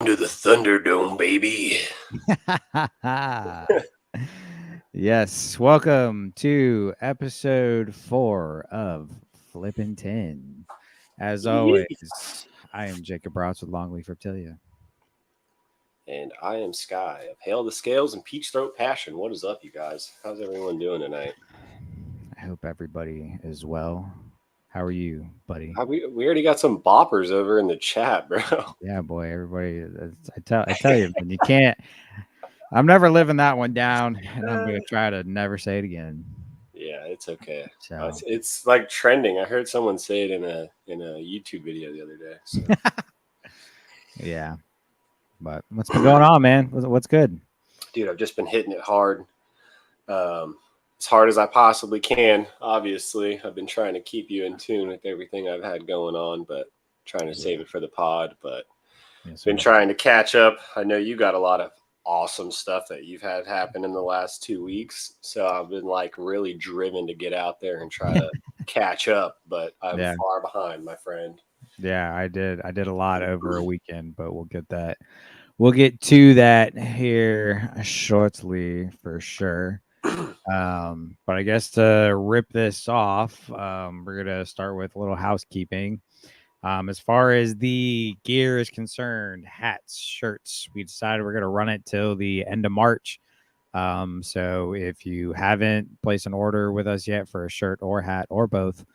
To the Thunderdome, baby. Yes, welcome to episode 4 of Flippin Tin. As always, I am Jacob Browse with Longleaf Reptilia. And I am Sky of Hail the Scales and Peach Throat Passion. What is up, you guys? How's everyone doing tonight? I hope everybody is well. How are you, buddy? We already got some boppers over in the chat, bro. Yeah, boy, everybody. I tell you, man, you can't. I'm never living that one down, and I'm gonna try to never say it again. Yeah, it's okay. So, It's like trending. I heard someone say it in a YouTube video the other day. So. yeah. But what's been going on, man? What's good? Dude, I've just been hitting it hard. As hard as I possibly can. Obviously, I've been trying to keep you in tune with everything I've had going on, but trying to save it for the pod. But Yes, been sir. trying to catch up. I know you got a lot of awesome stuff that you've had happen in the last 2 weeks. So I've been like really driven to get out there and try to catch up, but I'm Yeah. far behind, my friend. Yeah, I did. I did a lot over a weekend, but we'll get that. We'll get to that here shortly for sure. But I guess to rip this off, we're gonna start with a little housekeeping. As far as the gear is concerned, hats, shirts, we decided we're gonna run it till the end of March. So if you haven't placed an order with us yet for a shirt or hat or both,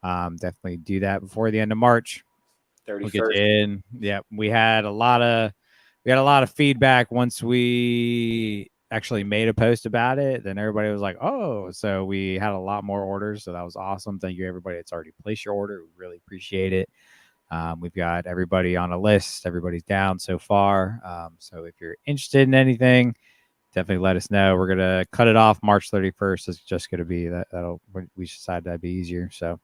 definitely do that before the end of March. We'll get 31st. you in. Yeah, we had a lot of feedback once we actually made a post about it. Then everybody was like, "Oh!" So we had a lot more orders. So that was awesome. Thank you everybody that's already placed your order. We really appreciate it. We've got everybody on a list. Everybody's down so far. So if you're interested in anything, definitely let us know. We're gonna cut it off March 31st. It's just gonna be that. We decided that'd be easier. So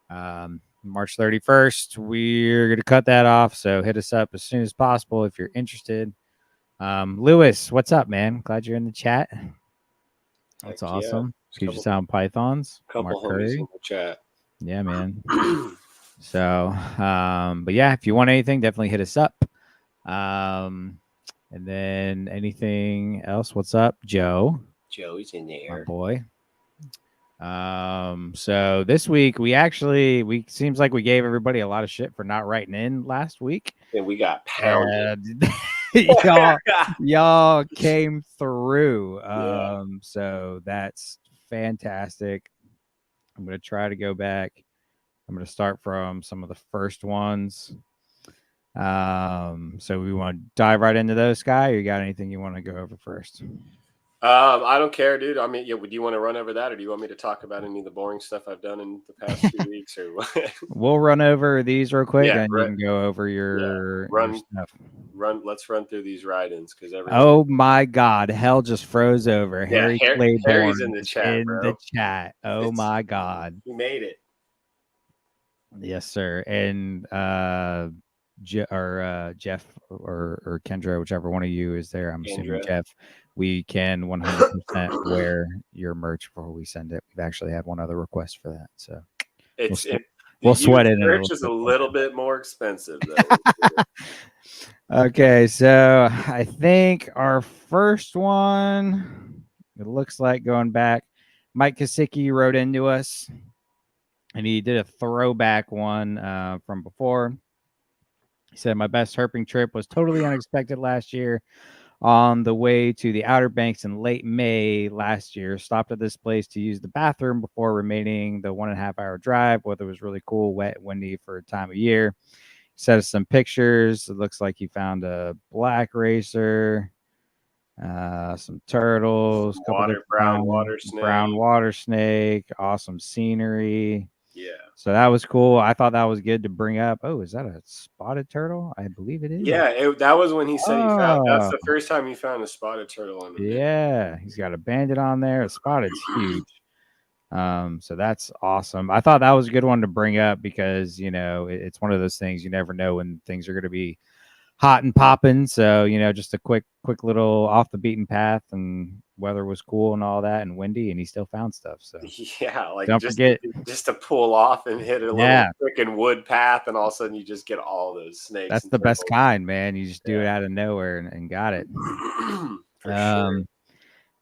March 31st, we're going to cut that off. So hit us up as soon as possible if you're interested. Lewis, what's up, man? Glad you're in the chat. Heck That's yeah. awesome. There's Puget Sound Pythons, couple Mark homies in Curry. the chat. Yeah, man. So, but yeah, if you want anything, definitely hit us up. And then anything else? What's up, Joe? Joey's in My there. boy. So this week we seems like we gave everybody a lot of shit for not writing in last week. And we got pounded. And y'all came through. Yeah. So that's fantastic. I'm gonna try to go back. I'm gonna start from some of the first ones. So we want to dive right into those, Sky, or you got anything you want to go over first? I don't care, dude. I mean, yeah. Do you want to run over that, or do you want me to talk about any of the boring stuff I've done in the past 2 weeks, or what? We'll run over these real quick, Yeah, and you can go over yeah. your stuff. Let's run through these ride-ins because everyone. Oh my God, hell just froze over. Yeah, Harry Harry's in Claiborne the is chat, in the bro. chat. Oh It's my God. he made it. Yes, sir. And Jeff or Kendra, whichever one of you is there. I'm assuming Kendra. Jeff. We can 100% wear your merch before we send it. We've actually had one other request for that, so we'll It's it. The we'll sweat used it in a merch little is a bit. little bit more expensive though. Okay, so I think our first one, it looks like going back, Mike Kasiki wrote into us, and he did a throwback one from before. He said, "My best herping trip was totally unexpected last year. On the way to the Outer Banks in late May last year, stopped at this place to use the bathroom before remaining the 1.5 hour drive. Weather was really cool, wet, windy for a time of year. Sent us some pictures. It looks like he found a black racer, some turtles, Some couple brown different water brown snake. water snake, awesome scenery. Yeah. So that was cool. I thought that was good to bring up. Oh, is that a spotted turtle? I believe it is. Yeah, that was when he said he found. That's Oh, the first time he found a spotted turtle on the net. yeah. He's got a bandit on there. Spotted's huge. So that's awesome. I thought that was a good one to bring up because it's one of those things you never know when things are going to be hot and popping. So just a quick little off the beaten path, and weather was cool and all that and windy, and he still found stuff. So Yeah, like don't forget. just to pull off and hit a little Yeah, freaking wood path, and all of a sudden you just get all those snakes that's and the best turtles. kind, man. You just do it Yeah. out of nowhere and got it. For sure.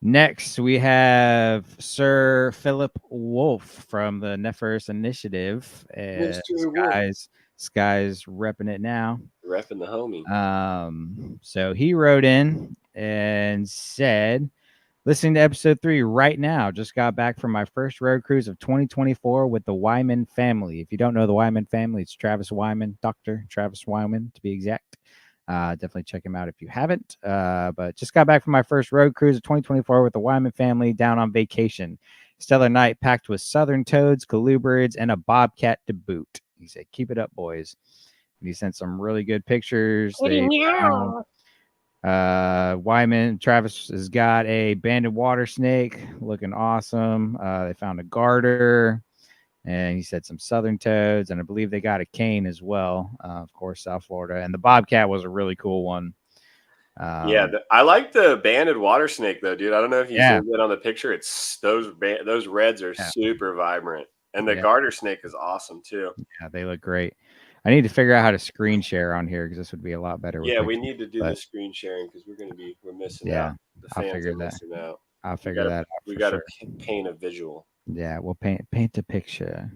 Next, we have Sir Philip Wolf from the Nephers Initiative. Mr. Wolf. Sky's repping it now. Repping the homie. So he wrote in and said, listening to episode 3 right now. Just got back from my first road cruise of 2024 with the Wyman family. If you don't know the Wyman family, it's Travis Wyman, Dr. Travis Wyman to be exact. Definitely check him out if you haven't. But just got back from my first road cruise of 2024 with the Wyman family down on vacation. Stellar night packed with southern toads, colubrids, and a bobcat to boot. He said, keep it up, boys. And he sent some really good pictures. Wyman Travis has got a banded water snake looking awesome. They found a garter, and he said some southern toads, and I believe they got a cane as well. Of course, South Florida, and the bobcat was a really cool one. Yeah, I like the banded water snake though, dude. I don't know if you zoomed in on the picture. It's those reds are super vibrant, and the garter snake is awesome too. Yeah, they look great. I need to figure out how to screen share on here because this would be a lot better. Yeah, we need to do the screen sharing because we're missing out. The fans are missing out. I'll figure that out. We got to paint a visual. Yeah, we'll paint a picture.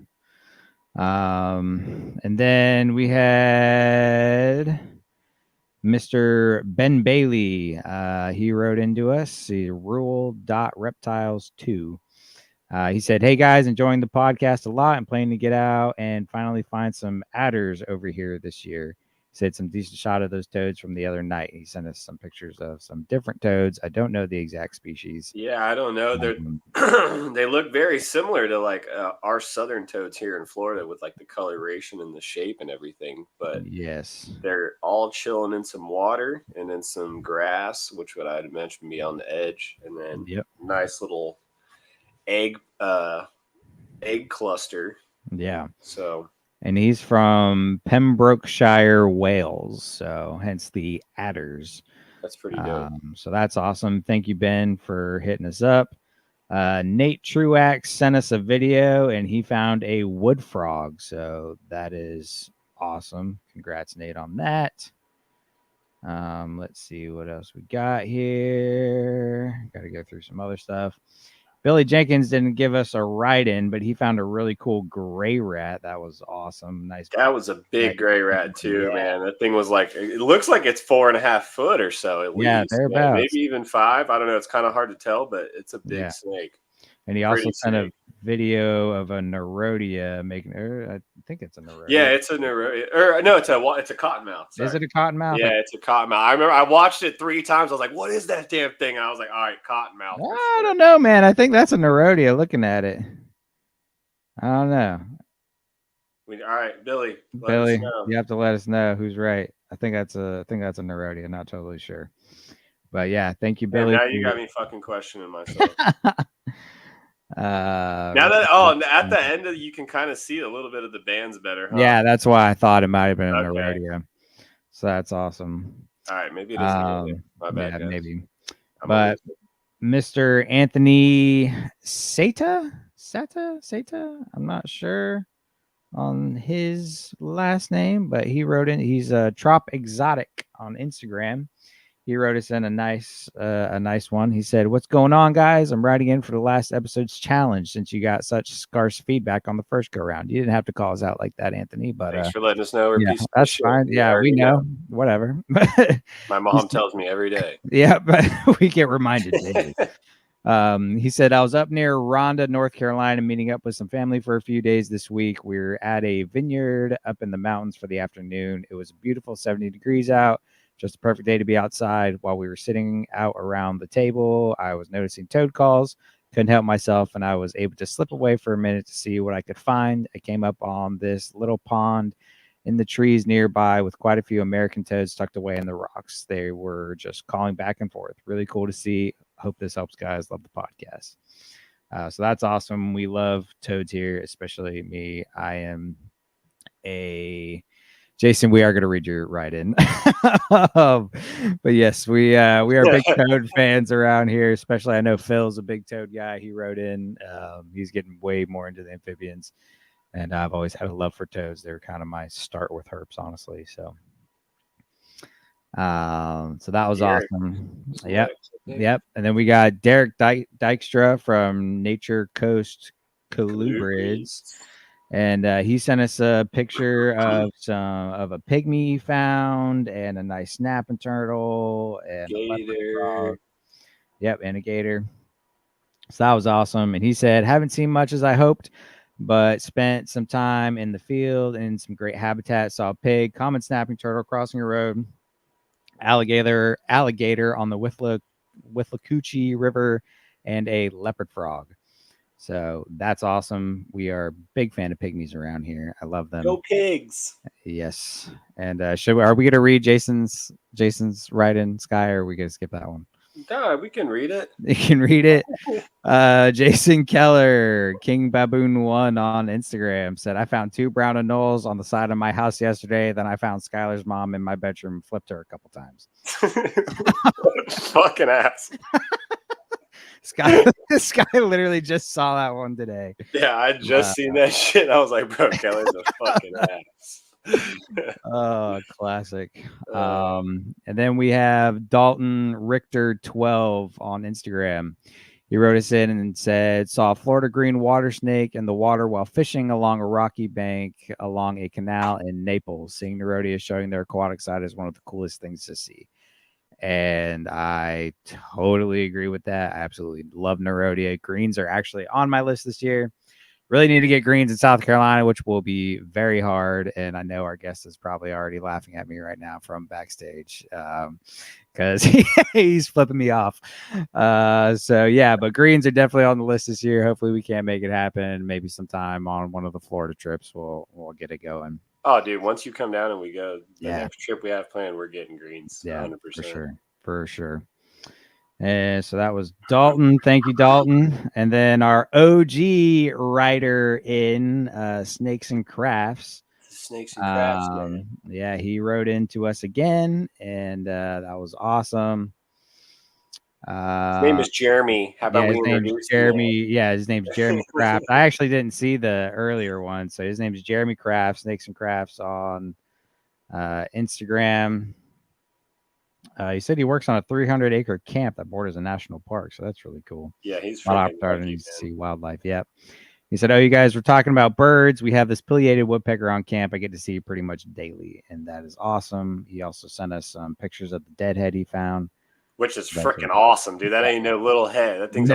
And then we had Mr. Ben Bailey. He wrote into us, rural.reptiles2. He said, hey guys, enjoying the podcast a lot. I'm planning to get out and finally find some adders over here this year. He said some decent shot of those toads from the other night. He sent us some pictures of some different toads. I don't know the exact species. Yeah, I don't know. They look very similar to like our southern toads here in Florida with like the coloration and the shape and everything. But yes, they're all chilling in some water and then some grass, which what I'd mentioned be on the edge, and then nice little egg cluster. Yeah. So, and he's from Pembrokeshire, Wales. So hence the adders. That's pretty dope. So that's awesome. Thank you, Ben, for hitting us up. Nate Truax sent us a video and he found a wood frog. So that is awesome. Congrats, Nate, on that. Let's see what else we got here. Got to go through some other stuff. Billy Jenkins didn't give us a write-in, but he found a really cool gray rat. That was awesome. Nice. That was a big gray rat too, man. That thing was like, it looks like it's 4.5 foot or so at least. Thereabouts. Maybe even 5. I don't know. It's kind of hard to tell, but it's a big snake. And he also sent a video of a Nerodia making. I think it's a Nerodia. Yeah, it's a Nerodia. Or no, it's a cottonmouth. Sorry. Is it a cottonmouth? Yeah, it's a cottonmouth. I remember I watched it 3 times. I was like, "What is that damn thing?" And I was like, "All right, cottonmouth." I don't know, man. I think that's a Nerodia. Looking at it, I don't know. All right, Billy. You have to let us know who's right. I think that's a Nerodia. Not totally sure, but yeah, thank you, Billy. Now you got me fucking questioning myself. Now that at the end you can kind of see a little bit of the bands better. Huh? Yeah, that's why I thought it might have been a Nerodia. So that's awesome. All right, maybe it is. My bad. Yeah, maybe. But Mr. Anthony SATA, I'm not sure on his last name, but he wrote in. He's a Trop Exotic on Instagram. He wrote us in a nice one. He said, "What's going on, guys? I'm writing in for the last episode's challenge since you got such scarce feedback on the first go round. You didn't have to call us out like that, Anthony. But thanks for letting us know. That's fine. Yeah, we know. Whatever. My mom tells me every day. Yeah, but we get reminded daily." He said, I was up near Rhonda, North Carolina, meeting up with some family for a few days this week. We were at a vineyard up in the mountains for the afternoon. It was beautiful, 70 degrees out. Just a perfect day to be outside. While we were sitting out around the table, I was noticing toad calls. Couldn't help myself, and I was able to slip away for a minute to see what I could find. I came up on this little pond in the trees nearby with quite a few American toads tucked away in the rocks. They were just calling back and forth. Really cool to see. Hope this helps, guys. Love the podcast. So that's awesome. We love toads here, especially me. I am a Jason, we are going to read your write-in. But yes, we are big toad fans around here. Especially, I know Phil's a big toad guy. He wrote in. He's getting way more into the amphibians, and I've always had a love for toads. They're kind of my start with herps, honestly. So that was awesome. Yep. And then we got Derek Dykstra from Nature Coast Colubrids. And he sent us a picture of a pygmy he found and a nice snapping turtle and a leopard frog. Yep, and a gator. So that was awesome. And he said, haven't seen much as I hoped, but spent some time in the field in some great habitat. Saw a pig, common snapping turtle crossing a road, alligator on the Withlacoochee River, and a leopard frog. So that's awesome. We are a big fan of pygmies around here. I love them. Go pigs! Yes. And are we gonna read Jason's write-in, Sky, or are we gonna skip that one? No, we can read it. You can read it. Jason Keller, King Baboon 1 on Instagram said, I found 2 brown anoles on the side of my house yesterday. Then I found Skylar's mom in my bedroom, flipped her a couple times. Fucking ass. Sky literally just saw that one today. Yeah, I just seen that shit. I was like, bro, Kelly's a fucking ass. Oh, classic. And then we have Dalton Richter 12 on Instagram. He wrote us in and said, saw a Florida green water snake in the water while fishing along a rocky bank along a canal in Naples. Seeing Nerodia showing their aquatic side is one of the coolest things to see. And I totally agree with that. I absolutely love Nerodia. Greens are actually on my list this year. Really need to get greens in South Carolina, which will be very hard. And I know our guest is probably already laughing at me right now from backstage because he's flipping me off. So, yeah, but greens are definitely on the list this year. Hopefully we can make it happen. Maybe sometime on one of the Florida trips, we'll get it going. Oh, dude, once you come down and we go, the next trip we have planned, we're getting greens. Yeah, 100%. For sure. And so that was Dalton. Thank you, Dalton. And then our OG writer in Snakes and Crafts. Snakes and Crafts, man. Yeah, he wrote into us again, and that was awesome. His name is Jeremy. How about we introduce Jeremy? Yeah, his name's Jeremy Craft. I actually didn't see the earlier one, so his name is Jeremy Craft, Snakes and Crafts on Instagram. He said he works on a 300-acre camp that borders a national park, so that's really cool. Yeah, he's starting to see wildlife. Yep. He said, "Oh, you guys were talking about birds. We have this pileated woodpecker on camp. I get to see pretty much daily, and that is awesome." He also sent us some pictures of the deadhead he found, which is freaking awesome, dude. That ain't no little head. That thing's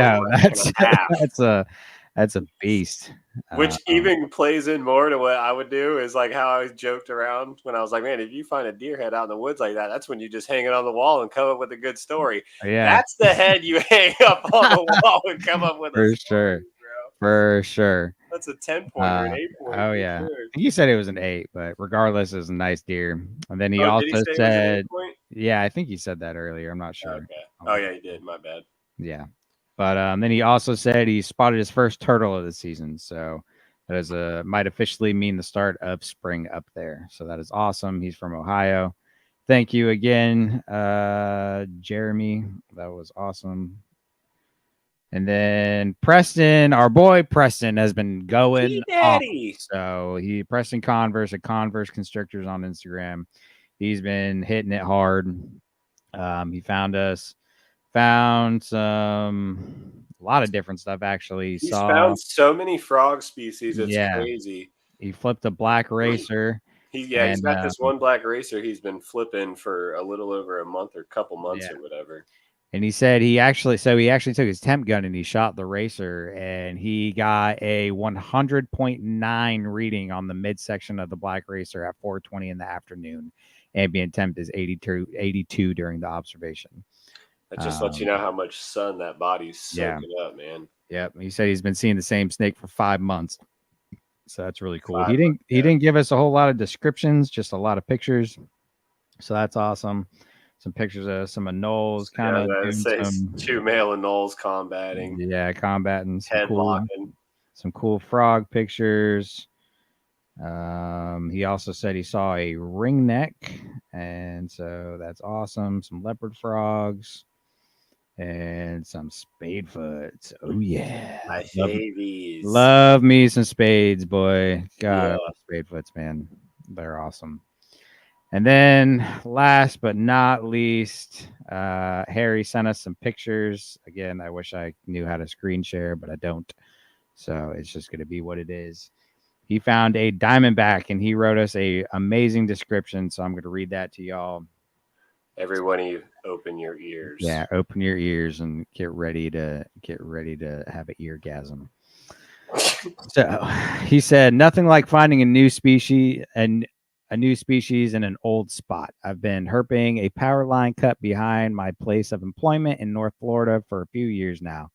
that's a beast. Which even plays in more to what I would do is like how I joked around when I was like, man, if you find a deer head out in the woods like that, that's when you just hang it on the wall and come up with a good story. Yeah, that's the head you hang up on the wall and come up with a story, for sure. That's a 10-pointer, an 8-pointer. Oh yeah, sure. You said it was an 8, but regardless, it was a nice deer. And then he also said, yeah, I think he said that earlier. I'm not sure. Okay. Oh yeah, he did. My bad. Yeah. But then he also said he spotted his first turtle of the season. So that is might officially mean the start of spring up there. So that is awesome. He's from Ohio. Thank you again, Jeremy. That was awesome. And then Preston, our boy Preston, has been going off. So Preston Converse at Converse Constrictors on Instagram. He's been hitting it hard. He found some a lot of different stuff actually. He's found so many frog species, it's crazy. He flipped a black racer. He's got this one black racer he's been flipping for a little over a month or couple months or whatever. And he said he actually took his temp gun and he shot the racer and he got a 100.9 reading on the midsection of the black racer at 4:20 in the afternoon. Ambient temp is 82 during the observation. That just lets you know how much sun that body's soaking up, man. Yep. He said he's been seeing the same snake for 5 months. So that's really cool. He didn't give us a whole lot of descriptions, just a lot of pictures. So that's awesome. Some pictures of some anoles, kind of doing 2 male anoles combating. Yeah, combating. Head locking. Some cool frog pictures. He also said he saw a ringneck, and so that's awesome. Some leopard frogs and some spadefoots. Oh yeah, My favies. love me some spades, boy. God, I Yeah. love spadefoots, man. They're awesome. And then, last but not least, Harry sent us some pictures. Again, I wish I knew how to screen share, but I don't. So it's just going to be what it is. He found a Diamondback, and he wrote us a amazing description. So I'm going to read that to y'all. Everyone, you open your ears. Yeah, open your ears and get ready to have an eargasm. So he said, nothing like finding a new species and a new species in an old spot. I've been herping a power line cut behind my place of employment in North Florida for a few years now.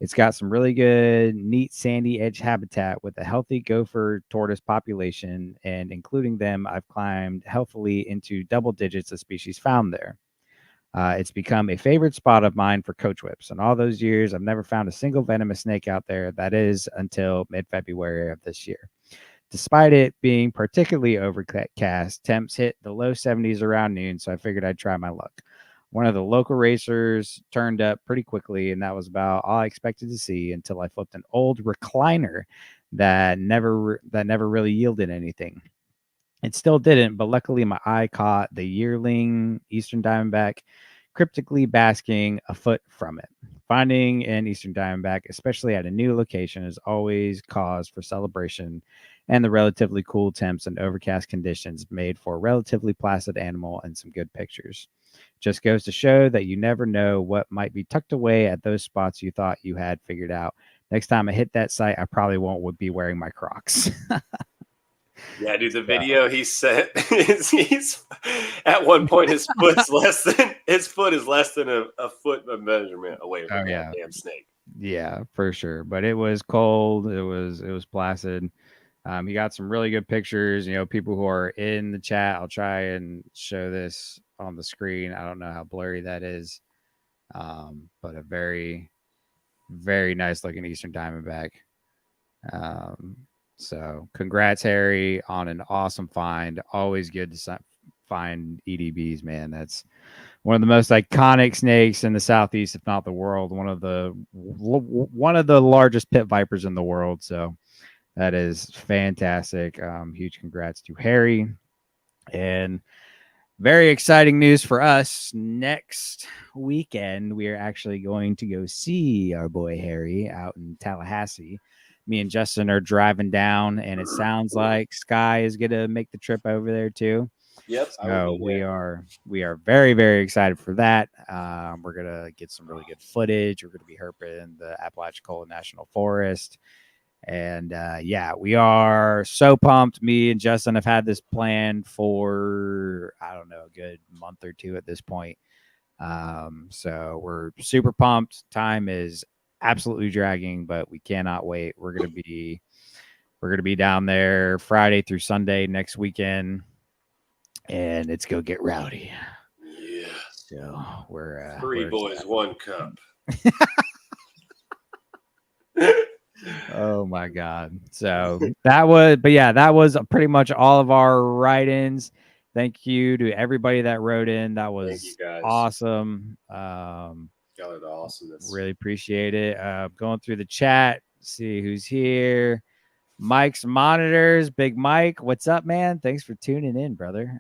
It's got some really good, neat sandy edge habitat with a healthy gopher tortoise population, and including them, I've climbed healthily into double digits of species found there. It's become a favorite spot of mine for coach whips. In all those years, I've never found a single venomous snake out there. That is until mid-February of this year. Despite it being particularly overcast, temps hit the low 70s around noon, so I figured I'd try my luck. One of the local racers turned up pretty quickly, and that was about all I expected to see until I flipped an old recliner that never really yielded anything. It still didn't, but luckily my eye caught the yearling Eastern Diamondback cryptically basking a foot from it. Finding an Eastern Diamondback, especially at a new location, is always cause for celebration, and the relatively cool temps and overcast conditions made for a relatively placid animal and some good pictures. Just goes to show that you never know what might be tucked away at those spots you thought you had figured out. Next time I hit that site, I probably won't be wearing my Crocs. Yeah, dude, the video he sent he's at one point his foot is less than a foot of measurement away from that damn snake. Yeah, for sure. But it was cold. It was placid. He got some really good pictures. You know, people who are in the chat, I'll try and show this on the screen. I don't know how blurry that is, but a very, very nice looking Eastern Diamondback. So congrats, Harry, on an awesome find. Always good to find EDBs, man. That's one of the most iconic snakes in the southeast, if not the world. One of the largest pit vipers in the world. So that is fantastic. Huge congrats to Harry. And very exciting news for us. Next weekend, we are actually going to go see our boy Harry out in Tallahassee. Me and Justin are driving down, and it sounds like Sky is going to make the trip over there too. Yep. So we are very, very excited for that. We're gonna get some really good footage. We're gonna be herping the Apalachicola National Forest. And yeah, we are so pumped. Me and Justin have had this planned for, I don't know, a good month or two at this point. So we're super pumped. Time is absolutely dragging, but we cannot wait. We're gonna be down there Friday through Sunday next weekend, and it's go get rowdy. Yeah. So we're three boys, excited. 1 cup. Oh my god. So that was pretty much all of our write-ins. Thank you to everybody that wrote in. That was awesome. Y'all are the awesomeness. Really appreciate it. Going through the chat, see who's here. Mike's Monitors, Big Mike. What's up, man? Thanks for tuning in, brother.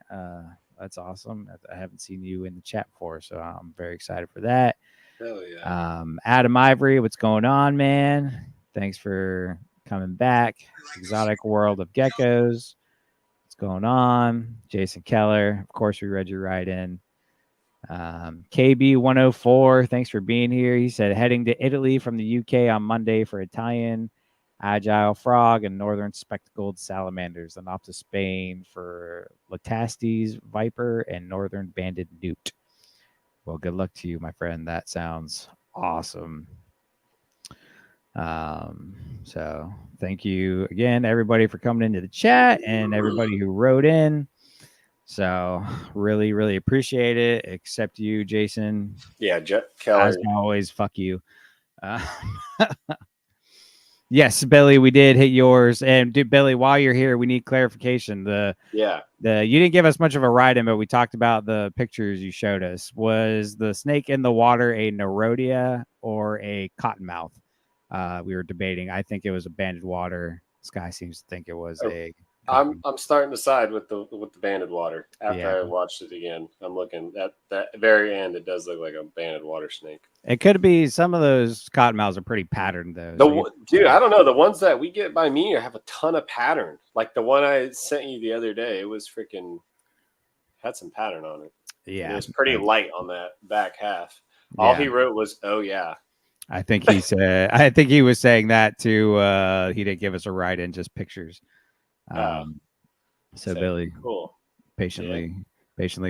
That's awesome. I haven't seen you in the chat before, so I'm very excited for that. Hell yeah. Adam Ivory, what's going on, man? Thanks for coming back. Exotic World of Geckos. What's going on? Jason Keller. Of course, we read your write-in. KB104, thanks for being here. He said, heading to Italy from the UK on Monday for Italian Agile Frog and Northern Spectacled Salamanders, and off to Spain for Latastes Viper and Northern Banded Newt. Well, good luck to you, my friend. That sounds awesome. So thank you again, everybody, for coming into the chat and everybody who wrote in. So really, really appreciate it. Except you, Jason. Yeah, Keller. As always, fuck you. Yes, Billy, we did hit yours. And dude, Billy, while you're here, we need clarification. Yeah. You didn't give us much of a ride in, but we talked about the pictures you showed us. Was the snake in the water a Nerodia or a cottonmouth? We were debating. I think it was a banded water. Sky seems to think it was a. I'm starting to side with the banded water. After Yeah. I watched it again, I'm looking at that very end. It does look like a banded water snake. It could be some of those cottonmouths are pretty patterned though. Dude, I don't know. The ones that we get by me have a ton of pattern. Like the one I sent you the other day, it was freaking had some pattern on it. Yeah, it was pretty light on that back half. All he wrote was, "Oh yeah." I think he said. I think he was saying that too. He didn't give us a ride in, just pictures. So Billy, cool. Patiently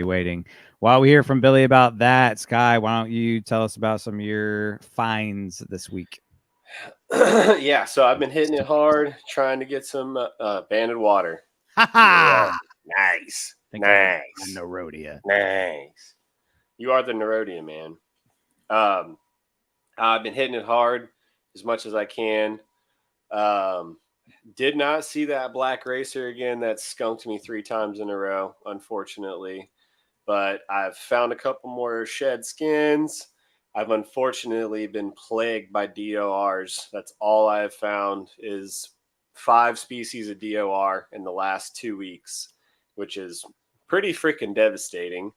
waiting. While we hear from Billy about that, Sky, why don't you tell us about some of your finds this week? Yeah, so I've been hitting it hard, trying to get some banded water. Nice. Nerodia. Nice. You are the Nerodia, man. I've been hitting it hard as much as I can. Did not see that black racer again. That skunked me 3 times in a row, unfortunately. But I've found a couple more shed skins. I've unfortunately been plagued by DORs. That's all I've found is 5 species of DOR in the last 2 weeks, which is pretty freaking devastating.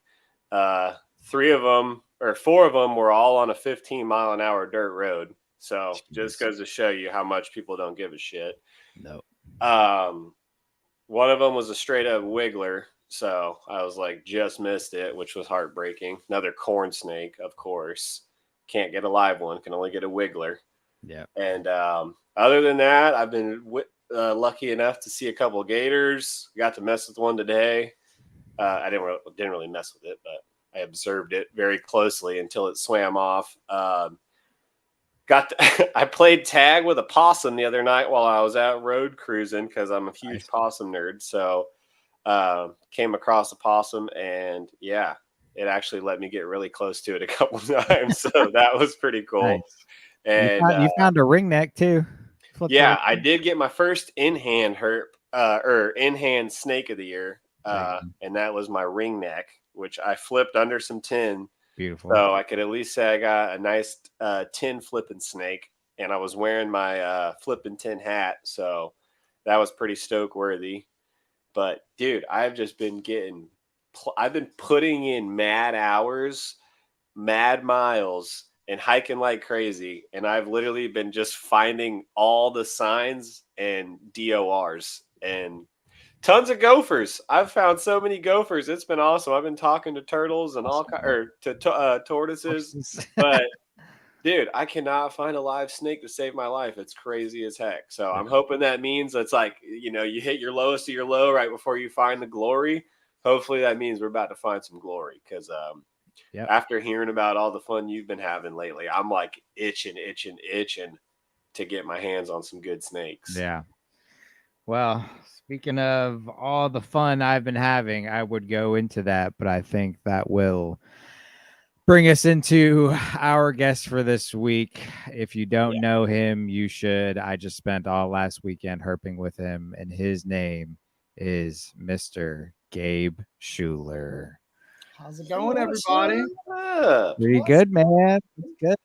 4 of them were all on a 15-mile-an-hour dirt road. So just goes to show you how much people don't give a shit. No. One of them was a straight up wiggler. So I was like, just missed it, which was heartbreaking. Another corn snake, of course. Can't get a live one, can only get a wiggler. Yeah. And other than that, I've been lucky enough to see a couple of gators. Got to mess with one today. I didn't really mess with it, but I observed it very closely until it swam off. I played tag with a possum the other night while I was out road cruising because I'm a huge possum nerd. So came across a possum, and yeah, it actually let me get really close to it a couple times. So that was pretty cool. Nice. And you found a ringneck too. Yeah, I did get my first in-hand in-hand snake of the year. And that was my ringneck, which I flipped under some tin. Beautiful. So I could at least say I got a nice tin flipping snake, and I was wearing my Flippin Tin hat. So that was pretty stoke worthy. But dude, I've been putting in mad hours, mad miles, and hiking like crazy. And I've literally been just finding all the signs and DORs and tons of gophers. I've found so many gophers. It's been awesome. I've been talking to turtles and tortoises, but dude, I cannot find a live snake to save my life. It's crazy as heck. So I'm hoping that means it's like, you hit your lowest of your low right before you find the glory. Hopefully that means we're about to find some glory because after hearing about all the fun you've been having lately, I'm like itching to get my hands on some good snakes. Yeah. Well, speaking of all the fun I've been having, I would go into that, but I think that will bring us into our guest for this week. If you don't know him, you should. I just spent all last weekend herping with him, and his name is Mr. Gabe Schuler. How's it going, everybody? Pretty good, man.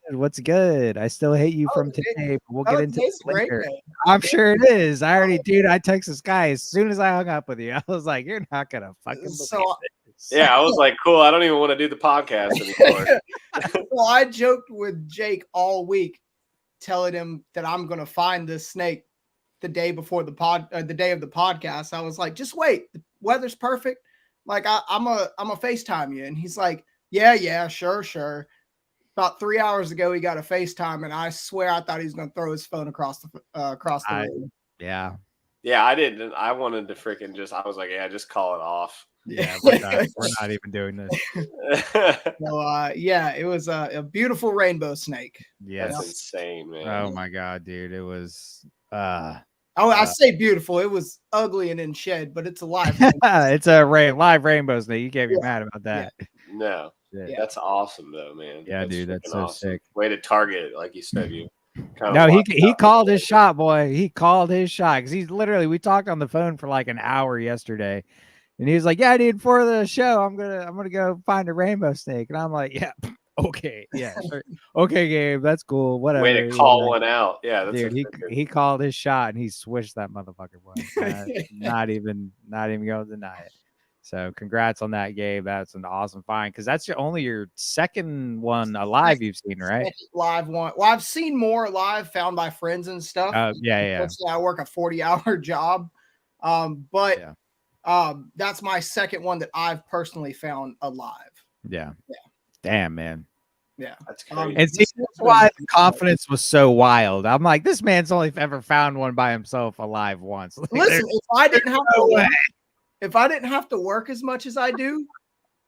What's good? I still hate you from today, but we'll get into this later. I'm sure it is. I texted this guy as soon as I hung up with you. I was like, you're not gonna fucking believe this. Yeah, I was like, cool. I don't even want to do the podcast anymore. Well, I joked with Jake all week, telling him that I'm gonna find this snake the day before the day of the podcast. I was like, just wait. The weather's perfect. Like I'm a FaceTime you. And he's like, yeah, sure. About 3 hours ago, he got a FaceTime, and I swear I thought he was going to throw his phone across the room. Yeah, I didn't. I wanted to freaking I was like, just call it off. Yeah, we're not even doing this. So, it was a beautiful rainbow snake. Yeah, that's insane, man. Oh my god, dude, it was. I say beautiful. It was ugly and in shed, but it's alive. It's a live rainbow snake. You can't be mad about that. Yeah. No, that's awesome though, man. Yeah, dude, that's so awesome. sick. Way to target it, like you said. No, he called his shot, boy. He called his shot because he's literally. We talked on the phone for like an hour yesterday, and he was like, "Yeah, dude, for the show, I'm gonna go find a rainbow snake." And I'm like, "Yeah, okay, yeah, sure. Okay, Gabe, that's cool. Whatever." Way to call one out. Yeah, that's dude. He called his shot and he swished that motherfucker, boy. Not even going to deny it. So congrats on that, Gabe. That's an awesome find because that's only your second one alive you've seen, right? Live one. Well, I've seen more live found by friends and stuff. Yeah. I work a 40-hour job. But that's my second one that I've personally found alive. Yeah. Damn, man. Yeah. That's crazy. And see, that's why the confidence was so wild. I'm like, this man's only ever found one by himself alive once. Like, listen, if I didn't have to work as much as I do,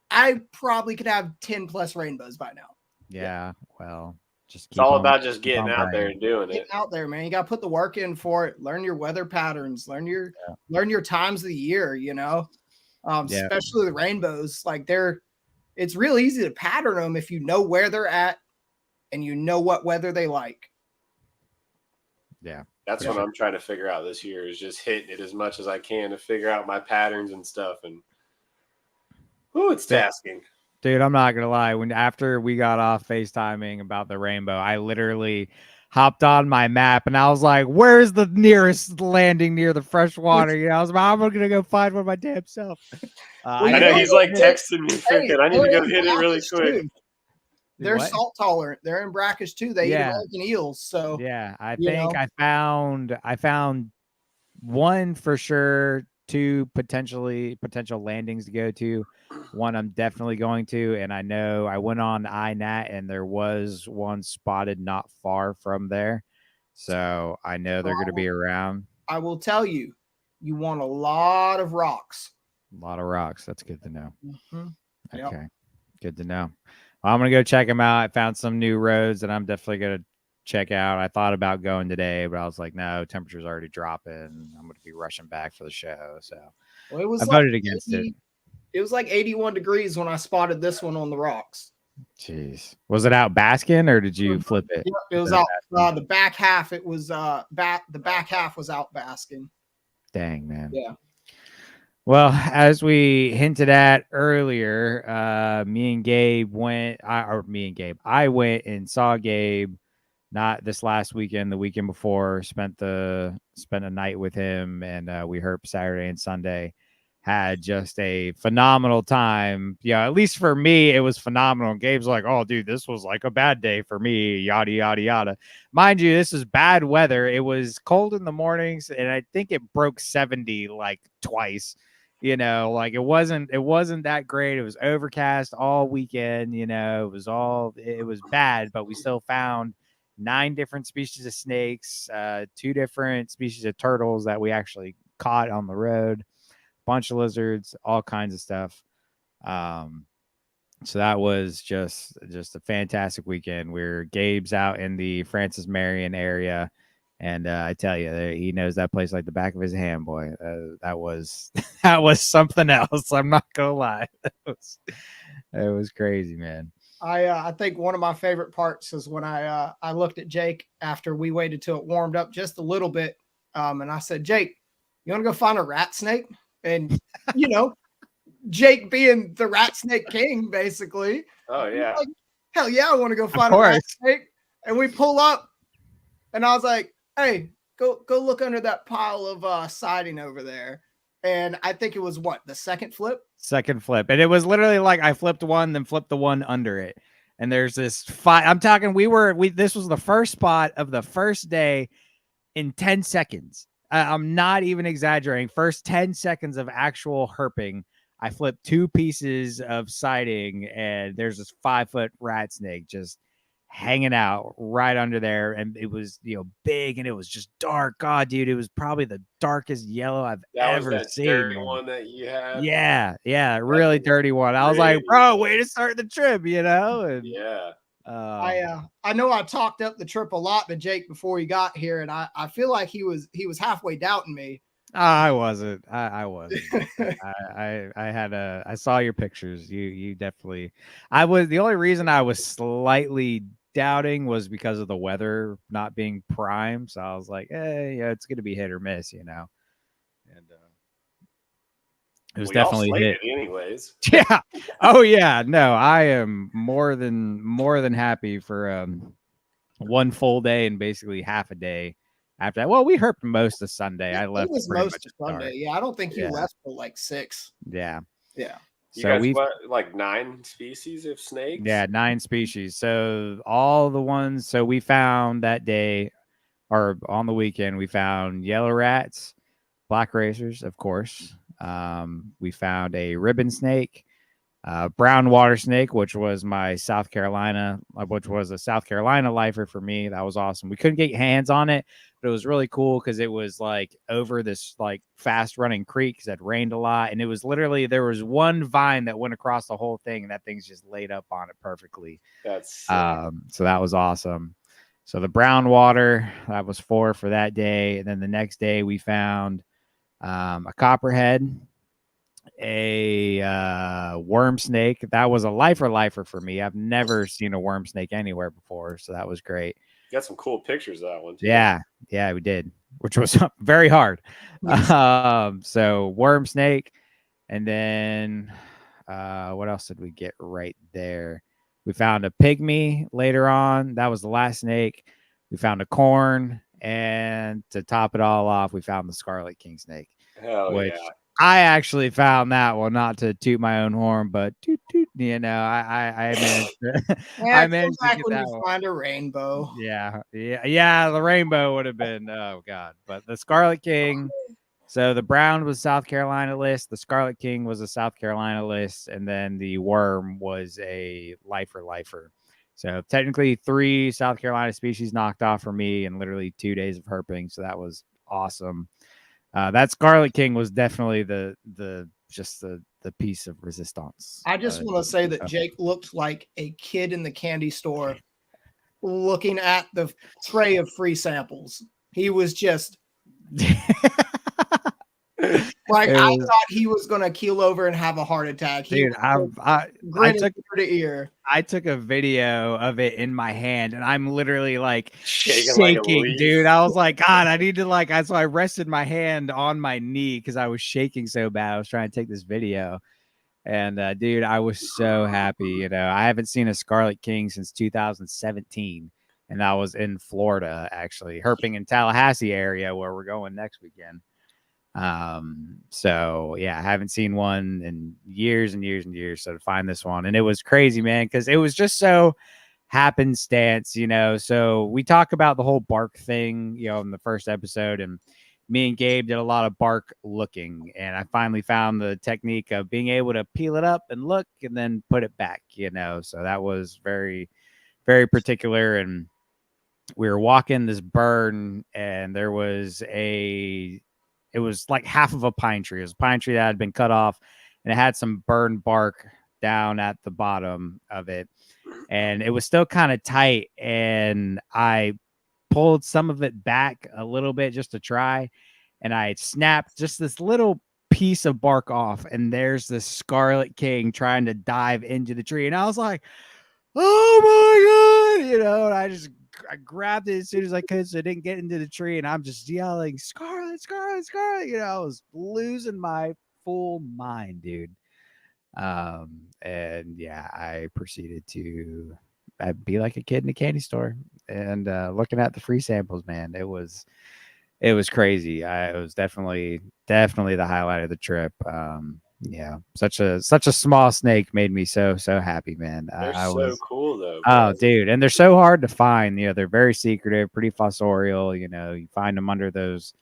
I probably could have 10 plus rainbows by now. Yeah, well, it's all about just getting out there and doing it. Get out there, man. You got to put the work in for it. Learn your weather patterns. Learn your times of the year. You know, especially the rainbows. Like it's real easy to pattern them if you know where they're at and you know what weather they like. Yeah. That's what I'm trying to figure out this year is just hitting it as much as I can to figure out my patterns and stuff. And it's tasking. Dude, I'm not going to lie. After we got off FaceTiming about the rainbow, I literally hopped on my map and I was like, where's the nearest landing near the fresh water? You know, I was like, I'm going to go find one my damn self. I know he's like texting me freaking. I need to go hit it really quick. They're salt tolerant. They're in brackish too. They eat American eels. So I think I found one for sure, two potential landings to go to. One I'm definitely going to, and I know I went on iNat and there was one spotted not far from there. So I know they're going to be around. I will tell you, you want a lot of rocks. A lot of rocks. That's good to know. Mm-hmm. Okay. Good to know. I'm going to go check them out. I found some new roads that I'm definitely going to check out. I thought about going today, but I was like, no, temperature's already dropping. I'm going to be rushing back for the show. So I voted against it. It was like 81 degrees when I spotted this one on the rocks. Jeez. Was it out basking or did you flip it? Yeah, it was out the back half. It was the back half was out basking. Dang, man. Yeah. Well, as we hinted at earlier, I went and saw Gabe, not this last weekend, the weekend before, spent a night with him, and we herped Saturday and Sunday. Had just a phenomenal time. Yeah, at least for me, it was phenomenal. Gabe's like, oh, dude, this was like a bad day for me, yada, yada, yada. Mind you, this is bad weather. It was cold in the mornings, and I think it broke 70 like twice. You know, like it wasn't that great. It was overcast all weekend. You know, it was bad, but we still found 9 different species of snakes, 2 different species of turtles that we actually caught on the road, bunch of lizards, all kinds of stuff. So that was just a fantastic weekend. We're Gabe's out in the Francis Marion area. And I tell you, he knows that place like the back of his hand, boy. That was something else. I'm not gonna lie. It was crazy, man. I think one of my favorite parts is when I looked at Jake after we waited till it warmed up just a little bit, and I said, Jake, you want to go find a rat snake? And you know, Jake being the rat snake king, basically. Oh yeah. Like, hell yeah, I want to go find a rat snake. And we pull up, and I was like, hey, go look under that pile of siding over there. And I think it was the second flip? Second flip. And it was literally like I flipped one, then flipped the one under it. And there's this fight. I'm talking, this was the first spot of the first day in 10 seconds. I'm not even exaggerating. First 10 seconds of actual herping, I flipped 2 pieces of siding, and there's this 5-foot rat snake just hanging out right under there, and it was big, and it was just dark. God, dude, it was probably the darkest yellow I've ever seen. Dirty one that you had. Yeah, really dirty one. I was like, bro, way to start the trip, And yeah. I know I talked up the trip a lot to Jake before he got here, and I feel like he was halfway doubting me. I wasn't. I wasn't. I saw your pictures. You definitely. I was the only reason I was slightly doubting was because of the weather not being prime. So I was like, hey, yeah, it's gonna be hit or miss, And it was We all definitely hit. slated anyways. Yeah. Oh yeah. No, I am more than happy for one full day and basically half a day after that. Well, we herped most of Sunday. I It left was pretty most much of at dark. Sunday. Yeah, I don't think you Yeah. left till like 6. Yeah. Yeah. You So guys we what, like 9 species of snakes? Yeah, 9 species. So all the ones we found that day or on the weekend, we found yellow rats, black racers, of course. We found a ribbon snake, brown water snake, which was a South Carolina lifer for me. That was awesome. We couldn't get hands on it, but it was really cool because it was like over this like fast running creek because it rained a lot, and it was literally there was one vine that went across the whole thing, and that thing's just laid up on it perfectly. That's So that was awesome. So the brown water, that was 4 for that day, and then the next day we found a copperhead, a worm snake. That was a lifer for me. I've never seen a worm snake anywhere before, so that was great. you got some cool pictures of that one too. Yeah, we did, which was very hard. So worm snake, and then what else did we get right there? We found a pygmy later on. That was the last snake. We found a corn, and to top it all off, we found the scarlet king snake. Hell which yeah. I actually found that one, not to toot my own horn, but toot, toot, I managed to, I managed to get when that you one. find a rainbow. Yeah. The rainbow would have been, oh God. But the Scarlet King, so the brown was South Carolina list, the Scarlet King was a South Carolina list, and then the worm was a lifer. So technically 3 South Carolina species knocked off for me in literally 2 days of herping. So that was awesome. That Scarlet King was definitely the piece of resistance. I just want to say that Jake looked like a kid in the candy store looking at the tray of free samples. He was just like, I thought he was going to keel over and have a heart attack. Dude, I took ear to ear. I took a video of it in my hand, and I'm literally like Shaking like a leaf. dude. I was like, God, I need to so I rested my hand on my knee because I was shaking so bad. I was trying to take this video, and dude, I was so happy. I haven't seen a Scarlet King since 2017, and that was in Florida, actually, herping in Tallahassee area where we're going next weekend. So yeah, I haven't seen one in years and years and years. So to find this one, and it was crazy, man, because it was just so happenstance, So we talk about the whole bark thing, in the first episode, and me and Gabe did a lot of bark looking, and I finally found the technique of being able to peel it up and look and then put it back, So that was very, very particular. And we were walking this burn, and there was it was like half of a pine tree. It was a pine tree that had been cut off, and it had some burned bark down at the bottom of it. And it was still kind of tight. And I pulled some of it back a little bit just to try. And I snapped just this little piece of bark off. And there's this Scarlet King trying to dive into the tree. And I was like, oh my God, and I grabbed it as soon as I could so it didn't get into the tree, and I'm just yelling, Scarlet, Scarlet, Scarlet. I was losing my full mind, dude. And yeah, I proceeded to be like a kid in a candy store and looking at the free samples, man. It was crazy. It was definitely the highlight of the trip. Yeah, such a small snake made me so happy, man. They're so cool though. Oh, dude, and they're so hard to find. They're very secretive, pretty fossorial. You find them under those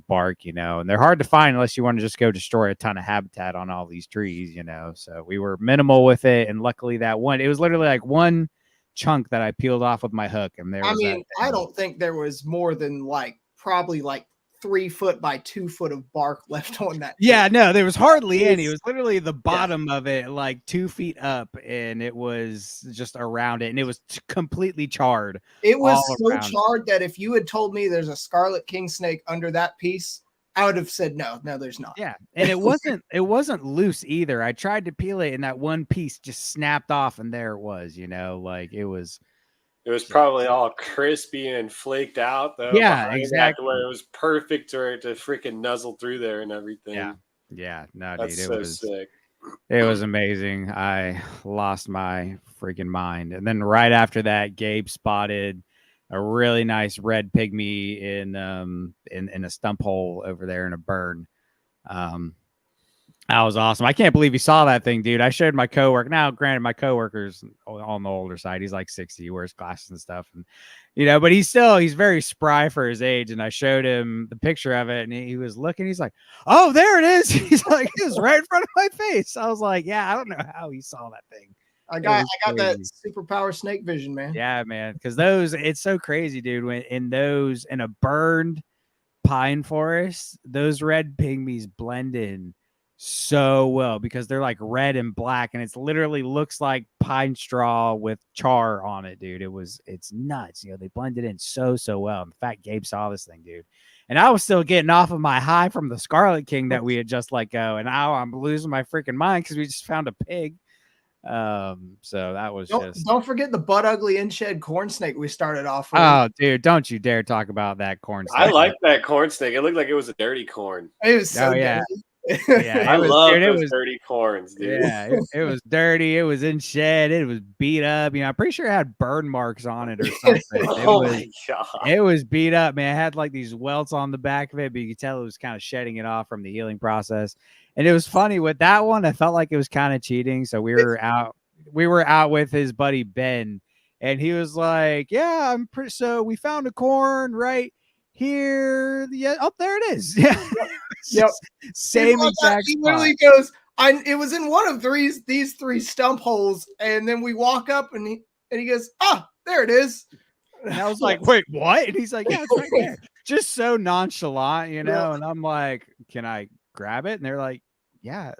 bark. And they're hard to find unless you want to just go destroy a ton of habitat on all these trees. So we were minimal with it, and luckily it was literally like one chunk that I peeled off with my hook, and there. I don't think there was more than probably 3 foot by 2 foot of bark left on that. Yeah, no, there was hardly any. It was literally the bottom of it, like 2 feet up, and it was just around it, and it was completely charred. It was so charred that if you had told me there's a Scarlet King snake under that piece, I would have said no, there's not. Yeah, and it wasn't loose either. I tried to peel it, and that one piece just snapped off, and there it was. It was It was probably all crispy and flaked out though. Yeah, behind exactly. that, where it was perfect to freaking nuzzle through there and everything. Yeah. No, That's dude, so sick. it was amazing. I lost my freaking mind. And then right after that, Gabe spotted a really nice red pygmy in a stump hole over there in a burn. That was awesome. I can't believe he saw that thing, dude. I showed my coworker. Now, granted, my coworker's on the older side. He's like 60, he wears glasses and stuff. And, but he's very spry for his age. And I showed him the picture of it and he was looking. He's like, oh, there it is. He's like, it was right in front of my face. I was like, yeah, I don't know how he saw that thing. I got that superpower snake vision, man. Yeah, man. Because it's so crazy, dude. When in a burned pine forest, those red pygmies blend in so well because they're like red and black, and it's literally looks like pine straw with char on it, dude. It's nuts. They blended in so well. In fact, Gabe saw this thing, dude. And I was still getting off of my high from the Scarlet King that we had just let go, and now I'm losing my freaking mind because we just found a pig. So that was don't forget the butt ugly in-shed corn snake we started off with. Oh, dude, don't you dare talk about that corn snake. I like that corn snake. It looked like it was a dirty corn. It was so yeah. dirty. Yeah, I love those dirty corns, dude. Yeah, it was dirty. It was in shed. It was beat up. I'm pretty sure it had burn marks on it or something. My God. It was beat up, man. It had like these welts on the back of it, but you could tell it was kind of shedding it off from the healing process. And it was funny with that one. I felt like it was kind of cheating. So we were out with his buddy Ben, and he was like, "Yeah, so we found a corn right here. Yeah, up there it is." Yeah. Yep. Same exact He literally goes, it was in one of these three stump holes, and then we walk up and he goes, there it is. And I was like, wait, what? And he's like, yeah, it's right there. Just so nonchalant, Yeah. And I'm like, can I grab it? And they're like, yeah,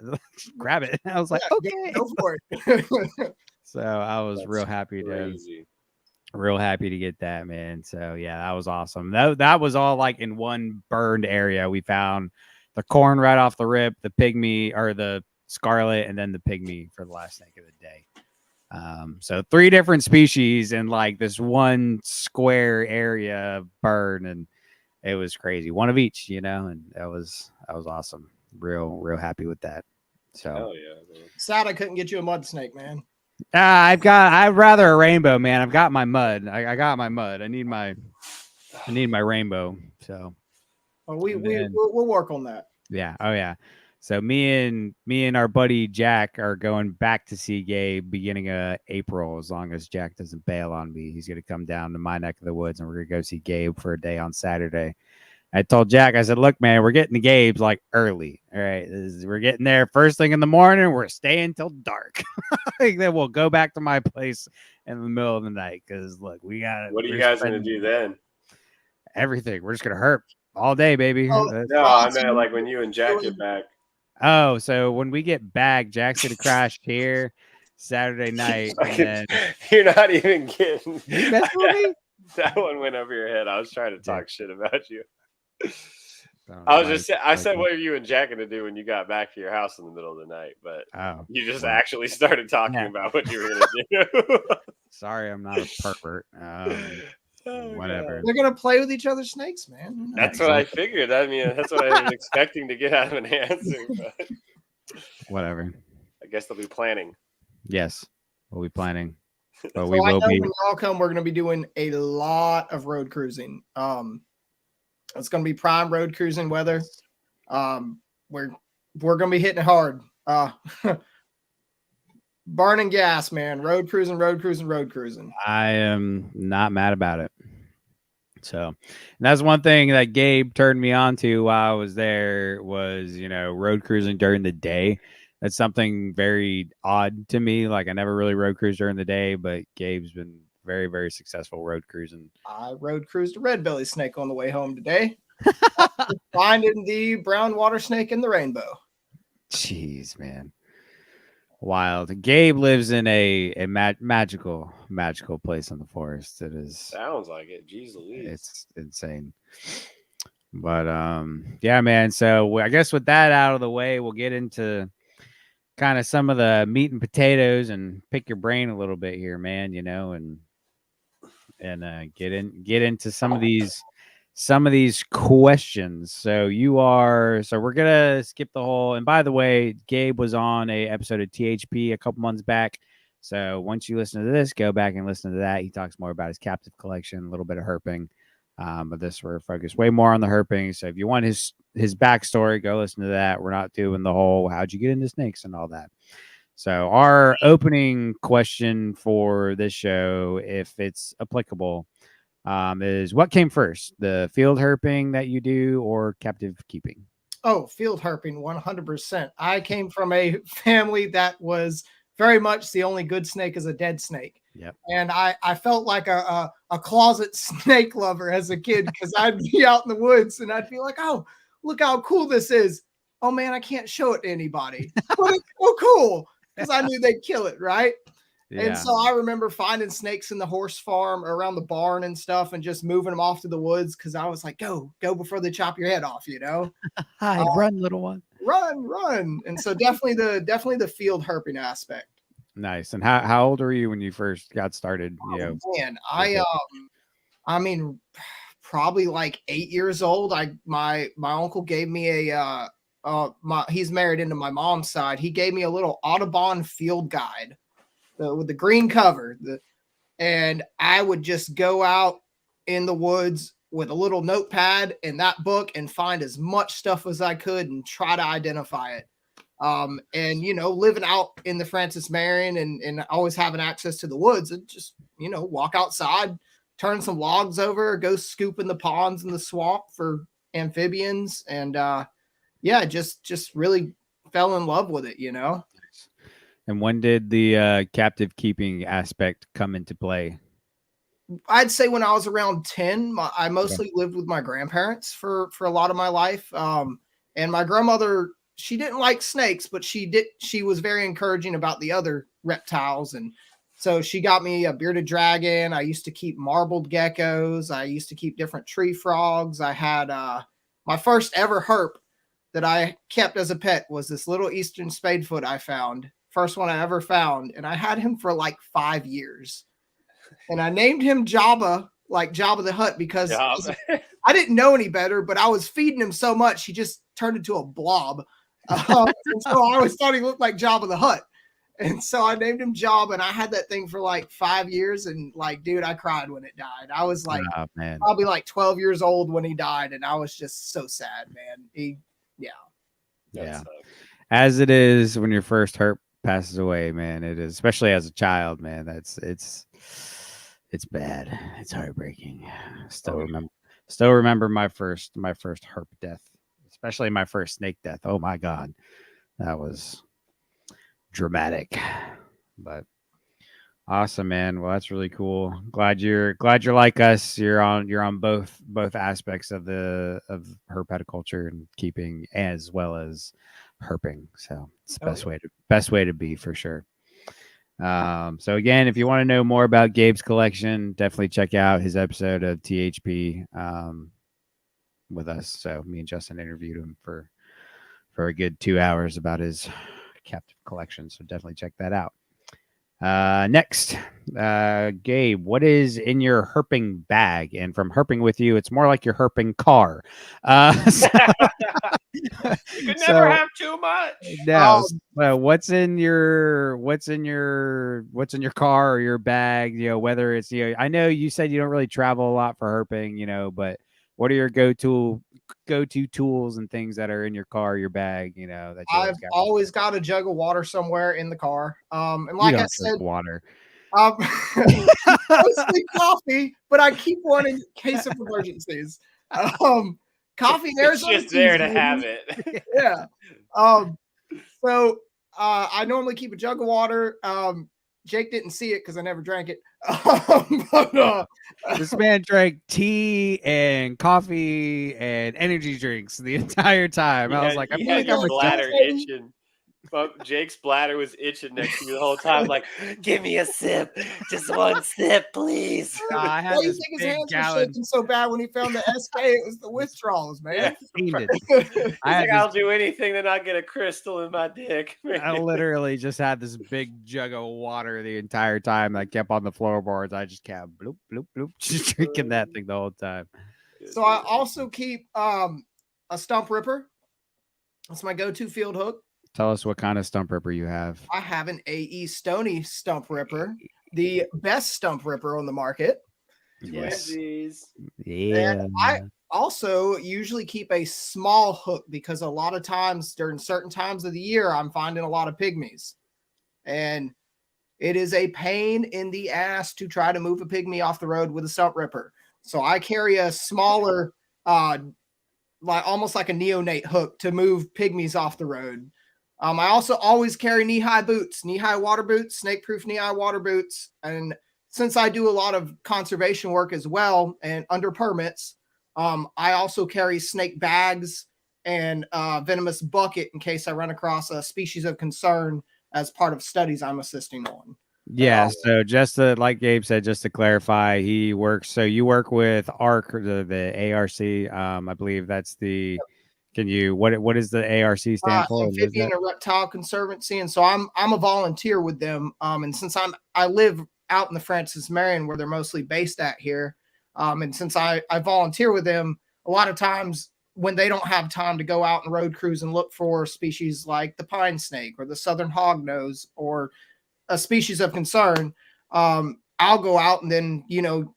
grab it. And I was like, okay, go for it. So I was real happy to get that, man. So yeah, that was awesome. That was all like in one burned area. We found the corn right off the rip, the pygmy or the scarlet, and then the pygmy for the last snake of the day. So 3 different species in like this one square area burn, and it was crazy. One of each, and that was awesome. Real happy with that. So hell yeah, man. SATA couldn't get you a mud snake, man. I'd rather a rainbow, man. I've got my mud. I got my mud. I need my rainbow. So we'll work on that. Yeah. Oh yeah. So me and our buddy Jack are going back to see Gabe beginning of April. As long as Jack doesn't bail on me, he's gonna come down to my neck of the woods, and we're gonna go see Gabe for a day on Saturday. I told Jack, I said, look, man, we're getting to Gabe's like early. All right. We're getting there first thing in the morning. We're staying till dark. Then we'll go back to my place in the middle of the night. Cause look, what are you guys going to do then? Everything. We're just going to herp all day, baby. No, I meant like when you and Jack get back. Oh, so when we get back, Jack's going to crash here Saturday night. And then... You're not even kidding. You messing with me? That one went over your head. I was trying to talk shit about you. I said, what are you and Jack going to do when you got back to your house in the middle of the night? But you just actually started talking about what you were going to do. Sorry, I'm not a pervert. Whatever. They're going to play with each other's snakes, man. That's what I figured. I mean, that's what I was expecting to get out of an answer. But whatever. I guess they'll be planning. Yes, we'll be planning. But so we will be. When y'all come, we're going to be doing a lot of road cruising. It's going to be prime road cruising weather. We're going to be hitting it hard. Burning gas, man. Road cruising. I am not mad about it. So that's one thing that Gabe turned me on to while I was there was, road cruising during the day. That's something very odd to me. Like I never really road cruised during the day, but Gabe's been very, very successful road cruising. I road cruised a red belly snake on the way home today. Finding the brown water snake in the rainbow. Jeez, man. Wild. Gabe lives in a magical place in the forest. It is. Sounds like it. Jeez Louise. It's insane. But yeah, man. So I guess with that out of the way, we'll get into kind of some of the meat and potatoes and pick your brain a little bit here, man. And and get into some of these questions. So we're gonna skip the whole. And by the way, Gabe was on a episode of THP a couple months back. So once you listen to this, go back and listen to that. He talks more about his captive collection, a little bit of herping. But this we're focused way more on the herping. So if you want his backstory, go listen to that. We're not doing the whole how'd you get into snakes and all that. So our opening question for this show, if it's applicable, is what came first, the field herping that you do or captive keeping? Oh, field herping, 100%. I came from a family that was very much the only good snake is a dead snake. Yep. And I felt like a closet snake lover as a kid because I'd be out in the woods and I'd be like, oh, look how cool this is. Oh, man, I can't show it to anybody. But it's so cool because I knew they'd kill it, right? Yeah. And so I remember finding snakes in the horse farm or around the barn and stuff and just moving them off to the woods because I was like, go before they chop your head off, you know? Hide, run, little one. Run. And so definitely the field herping aspect. Nice. And how old were you when you first got started? Man, I mean, probably like 8 years old. My uncle gave me he's married into my mom's side. He gave me a little Audubon field guide with the green cover. And I would just go out in the woods with a little notepad and that book and find as much stuff as I could and try to identify it. And, living out in the Francis Marion and always having access to the woods and just, walk outside, turn some logs over, go scoop in the ponds in the swamp for amphibians. And, just really fell in love with it, And when did the captive keeping aspect come into play? I'd say when I was around 10, I mostly lived with my grandparents for a lot of my life. And my grandmother, she didn't like snakes, but she was very encouraging about the other reptiles. And so she got me a bearded dragon. I used to keep marbled geckos. I used to keep different tree frogs. I had my first ever herp that I kept as a pet was this little Eastern spadefoot I found. First one I ever found. And I had him for like 5 years. And I named him Jabba, like Jabba the Hutt, because I didn't know any better, but I was feeding him so much, he just turned into a blob. And so I always thought he looked like Jabba the Hutt. And so I named him Jabba, and I had that thing for like 5 years. And like, dude, I cried when it died. I was like, probably like 12 years old when he died. And I was just so sad, man. Yeah. As it is when your first herp passes away, man, it is, especially as a child, man, it's bad. It's heartbreaking. Still remember my first herp death, especially my first snake death. Oh my God. That was dramatic, but awesome, man. Well, that's really cool. Glad you're like us. You're on both aspects of herpetoculture and keeping as well as herping. So it's the best way to be for sure. So again, if you want to know more about Gabe's collection, definitely check out his episode of THP with us. So me and Justin interviewed him for a good 2 hours about his captive collection. So definitely check that out. Next, Gabe, what is in your herping bag? And from herping with you, it's more like your herping car. You could never have too much. No. What's in your car or your bag? Whether it's I know you said you don't really travel a lot for herping, but what are your go-to tools and things that are in your car, your bag? That I've always got a jug of water somewhere in the car. And like I said, water. Mostly coffee, but I keep one in case of emergencies. Coffee there's just there to have it. Yeah. So I normally keep a jug of water. Jake didn't see it because I never drank it. But, this man drank tea and coffee and energy drinks the entire time. I was like, I feel like I'm bladder itching. But Jake's bladder was itching next to me the whole time. Like, give me a sip, just one sip, please. I had Why do you this think his big hands were gallon. shaking so bad when he found the SK? It was the withdrawals, man. Fiended. He's I had like, this, I'll do anything to not get a crystal in my dick. I literally just had this big jug of water the entire time. I kept on the floorboards. I just kept bloop bloop bloop, just drinking that thing the whole time. So I also keep a stump ripper. That's my go-to field hook. Tell us what kind of stump ripper you have. I have an AE Stony stump ripper, the best stump ripper on the market. Yes. Twinsies. Yeah. And I also usually keep a small hook because a lot of times during certain times of the year, I'm finding a lot of pygmies. And it is a pain in the ass to try to move a pygmy off the road with a stump ripper. So I carry a smaller, like almost like a neonate hook to move pygmies off the road. I also always carry knee-high boots, knee-high water boots, snake-proof knee-high water boots. And since I do a lot of conservation work as well and under permits, I also carry snake bags and venomous bucket in case I run across a species of concern as part of studies I'm assisting on. Yeah, so just to, like Gabe said, just to clarify, he works. So you work with ARC, the ARC. I believe that's the. Can you what does the ARC stand for? Amphibian and Reptile Conservancy, and so I'm a volunteer with them. And since I live out in the Francis Marion where they're mostly based at here, and since I volunteer with them, a lot of times when they don't have time to go out and road cruise and look for species like the pine snake or the southern hognose or a species of concern, I'll go out and then,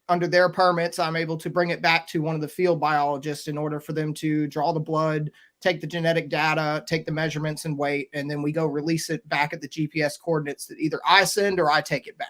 under their permits, I'm able to bring it back to one of the field biologists in order for them to draw the blood, take the genetic data, take the measurements and weight, and then we go release it back at the GPS coordinates that either I send or I take it back.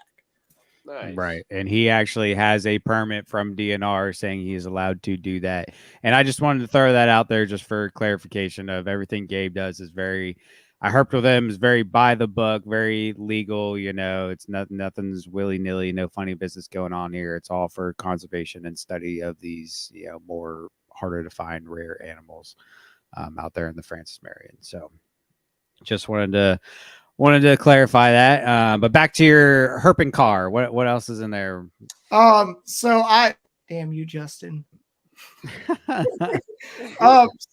Nice. Right. And he actually has a permit from DNR saying he is allowed to do that. And I just wanted to throw that out there just for clarification of everything Gabe does is very, I herped with him, is very by the book, very legal. It's nothing's willy nilly, no funny business going on here. It's all for conservation and study of these, more harder to find rare animals out there in the Francis Marion. So just wanted to clarify that. But back to your herping car. What else is in there? Damn you, Justin.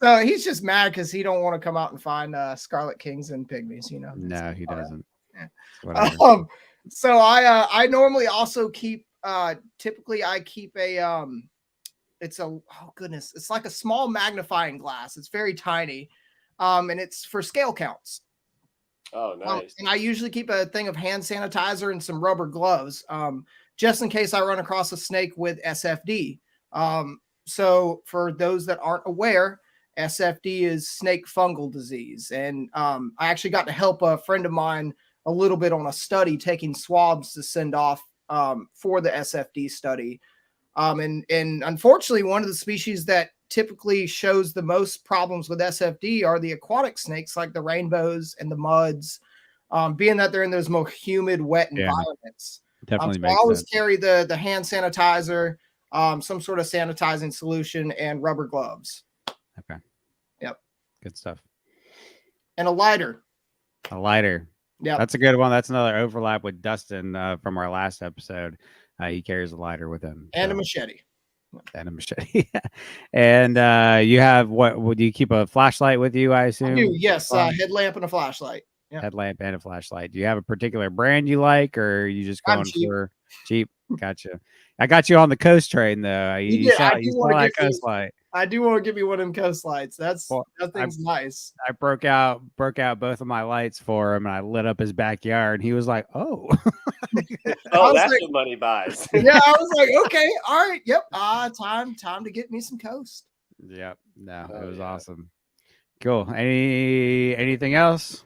So he's just mad because he don't want to come out and find Scarlet Kings and Pygmies, No, he doesn't. Yeah. So I normally also keep typically I keep a it's like a small magnifying glass. It's very tiny. And it's for scale counts. Oh, nice. And I usually keep a thing of hand sanitizer and some rubber gloves, just in case I run across a snake with SFD. So for those that aren't aware, SFD is snake fungal disease. And I actually got to help a friend of mine a little bit on a study, taking swabs to send off for the SFD study. And unfortunately, one of the species that typically shows the most problems with SFD are the aquatic snakes like the rainbows and the muds, being that they're in those more humid, wet environments. Definitely so makes I always sense. carry the hand sanitizer, some sort of sanitizing solution, and rubber gloves. Okay. Yep. Good stuff. And a lighter. A lighter. Yeah. That's a good one. That's another overlap with Dustin from our last episode. He carries a lighter with him. And a machete. And a machete. And you have what? Do you keep a flashlight with you, I assume? I do, yes. Headlamp and a flashlight. Yeah. Headlamp and a flashlight. Do you have a particular brand you like, or are you just going for cheap? Gotcha. I got you on the Coast train, though. You saw that Coast light. I do want to give you one of them Coast lights. That thing's nice. I broke out both of my lights for him, and I lit up his backyard. And he was like, "Oh, oh, that's what money buys." Yeah, I was like, "Okay, all right, yep, time to get me some Coast." Yep, no, it was awesome. Cool. Anything else?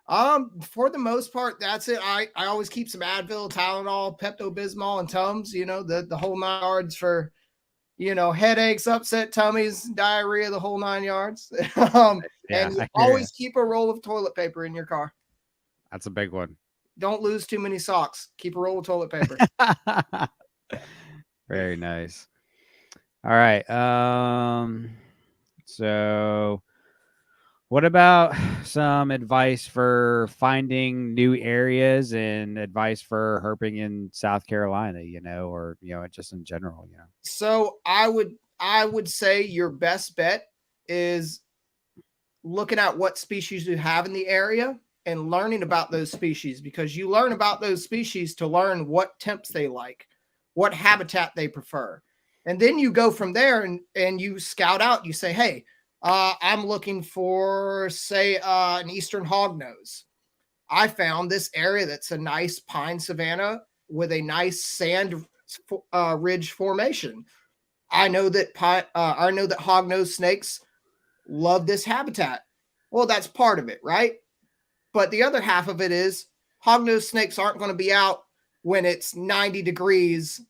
For the most part, that's it. I always keep some Advil, Tylenol, Pepto-Bismol, and Tums. The whole 9 yards for. Headaches, upset tummies, diarrhea, the whole 9 yards. And always keep a roll of toilet paper in your car. That's a big one. Don't lose too many socks. Keep a roll of toilet paper. Very nice. All right. So What about some advice for finding new areas and advice for herping in South Carolina, or just in general, So I would say your best bet is looking at what species you have in the area and learning about those species, because you learn about those species to learn what temps they like, what habitat they prefer. And then you go from there and you scout out, you say, hey, I'm looking for, say, an eastern hognose. I found this area that's a nice pine savanna with a nice sand ridge formation. I know that hognose snakes love this habitat. Well, that's part of it, right? But the other half of it is hognose snakes aren't going to be out when it's 90 degrees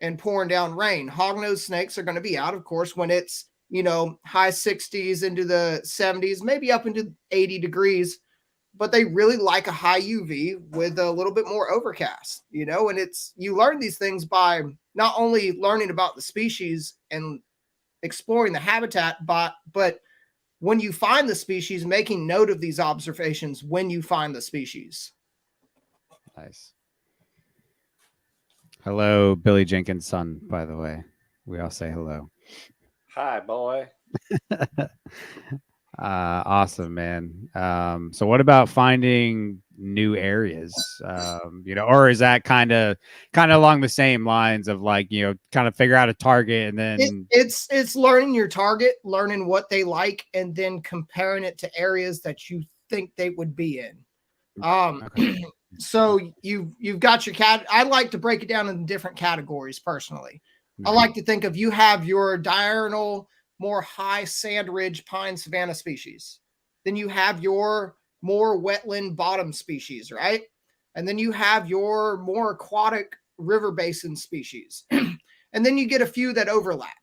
and pouring down rain. Hognose snakes are going to be out, of course, when it's, high 60s into the 70s, maybe up into 80 degrees. But they really like a high UV with a little bit more overcast, and you learn these things by not only learning about the species and exploring the habitat, but when you find the species, making note of these observations when you find the species. Nice. Hello, Billy Jenkins' son, by the way. We all say hello. Hi, boy. Awesome, man. So what about finding new areas? Or is that kind of along the same lines of like, kind of figure out a target and then it's learning your target, learning what they like, and then comparing it to areas that you think they would be in. Okay. So you've got your cat. I like to break it down in different categories personally. Mm-hmm. I like to think of, you have your diurnal, more high sand ridge pine savanna species. Then you have your more wetland bottom species, right? And then you have your more aquatic river basin species. And then you get a few that overlap.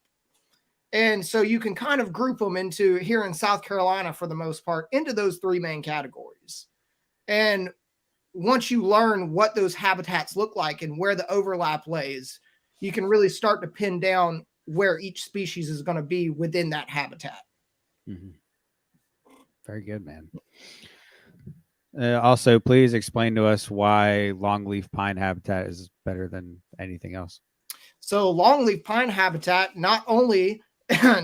And so you can kind of group them into, here in South Carolina for the most part, into those three main categories. And once you learn what those habitats look like and where the overlap lays, you can really start to pin down where each species is going to be within that habitat. Mm-hmm. Very good, man. Also, please explain to us why longleaf pine habitat is better than anything else. So longleaf pine habitat, not only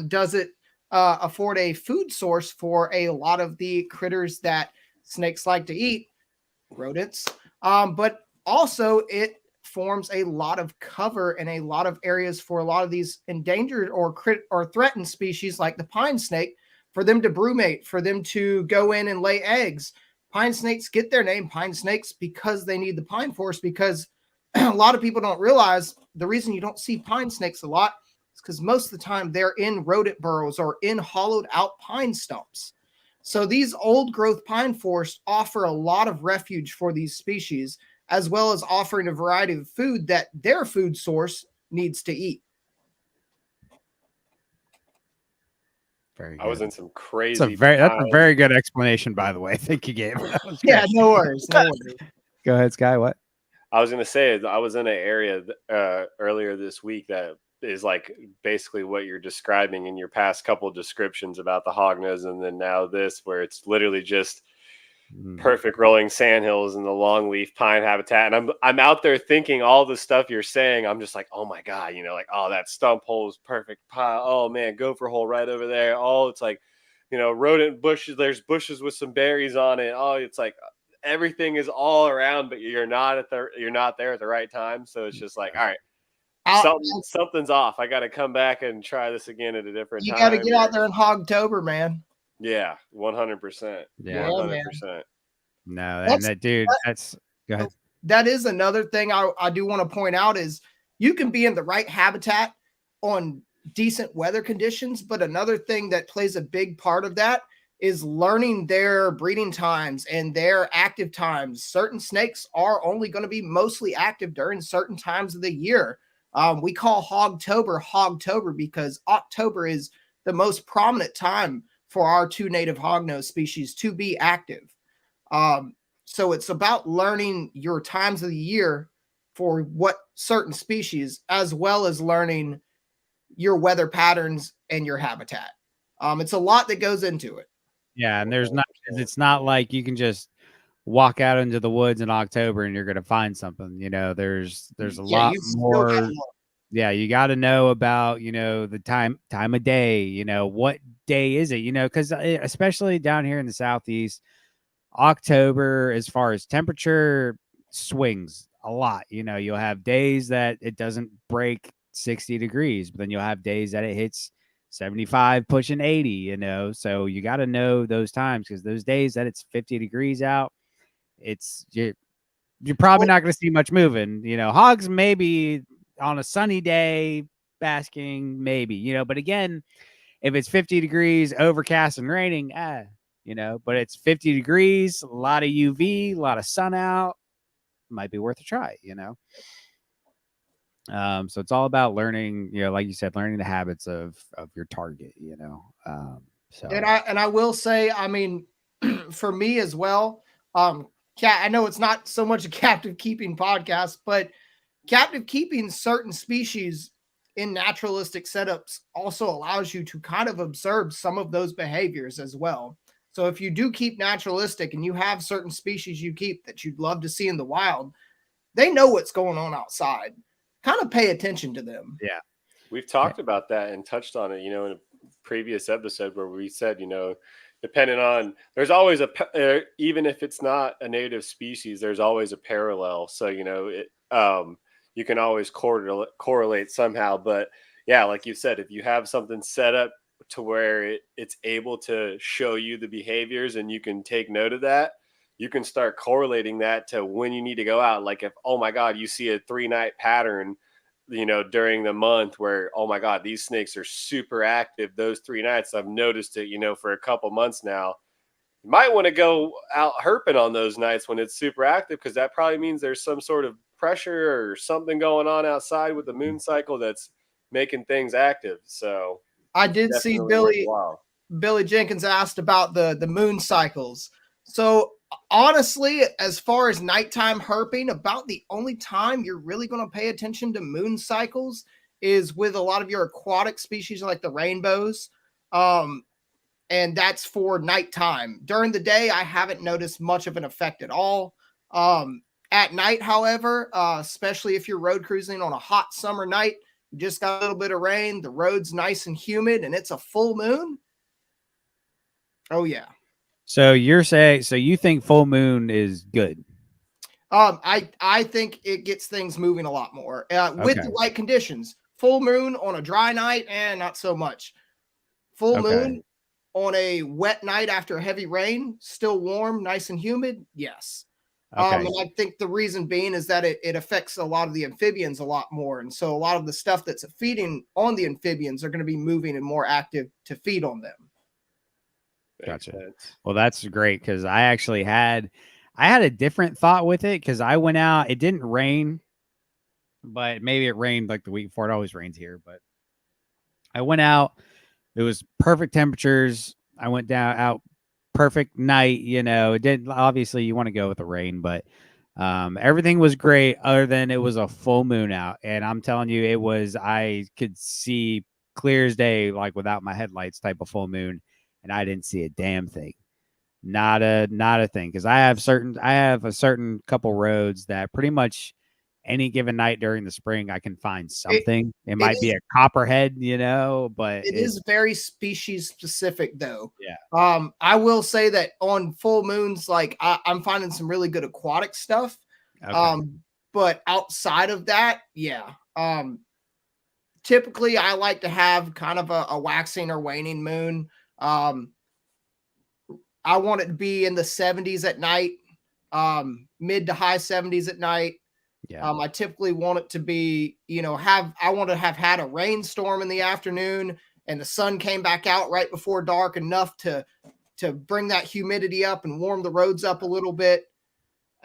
does it afford a food source for a lot of the critters that snakes like to eat, rodents, but also it forms a lot of cover and a lot of areas for a lot of these endangered or threatened species like the pine snake, for them to brumate, for them to go in and lay eggs. Pine snakes get their name pine snakes because they need the pine forest, because a lot of people don't realize the reason you don't see pine snakes a lot is because most of the time they're in rodent burrows or in hollowed out pine stumps. So these old growth pine forests offer a lot of refuge for these species, as well as offering a variety of food that their food source needs to eat. Very good. I was in some crazy. That's a very good explanation, by the way. Thank you, Gabe. Yeah, no worries. No worries. Go ahead, Sky. What? I was going to say, I was in an area earlier this week that is like basically what you're describing in your past couple of descriptions about the hognose, and then now this, where it's literally just perfect rolling sandhills and the longleaf pine habitat. And I'm out there thinking all the stuff you're saying. I'm just like, oh my God, like, oh, that stump hole is perfect. Oh man, gopher hole right over there. Oh, it's like, rodent bushes. There's bushes with some berries on it. Oh, it's like everything is all around, but you're not there at the right time. So it's just like, all right, something's off. I got to come back and try this again at a different time. You got to get out there in Hogtober, man. Yeah, 100%. Yeah, 100%. No, that's go ahead. That is another thing I do want to point out is you can be in the right habitat on decent weather conditions, but another thing that plays a big part of that is learning their breeding times and their active times. Certain snakes are only going to be mostly active during certain times of the year. We call Hogtober because October is the most prominent time for our two native hognose species to be active. So it's about learning your times of the year for what certain species, as well as learning your weather patterns and your habitat. It's a lot that goes into it. Yeah, and it's not like you can just walk out into the woods in October and you're going to find something. There's a lot more. Yeah, you got to know about, the time of day, what day is it, because especially down here in the Southeast, October, as far as temperature, swings a lot. You'll have days that it doesn't break 60 degrees, but then you'll have days that it hits 75, pushing 80, so you got to know those times, because those days that it's 50 degrees out, you're probably not going to see much moving. Hogs maybe on a sunny day, basking, maybe, but again, if it's 50 degrees, overcast and raining, but it's 50 degrees, a lot of UV, a lot of sun out, might be worth a try, So it's all about learning, like you said, learning the habits of your target, so. And I will say, I mean, for me as well, I know it's not so much a captive keeping podcast, but captive keeping certain species in naturalistic setups also allows you to kind of observe some of those behaviors as well. So if you do keep naturalistic and you have certain species you keep that you'd love to see in the wild, they know what's going on outside. Kind of pay attention to them. Yeah. We've talked about that and touched on it, in a previous episode where we said, depending on, there's always even if it's not a native species, there's always a parallel. So, you can always correlate somehow. But yeah, like you said, if you have something set up to where it's able to show you the behaviors and you can take note of that, you can start correlating that to when you need to go out. Like if, oh my God, you see a 3-night pattern, during the month where, oh my God, these snakes are super active those 3 nights. I've noticed it, for a couple months now. You might want to go out herping on those nights when it's super active, because that probably means there's some sort of pressure or something going on outside with the moon cycle that's making things active. So I did see Billy Jenkins asked about the moon cycles. So honestly, as far as nighttime herping, about the only time you're really going to pay attention to moon cycles is with a lot of your aquatic species like the rainbows. And that's for nighttime. During the day, I haven't noticed much of an effect at all. At night, however, especially if you're road cruising on a hot summer night, you just got a little bit of rain, the road's nice and humid, and it's a full moon. Oh, yeah. So you're saying, so you think full moon is good? I think it gets things moving a lot more with the right conditions. Full moon on a dry night, and not so much. Full moon on a wet night after a heavy rain, still warm, nice and humid. Yes. And I think the reason being is that it affects a lot of the amphibians a lot more. And so a lot of the stuff that's feeding on the amphibians are going to be moving and more active to feed on them. Gotcha. Well, that's great, because I actually had a different thought with it, because I went out. It didn't rain, but maybe it rained like the week before. It always rains here, but I went out. It was perfect temperatures. I went out, perfect night. It didn't. Obviously, you want to go with the rain, but everything was great. Other than it was a full moon out, and I'm telling you, I could see clear as day, like without my headlights, type of full moon. And I didn't see a damn thing, not a thing. Because I have a certain couple roads that pretty much any given night during the spring I can find something. It might be a copperhead, but it is very species specific though. Yeah. I will say that on full moons, like I'm finding some really good aquatic stuff. Okay. But outside of that, yeah. Typically I like to have kind of a waxing or waning moon. I want it to be in the 70s at night, mid to high 70s at night. Yeah. I typically want it to be, I want to have had a rainstorm in the afternoon and the sun came back out right before dark enough to bring that humidity up and warm the roads up a little bit.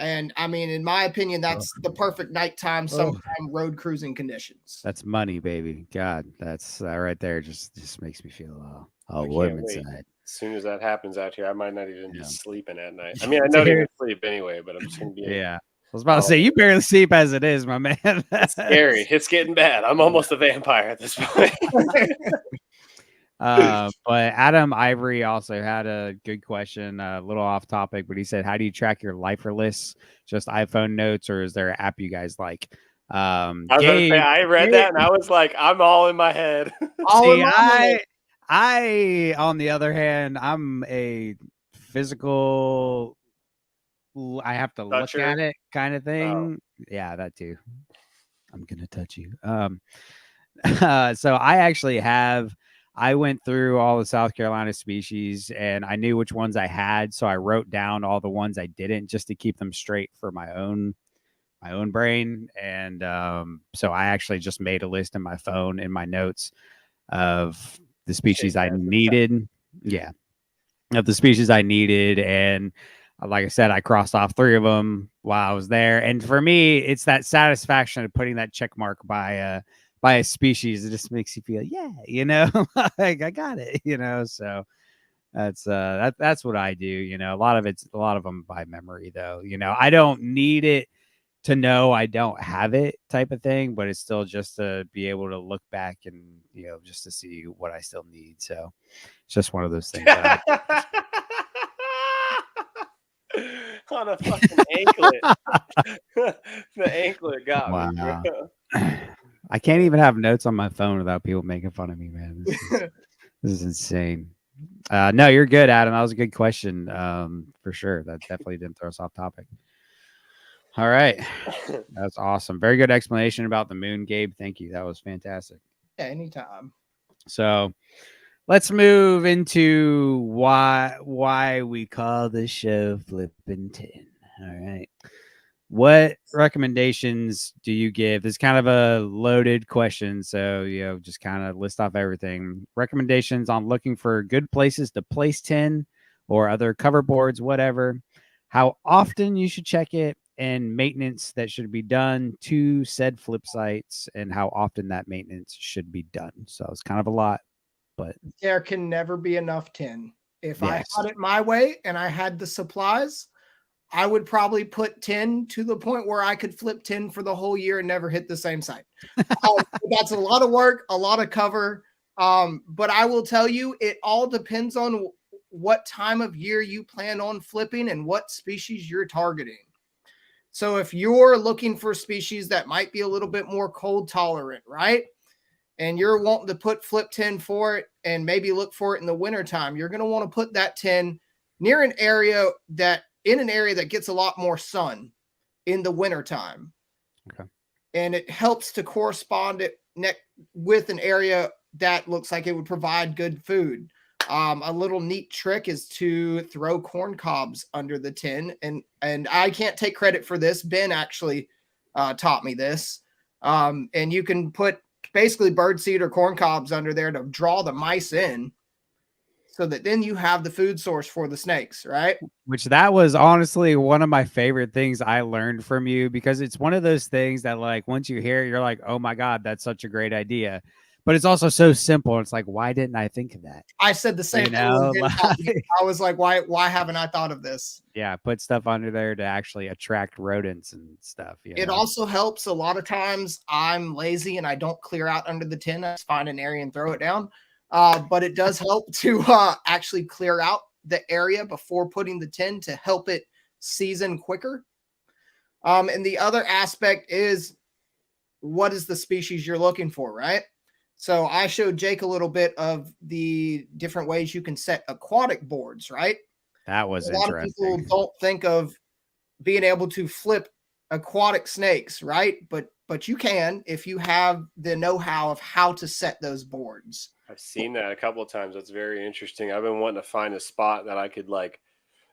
And I mean, in my opinion, that's the perfect nighttime, summertime road cruising conditions. That's money, baby. God, that's right there. Just makes me feel warm inside. As soon as that happens out here, I might not even be sleeping at night. I mean, I don't even sleep anyway, but I'm just going to be. Yeah. I was about to say, you barely sleep as it is, my man. It's scary. It's getting bad. I'm almost a vampire at this point. But Adam Ivory also had a good question, a little off topic, but he said, how do you track your lifer lists? Just iPhone notes, or is there an app you guys like? I was gonna say, Gabe, I read that and I was like, I'm all in my head. All in see, my I, on the other hand, I'm a physical, I have to look Toucher? at it kind of Oh. thing. Yeah, that too. I'm gonna touch you. So I went through all the South Carolina species and I knew which ones I had. So I wrote down all the ones I didn't just to keep them straight for my own brain. And so I actually just made a list in my phone in my notes of the species I needed. Yeah. Of the species I needed. And like I said, I crossed off 3 of them while I was there. And for me, it's that satisfaction of putting that check mark by a species. It just makes you feel, yeah, like I got it, so that's what I do. A lot of them by memory though. I don't need it to know I don't have it type of thing, but it's still just to be able to look back and just to see what I still need. So it's just one of those things that On a fucking anklet. The anklet got me. wow. I can't even have notes on my phone without people making fun of me, man. This is insane. No, you're good, Adam. That was a good question. For sure. That definitely didn't throw us off topic. All right. That's awesome. Very good explanation about the moon, Gabe. Thank you. That was fantastic. Yeah, anytime. So let's move into why we call this show Flippin Tin. All right. What recommendations do you give? This is kind of a loaded question, so just kind of list off everything. Recommendations on looking for good places to place tin or other cover boards, whatever. How often you should check it, and maintenance that should be done to said flip sites, and how often that maintenance should be done. So it's kind of a lot, but There can never be enough tin. If I yes. had it my way and I had the supplies, I would probably put 10 to the point where I could flip 10 for the whole year and never hit the same site. That's a lot of work, a lot of cover. But I will tell you, it all depends on what time of year you plan on flipping and what species you're targeting. So if you're looking for species that might be a little bit more cold tolerant, right? And you're wanting to put flip 10 for it and maybe look for it in the wintertime, you're going to want to put that 10 near an area that gets a lot more sun in the wintertime. Okay. And it helps to correspond it with an area that looks like it would provide good food. A little neat trick is to throw corn cobs under the tin. And I can't take credit for this. Ben actually taught me this. And you can put basically birdseed or corn cobs under there to draw the mice in, so that then you have the food source for the snakes, right? Which that was honestly one of my favorite things I learned from you, because it's one of those things that, like, once you hear it, you're like, oh my God, that's such a great idea. But it's also so simple. It's like, why didn't I think of that? I said the same thing. I was like, why haven't I thought of this? Yeah, put stuff under there to actually attract rodents and stuff. It also helps. A lot of times I'm lazy and I don't clear out under the tin. I just find an area and throw it down. But it does help to actually clear out the area before putting the tin to help it season quicker. And the other aspect is, what is the species you're looking for, right? So I showed Jake a little bit of the different ways you can set aquatic boards, right? That was interesting. A lot of people don't think of being able to flip aquatic snakes, right? But you can if you have the know-how of how to set those boards. I've seen that a couple of times. That's very interesting. I've been wanting to find a spot that I could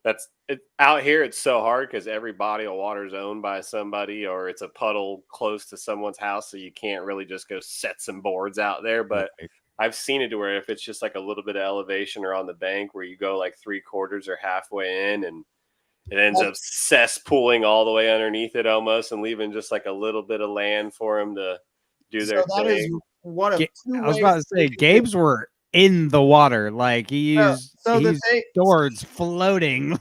that's it out here. It's so hard because every body of water is owned by somebody, or it's a puddle close to someone's house. So you can't really just go set some boards out there. But I've seen it to where if it's just like a little bit of elevation or on the bank where you go like 3/4 or halfway in, and it ends up cesspooling all the way underneath it almost, and leaving just like a little bit of land for them to do their thing. Is one of two I was about to say, Gabe's were in the water. Like he used boards floating.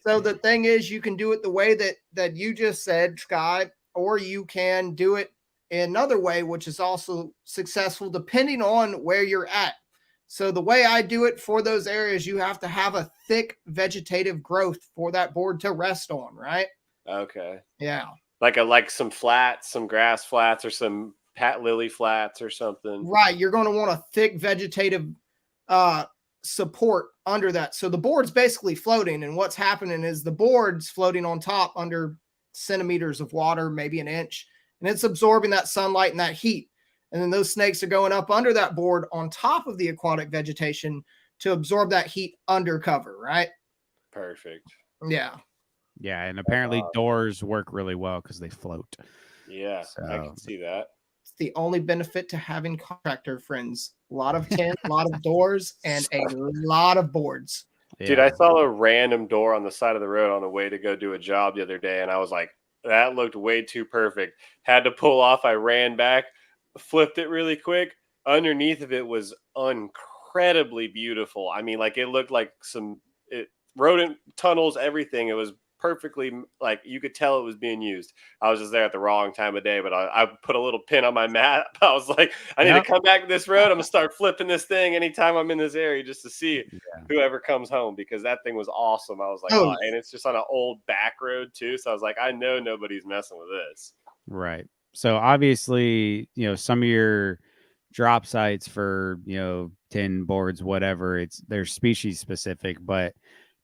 So the thing is, you can do it the way that you just said, Scott, or you can do it another way, which is also successful depending on where you're at. So the way I do it for those areas, you have to have a thick vegetative growth for that board to rest on, right? Okay. Yeah. Like some flats, some grass flats, or some pat lily flats or something. Right. You're going to want a thick vegetative support under that. So the board's basically floating, and what's happening is the board's floating on top under centimeters of water, maybe an inch, and it's absorbing that sunlight and that heat. And then those snakes are going up under that board on top of the aquatic vegetation to absorb that heat under cover, right? Perfect. Yeah. Yeah, and apparently doors work really well because they float. Yeah, So, I can see that. It's the only benefit to having contractor friends. A lot of tents, a lot of doors, and a lot of boards. Dude, I saw a random door on the side of the road on the way to go do a job the other day, and I was like, that looked way too perfect. Had to pull off. I ran back, flipped it really quick. Underneath of it was incredibly beautiful. I mean, like it looked like rodent tunnels, everything. It was perfectly, like you could tell it was being used. I was just there at the wrong time of day, but I put a little pin on my map. I was like, I need to come back to this road. I'm gonna start flipping this thing anytime I'm in this area just to see whoever comes home, because that thing was awesome. I was like, oh, and it's just on an old back road too. So I was like, I know nobody's messing with this. Right. So obviously, some of your drop sites for, tin boards, whatever, they're species specific, but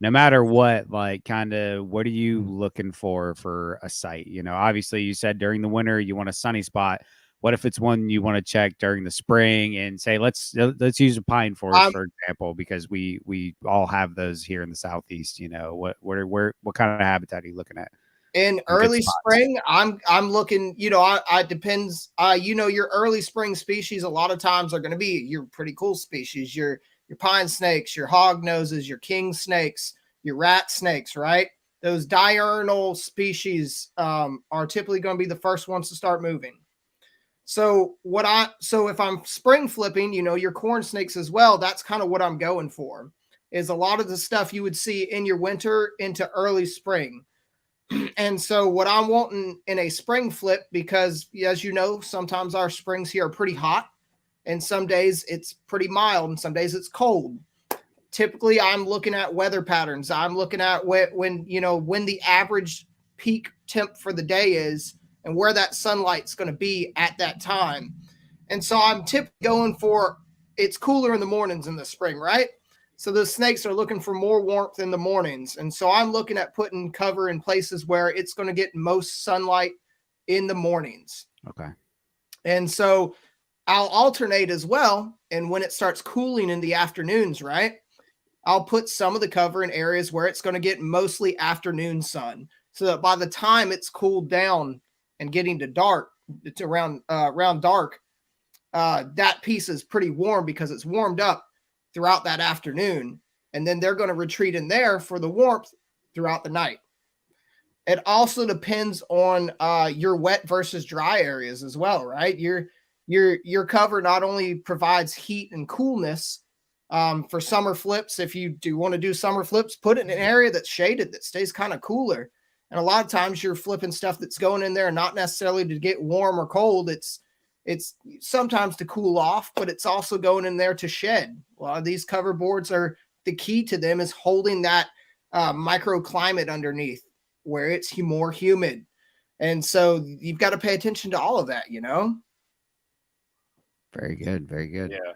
no matter what, like kind of what are you looking for a site? Obviously you said during the winter you want a sunny spot. What if it's one you want to check during the spring and say, let's use a pine forest, for example, because we all have those here in the Southeast. What kind of habitat are you looking at? In early spring, I'm looking, I depends, your early spring species a lot of times are going to be your pretty cool species, your pine snakes, your hog noses, your king snakes, your rat snakes, right? Those diurnal species are typically going to be the first ones to start moving. So if I'm spring flipping, your corn snakes as well, that's kind of what I'm going for, is a lot of the stuff you would see in your winter into early spring. And so what I'm wanting in a spring flip, because as you know, sometimes our springs here are pretty hot and some days it's pretty mild and some days it's cold. Typically I'm looking at weather patterns. I'm looking at when the average peak temp for the day is and where that sunlight's going to be at that time. And so I'm going for, it's cooler in the mornings in the spring, right? So the snakes are looking for more warmth in the mornings. And so I'm looking at putting cover in places where it's going to get most sunlight in the mornings. Okay. And so I'll alternate as well. And when it starts cooling in the afternoons, right, I'll put some of the cover in areas where it's going to get mostly afternoon sun, so that by the time it's cooled down and getting to dark, it's around dark, that piece is pretty warm because it's warmed up throughout that afternoon, and then they're going to retreat in there for the warmth throughout the night. It also depends on your wet versus dry areas as well, right? Your cover not only provides heat and coolness for summer flips. If you do want to do summer flips, put it in an area that's shaded, that stays kind of cooler. And a lot of times you're flipping stuff that's going in there not necessarily to get warm or cold. It's sometimes to cool off, but it's also going in there to shed. A lot of these cover boards are, the key to them is holding that microclimate underneath where it's more humid. And so you've got to pay attention to all of that, Very good. Very good. Yeah,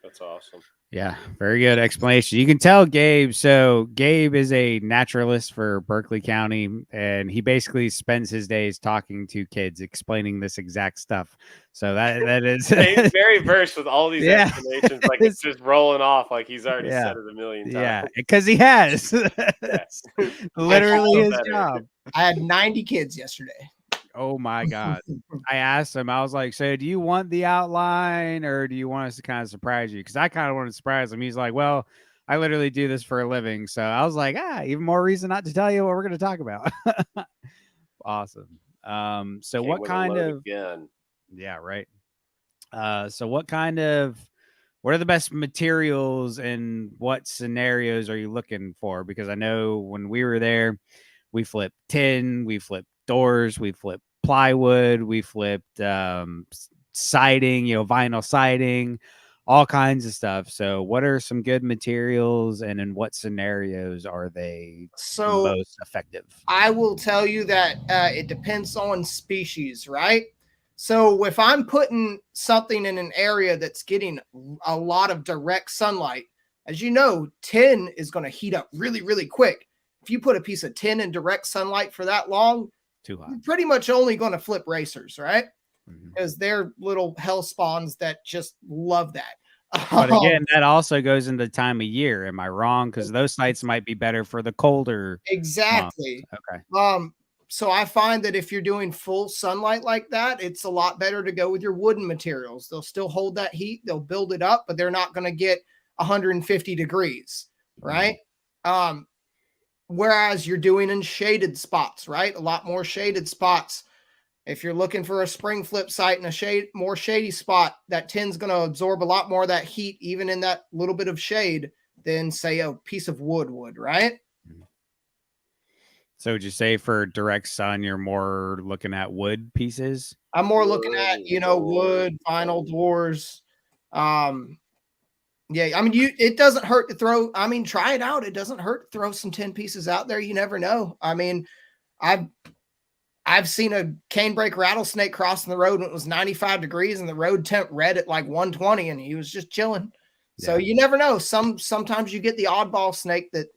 that's awesome. Yeah, very good explanation. You can tell Gabe. So Gabe is a naturalist for Berkeley County, and he basically spends his days talking to kids, explaining this exact stuff. So that is he's very versed with all these explanations. Like it's just rolling off, like he's already said it a million times. Yeah, because he has. Literally his job. I had 90 kids yesterday. Oh my God. I asked him, I was like, so do you want the outline or do you want us to kind of surprise you? Because I kind of want to surprise him. He's like, well, I literally do this for a living. So I was like, even more reason not to tell you what we're going to talk about. Awesome. So what kind of, yeah, right. So what are the best materials and what scenarios are you looking for? Because I know when we were there, we flipped tin, we flipped doors, we flipped plywood, we flipped siding, vinyl siding, all kinds of stuff. So what are some good materials, and in what scenarios are they the So most effective? I will tell you that it depends on species, right? So if I'm putting something in an area that's getting a lot of direct sunlight, as you know, tin is going to heat up really, really quick. If you put a piece of tin in direct sunlight for that long, Too hot. you're pretty much only going to flip racers, right? Mhm. Because they're little hell spawns that just love that. But again, that also goes into time of year. Am I wrong? Because those sites might be better for the colder months. Exactly. Okay. So I find that if you're doing full sunlight like that, it's a lot better to go with your wooden materials. They'll still hold that heat, they'll build it up, but they're not going to get 150 degrees, right? Whereas you're doing in shaded spots, right? A lot more shaded spots. If you're looking for a spring flip site in a more shady spot, that tin's going to absorb a lot more of that heat, even in that little bit of shade, than say a piece of wood would, right? So would you say for direct sun, you're more looking at wood pieces? I'm more looking Wood, at, wood, vinyl doors. Yeah, I mean, it doesn't hurt to throw. I mean, try it out. It doesn't hurt to throw some 10 pieces out there. You never know. I mean, I've seen a canebrake rattlesnake crossing the road when it was 95 degrees and the road temp read at like 120 and he was just chilling. So you never know. Sometimes you get the oddball snake that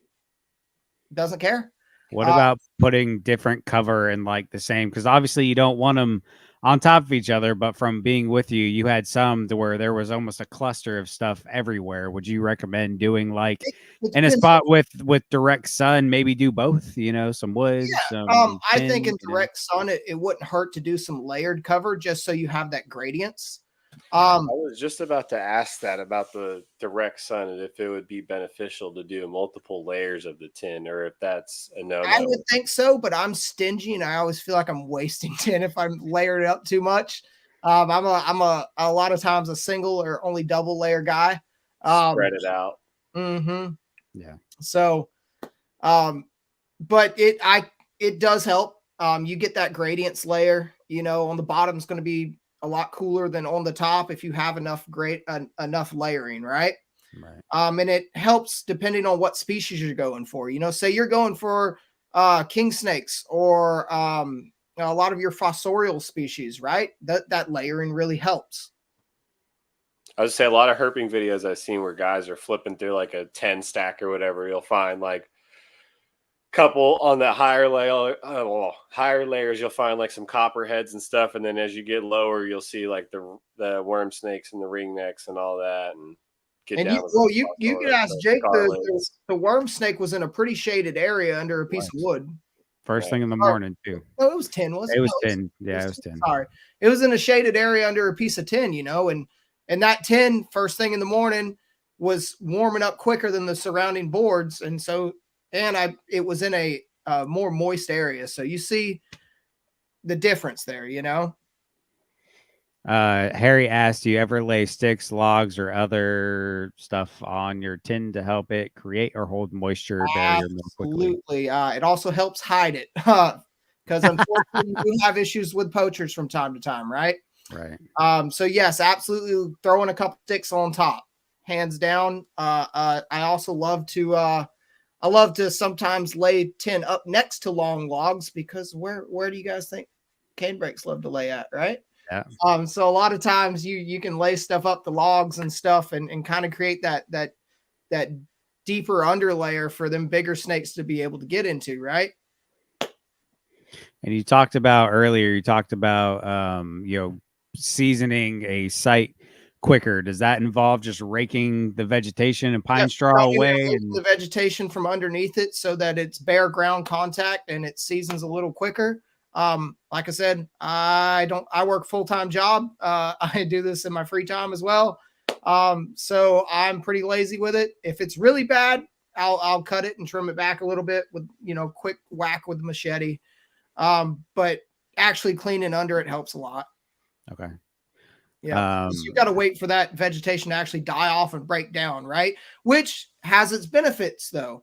doesn't care. What about putting different cover in like the same? Because obviously you don't want them on top of each other, but from being with you, you had some to where there was almost a cluster of stuff everywhere. Would you recommend doing like It in a depends spot with direct sun, maybe do both, some wood, some I think in tin, direct sun, it wouldn't hurt to do some layered cover just so you have that gradients. I was just about to ask that about the direct sun and if it would be beneficial to do multiple layers of the tin or if that's a no. I would think so, but I'm stingy and I always feel like I'm wasting tin if I'm layered it up too much. I'm a lot of times a single or only double layer guy. Spread it out. Yeah. So, but it does help. You get that gradients layer, on the bottom is going to be a lot cooler than on the top if you have enough enough layering, right? Right. And it helps depending on what species you're going for. Say you're going for king snakes or a lot of your fossorial species, right? That layering really helps. I would say a lot of herping videos I've seen where guys are flipping through like a 10 stack or whatever. You'll find like couple on the higher layers, you'll find like some copperheads and stuff, and then as you get lower, you'll see like the worm snakes and the ringnecks and all that, and get down. You could ask Jake. The worm snake was in a pretty shaded area under a piece of wood. First thing in the morning too. Oh, it was tin, wasn't it? It was tin. Yeah, it was tin. Sorry, it was in a shaded area under a piece of tin, and that tin first thing in the morning was warming up quicker than the surrounding boards, and it was in a more moist area. So you see the difference there, Harry asked, do you ever lay sticks, logs, or other stuff on your tin to help it create or hold moisture barrier more quickly? Absolutely. It also helps hide it because unfortunately we have issues with poachers from time to time, right? Right. So yes, absolutely throwing a couple sticks on top, hands down. I also love to sometimes lay tin up next to long logs because where do you guys think canebrakes love to lay at, right? Yeah. So a lot of times you can lay stuff up the logs and stuff and kind of create that deeper underlayer for them bigger snakes to be able to get into, right? And you talked about earlier, seasoning a site quicker. Does that involve just raking the vegetation and pine straw away and the vegetation from underneath it so that it's bare ground contact and it seasons a little quicker? Like I said, I work full-time job. I do this in my free time as well. So I'm pretty lazy with it. If it's really bad, I'll cut it and trim it back a little bit with, quick whack with the machete. But actually cleaning under it helps a lot. Okay. Yeah. You got to wait for that vegetation to actually die off and break down, right? Which has its benefits though.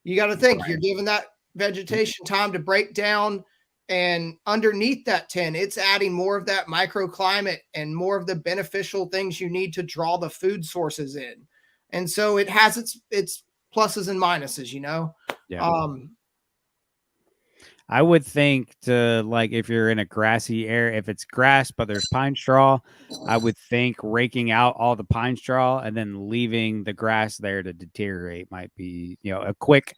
You got to think you're giving that vegetation time to break down And underneath that tin, it's adding more of that microclimate and more of the beneficial things you need to draw the food sources in. And so it has its pluses and minuses, you know. Yeah. I would think to, like, if you're in a grassy area, if it's grass but there's pine straw, I would think raking out all the pine straw and then leaving the grass there to deteriorate might be, you know, a quick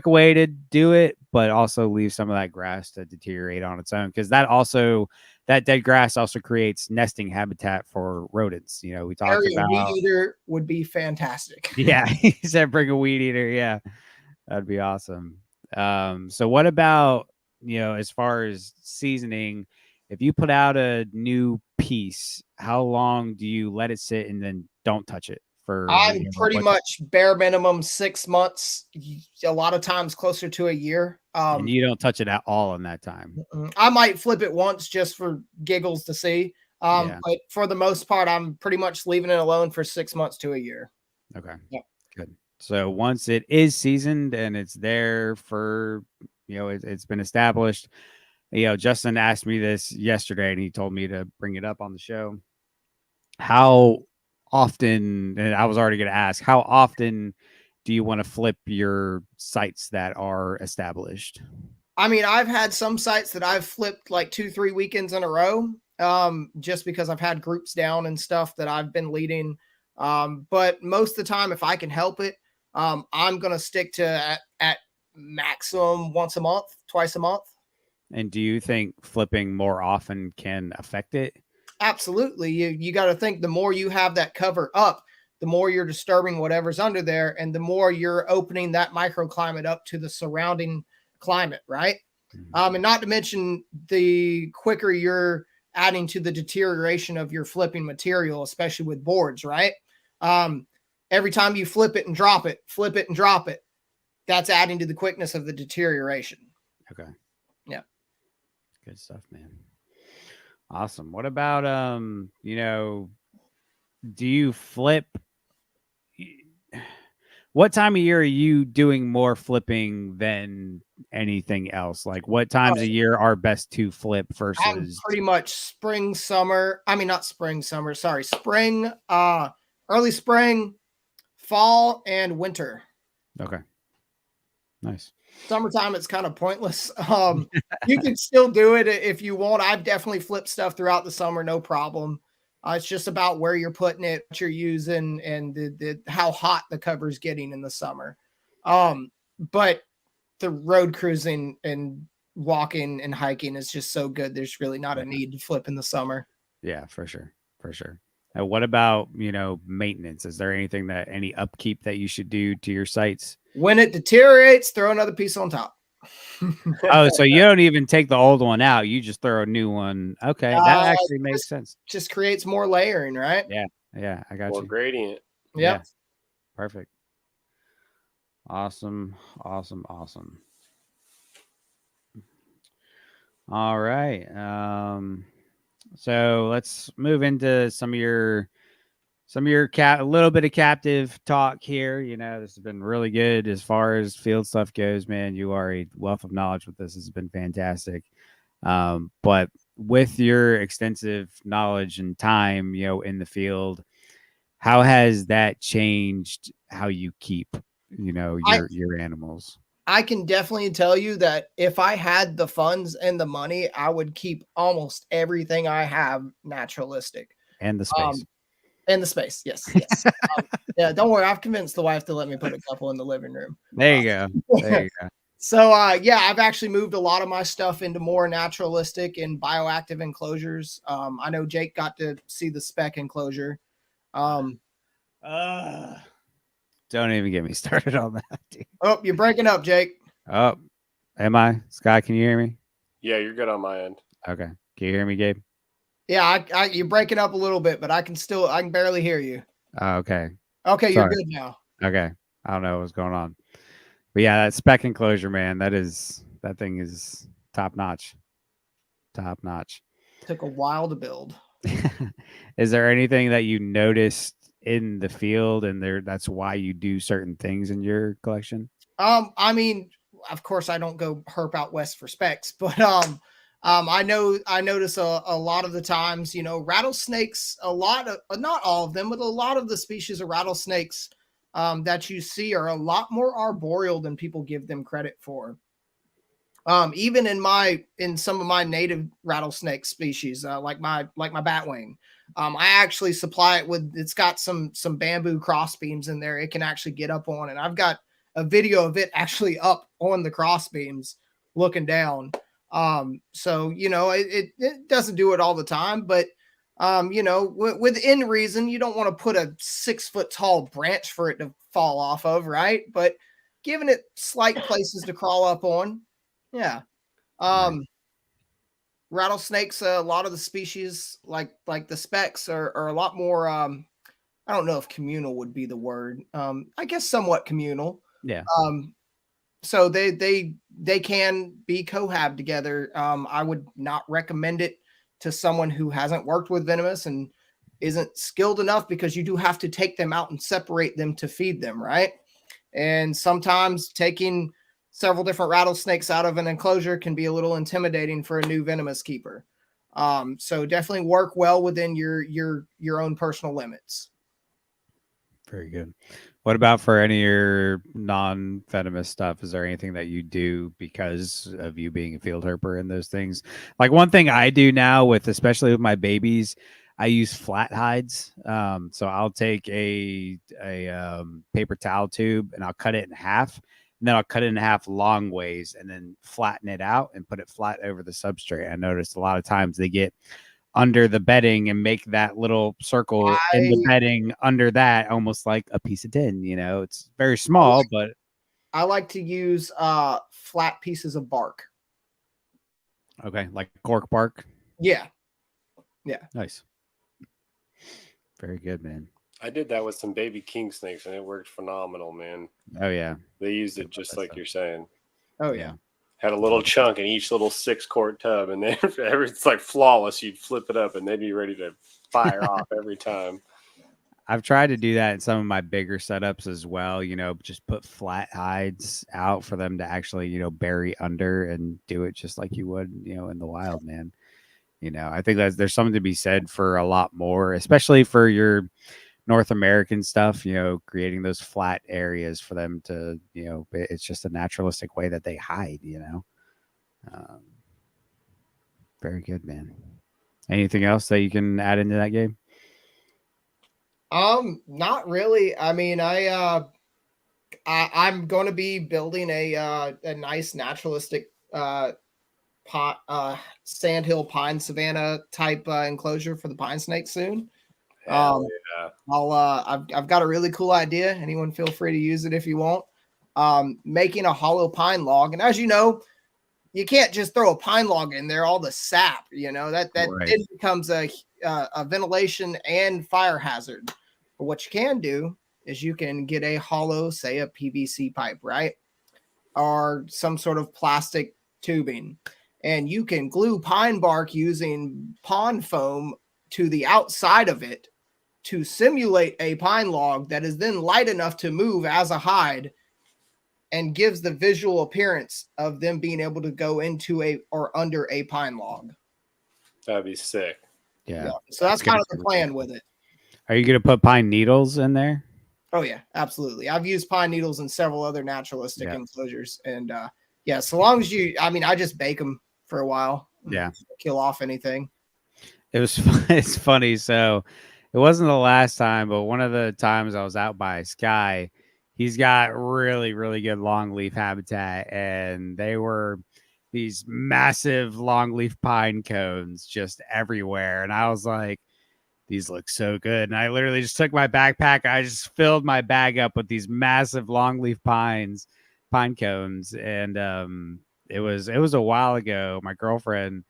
way to do it, but also leave some of that grass to deteriorate on its own, because that dead grass also creates nesting habitat for rodents. You know, we talked Area about weed eater would be fantastic. Yeah, he said bring a weed eater. Yeah, that'd be awesome. So what about, you know, as far as seasoning, if you put out a new piece, how long do you let it sit and then don't touch it for? I'm pretty much bare minimum 6 months, a lot of times closer to a year. And you don't touch it at all in that time. I might flip it once just for giggles to see. Yeah. But for the most part, I'm pretty much leaving it alone for 6 months to a year. Okay. Yep. Good. So once it is seasoned and it's there for, you know, it's been established. You know, Justin asked me this yesterday and he told me to bring it up on the show. How often, and I was already going to ask, how often do you want to flip your sites that are established? I mean, I've had some sites that I've flipped like 2-3 weekends in a row, just because I've had groups down and stuff that I've been leading. But most of the time, if I can help it, I'm going to stick to at maximum once a month, twice a month. And do you think flipping more often can affect it? Absolutely. You got to think the more you have that cover up, the more you're disturbing whatever's under there, and the more you're opening that microclimate up to the surrounding climate, right? Mm-hmm. And not to mention the quicker you're adding to the deterioration of your flipping material, especially with boards, right? Every time you flip it and drop it, that's adding to the quickness of the deterioration. Okay. Yeah. Good stuff, man. Awesome. What about, you know, do you flip? What time of year are you doing more flipping than anything else? Like, what times of year are best to flip versus? I'm pretty much spring, summer. I mean, not spring, summer. Sorry, spring, early spring, fall, and winter. Okay. Nice. Summertime, it's kind of pointless. You can still do it if you want. I've definitely flipped stuff throughout the summer, no problem. It's just about where you're putting it, what you're using, and how hot the cover's getting in the summer. But the road cruising and walking and hiking is just so good. There's really not a need to flip in the summer. Yeah, for sure. For sure. And what about, you know, maintenance? Is there any upkeep that you should do to your sites? When it deteriorates, throw another piece on top. Oh, so you don't even take the old one out. You just throw a new one. Okay. That actually makes sense. Just creates more layering, right? Yeah. Yeah. I got More you. gradient. Yep. Yeah. Perfect. Awesome. Awesome. Awesome. All right. So let's move into some of your a little bit of captive talk here. You know, this has been really good as far as field stuff goes, man. You are a wealth of knowledge with this. Has been fantastic. But with your extensive knowledge and time, you know, in the field, how has that changed how you keep, you know, your animals? I can definitely tell you that if I had the funds and the money, I would keep almost everything I have naturalistic. And the space. And the space, yes. Yeah, don't worry. I've convinced the wife to let me put a couple in the living room. There you go. There you go. So, yeah, I've actually moved a lot of my stuff into more naturalistic and bioactive enclosures. I know Jake got to see the spec enclosure. Don't even get me started on that, dude. Oh, you're breaking up, Jake. Oh, am I? Scott, can you hear me? Yeah, you're good on my end. Okay. Can you hear me, Gabe? Yeah, you're breaking up a little bit, but I can barely hear you. Okay. Okay, Sorry. you're good now. Okay. I don't know what's going on. But yeah, that spec enclosure, man, that thing is top notch. Top notch. Took a while to build. Is there anything that you noticed in the field and that's why you do certain things in your collection? I mean, of course I don't go herp out west for specs, but I notice a lot of the times, you know, rattlesnakes, not all of them, but a lot of the species of rattlesnakes that you see are a lot more arboreal than people give them credit for. Even in some of my native rattlesnake species, like my batwing, I actually supply it with, it's got some bamboo cross beams in there. It can actually get up on, and I've got a video of it actually up on the cross beams looking down. So, you know, it doesn't do it all the time, but, you know, within reason, you don't want to put a 6 foot tall branch for it to fall off of, right? But giving it slight places to crawl up on. Yeah. Rattlesnakes, a lot of the species, like the specs are a lot more, I don't know if communal would be the word. I guess somewhat communal. Yeah. So they can be cohab together. I would not recommend it to someone who hasn't worked with venomous and isn't skilled enough, because you do have to take them out and separate them to feed them, right? And sometimes taking several different rattlesnakes out of an enclosure can be a little intimidating for a new venomous keeper. So definitely work well within your own personal limits. Very good. What about for any of your non-venomous stuff? Is there anything that you do because of you being a field herper and those things? Like one thing I do now with, especially with my babies, I use flat hides. So I'll take a paper towel tube and I'll cut it in half, and then I'll cut it in half long ways and then flatten it out and put it flat over the substrate. I noticed a lot of times they get under the bedding and make that little circle in the bedding under that, almost like a piece of tin. You know, it's very small, but I like to use flat pieces of bark. Okay, like cork bark. Yeah. Nice. Very good, man. I did that with some baby king snakes and it worked phenomenal, man. Oh yeah, they used it just like you're saying. Oh yeah. Had a little chunk in each little 6-quart tub, and then it's like flawless. You'd flip it up, and they'd be ready to fire off every time. I've tried to do that in some of my bigger setups as well. You know, just put flat hides out for them to actually, you know, bury under and do it just like you would, you know, in the wild, man. You know, I think that there's something to be said for a lot more, especially for your North American stuff, you know, creating those flat areas for them to, you know, it's just a naturalistic way that they hide, you know. Very good, man. Anything else that you can add into that game? Not really. I mean, I'm going to be building a nice naturalistic sandhill pine savanna type enclosure for the pine snake soon. Yeah. I've got a really cool idea. Anyone feel free to use it if you want. Making a hollow pine log, and as you know, you can't just throw a pine log in there. All the sap, you know, that Right. It becomes a ventilation and fire hazard. But what you can do is you can get a hollow, say a PVC pipe, right, or some sort of plastic tubing, and you can glue pine bark using pond foam to the outside of it to simulate a pine log that is then light enough to move as a hide and gives the visual appearance of them being able to go into or under a pine log. That'd be sick. Yeah. So that's kind of the plan with it. Are you going to put pine needles in there? Oh yeah, absolutely. I've used pine needles in several other naturalistic enclosures, and so long as I just bake them for a while. Yeah. Kill off anything. It's funny. So it wasn't the last time, but one of the times I was out by Sky, he's got really, really good longleaf habitat, and they were these massive longleaf pine cones just everywhere. And I was like, these look so good. And I literally just took my backpack. I just filled my bag up with these massive longleaf pine cones. And it was a while ago. My girlfriend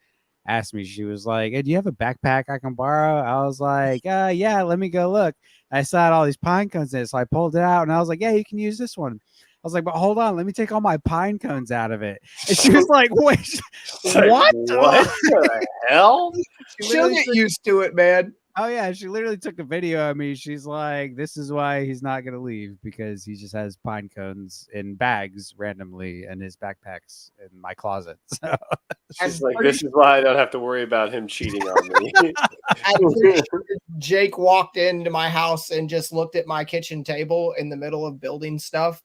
asked me, she was like, hey, do you have a backpack I can borrow? I was like, yeah, let me go look. I saw all these pine cones in it, so I pulled it out and I was like, yeah, you can use this one. I was like, but hold on, let me take all my pine cones out of it. And she was like, wait, what? What the hell? She'll get used to it, man. Oh yeah, she literally took a video of me. She's like, "This is why he's not gonna leave because he just has pine cones in bags randomly in his backpacks in my closet." So She's like, this is why I don't have to worry about him cheating on me. I'm pretty sure Jake walked into my house and just looked at my kitchen table in the middle of building stuff.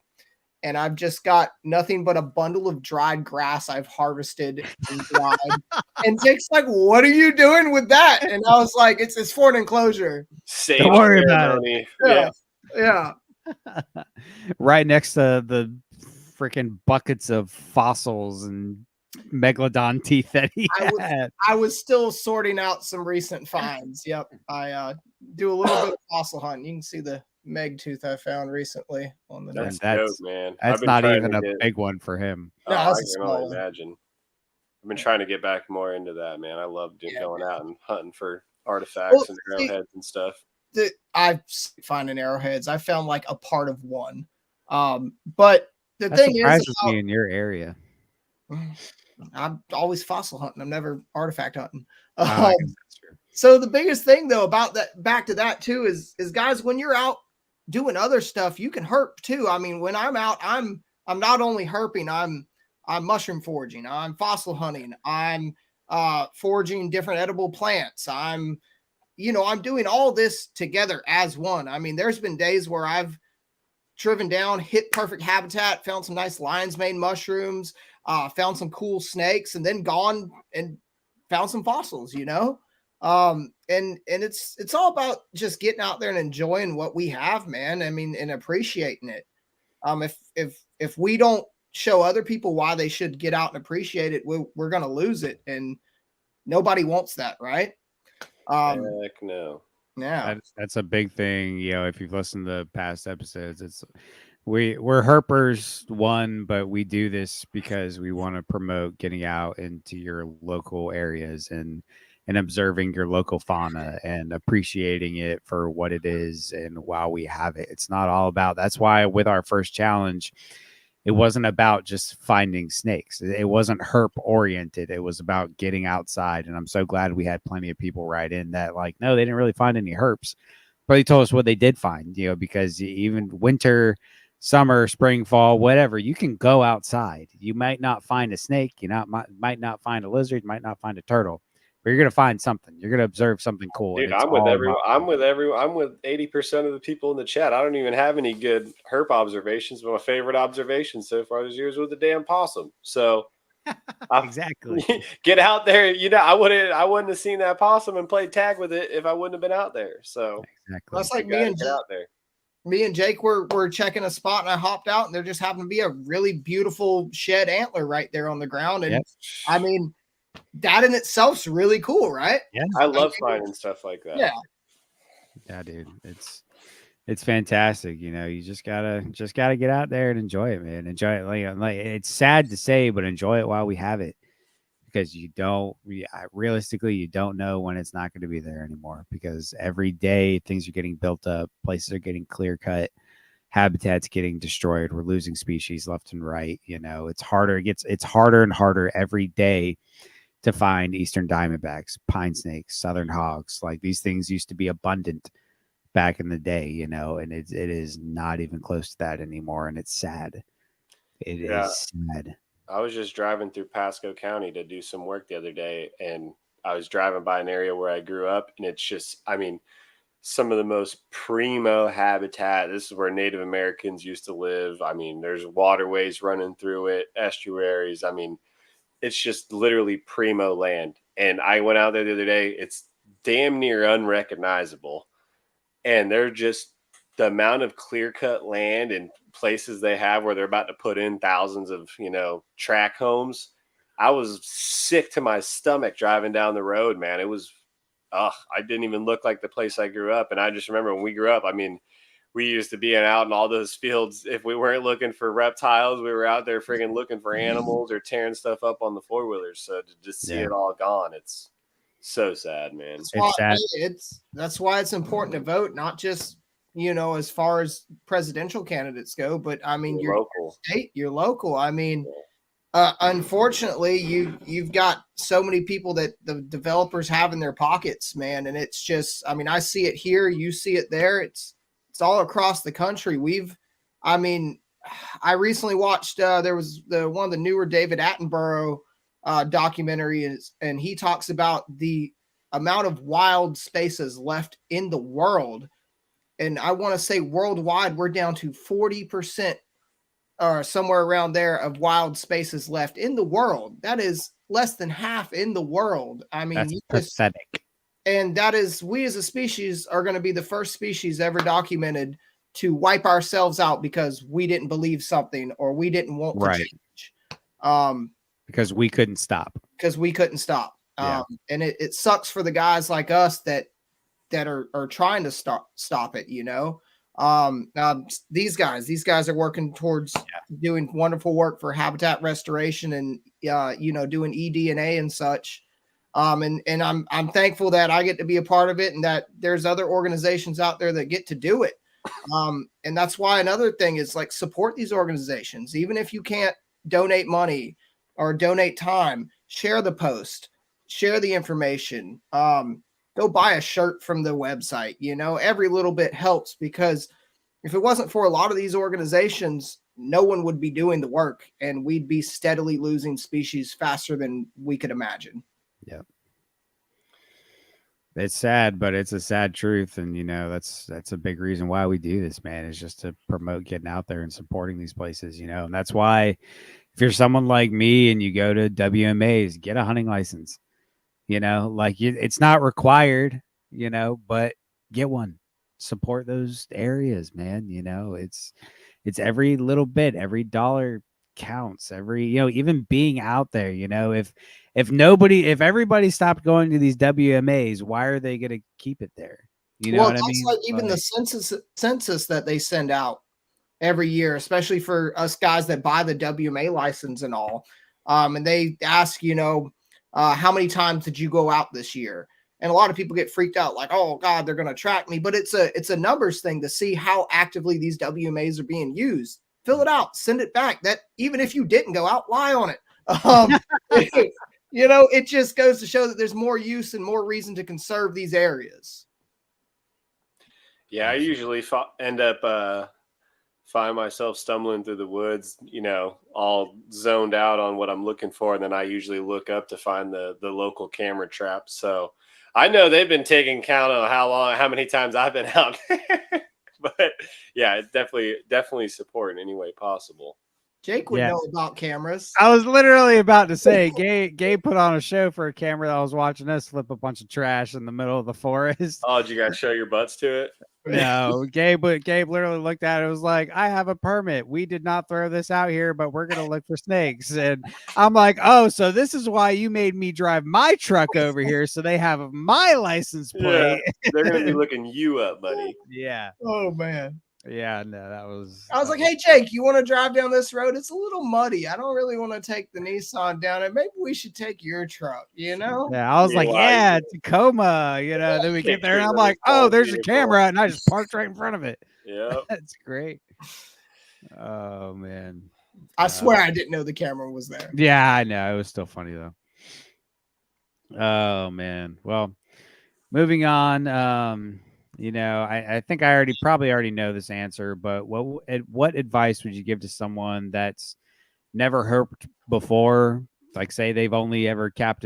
And I've just got nothing but a bundle of dried grass I've harvested and dried. And Jake's like, "What are you doing with that?" And I was like, "It's for an enclosure." Sage Don't worry about ceremony. Yeah. Yeah. right next to the freaking buckets of fossils and megalodon teeth that he had. I was still sorting out some recent finds. Yep. I do a little bit of fossil hunting. You can see the meg tooth I found recently on the That's net. dope, man. That's not even a big one for him. Oh, No, I that's a can small only one. imagine. I've been trying to get back more into that, man. I love going out and hunting for artifacts and arrowheads and stuff. I finding arrowheads. I found like a part of one. But the That thing surprises is, me in your area. I'm always fossil hunting. I'm never artifact hunting. I guess that's true. So the biggest thing though about that, back to that too, is guys, when you're out doing other stuff, you can herp too. I mean, when I'm out, I'm not only herping, I'm mushroom foraging, I'm fossil hunting, I'm foraging different edible plants. I'm doing all this together as one. I mean, there's been days where I've driven down, hit perfect habitat, found some nice lion's mane mushrooms, found some cool snakes, and then gone and found some fossils, and it's all about just getting out there and enjoying what we have, man. I mean, and appreciating it. If we don't show other people why they should get out and appreciate it, we're gonna lose it, and nopody wants that, right? Heck no. Yeah, that's a big thing. If you've listened to past episodes, we're herpers one, but we do this because we want to promote getting out into your local areas and observing your local fauna and appreciating it for what it is. And while we have it, it's not all about. That's why with our first challenge, it wasn't about just finding snakes. It wasn't herp oriented. It was about getting outside. And I'm so glad we had plenty of people write in that like, no, they didn't really find any herps, but they told us what they did find, because even winter, summer, spring, fall, whatever, you can go outside. You might not find a snake, might not find a lizard, might not find a turtle, but you're going to find something. You're going to observe something cool. Dude, I'm with everyone. I'm with 80% of the people in the chat. I don't even have any good herp observations, but my favorite observation so far this year is with the damn possum. So exactly. Get out there. I wouldn't have seen that possum and played tag with it if I wouldn't have been out there. So exactly. That's like me and Jake. Out there. Me and Jake were checking a spot, and I hopped out, and there just happened to be a really beautiful shed antler right there on the ground. And I mean, that in itself is really cool, right? Yeah, I love finding stuff like that. Yeah, dude, it's fantastic. You just gotta get out there and enjoy it, man. Enjoy it. Like it's sad to say, but enjoy it while we have it, because realistically, you don't know when it's not going to be there anymore. Because every day things are getting built up, places are getting clear cut, habitats getting destroyed. We're losing species left and right. It's harder. It's harder and harder every day to find eastern diamondbacks, pine snakes, southern hogs. Like these things used to be abundant back in the day, and it is not even close to that anymore. And it's sad. It is sad. I was just driving through Pasco County to do some work the other day, and I was driving by an area where I grew up, and it's just, I mean, some of the most primo habitat. This is where Native Americans used to live. I mean, there's waterways running through it, estuaries. I mean, it's just literally primo land. And I went out there the other day. It's damn near unrecognizable. And they're just the amount of clear-cut land and places they have where they're about to put in thousands of, track homes. I was sick to my stomach driving down the road, man. It was, I didn't even look like the place I grew up. And I just remember when we grew up, I mean, we used to be out in all those fields. If we weren't looking for reptiles, we were out there friggin' looking for animals or tearing stuff up on the four-wheelers. So to just see it all gone, it's so sad, man. That's why it's important to vote, not just, as far as presidential candidates go, but I mean, your local state, your local. I mean, Unfortunately, you've got so many people that the developers have in their pockets, man, and it's just, I mean, I see it here, you see it there. It's all across the country. I mean, I recently watched there was one of the newer David Attenborough documentaries, and he talks about the amount of wild spaces left in the world, and I want to say worldwide we're down to 40% or somewhere around there of wild spaces left in the world. That is less than half in the world. I mean, that's pathetic. And that is, we as a species are going to be the first species ever documented to wipe ourselves out because we didn't believe something or we didn't want to change. Because we couldn't stop. Yeah. And it sucks for the guys like us that are trying to stop it, you know. These guys are working towards doing wonderful work for habitat restoration and you know, doing eDNA and such. And I'm thankful that I get to be a part of it and that there's other organizations out there that get to do it. And that's why another thing is like support these organizations, even if you can't donate money or donate time, share the post, share the information, go buy a shirt from the website. You know, every little bit helps, because if it wasn't for a lot of these organizations, no one would be doing the work and we'd be steadily losing species faster than we could imagine. Yeah. It's sad, but it's a sad truth. And, you know, that's a big reason why we do this, man, is just to promote getting out there and supporting these places, you know. And that's why if you're someone like me and you go to WMAs, get a hunting license, you know, like it's not required, you know, but get one. Support those areas, man. You know, it's every little bit, every dollar counts, every, you know, even being out there, you know, if everybody stopped going to these WMAs, why are they going to keep it there? You know what I mean? Like even the census that they send out every year, especially for us guys that buy the WMA license and all. And they ask, you know, how many times did you go out this year? And a lot of people get freaked out like, oh God, they're going to track me. But it's a numbers thing to see how actively these WMAs are being used. Fill it out, send it back. That even if you didn't go out, lie on it. You know, it just goes to show that there's more use and more reason to conserve these areas. Yeah, I usually end up find myself stumbling through the woods, you know, all zoned out on what I'm looking for. And then I usually look up to find the local camera trap. So I know they've been taking count on how many times I've been out there. But yeah, definitely support in any way possible. Jake would know about cameras. I was literally about to say, Gabe put on a show for a camera that was watching us flip a bunch of trash in the middle of the forest. Oh, did you guys show your butts to it? No, Gabe literally looked at it. It was like, I have a permit. We did not throw this out here, but we're going to look for snakes. And I'm like, oh, so this is why you made me drive my truck over here. So they have my license plate. Yeah, they're going to be looking you up, buddy. Yeah. Oh, man. Yeah, no, that was. I was like, hey, Jake, you want to drive down this road? It's a little muddy. I don't really want to take the Nissan down it. Maybe we should take your truck, you know? Yeah, I was like, yeah, Tacoma, you know. Then we get there and I'm like, oh, there's a camera. And I just parked right in front of it. Yeah. That's great. Oh, man. I swear I didn't know the camera was there. Yeah, I know. It was still funny, though. Oh, man. Well, moving on. You know, I think I probably already know this answer, but what advice would you give to someone that's never herped before? Like, say they've only ever kept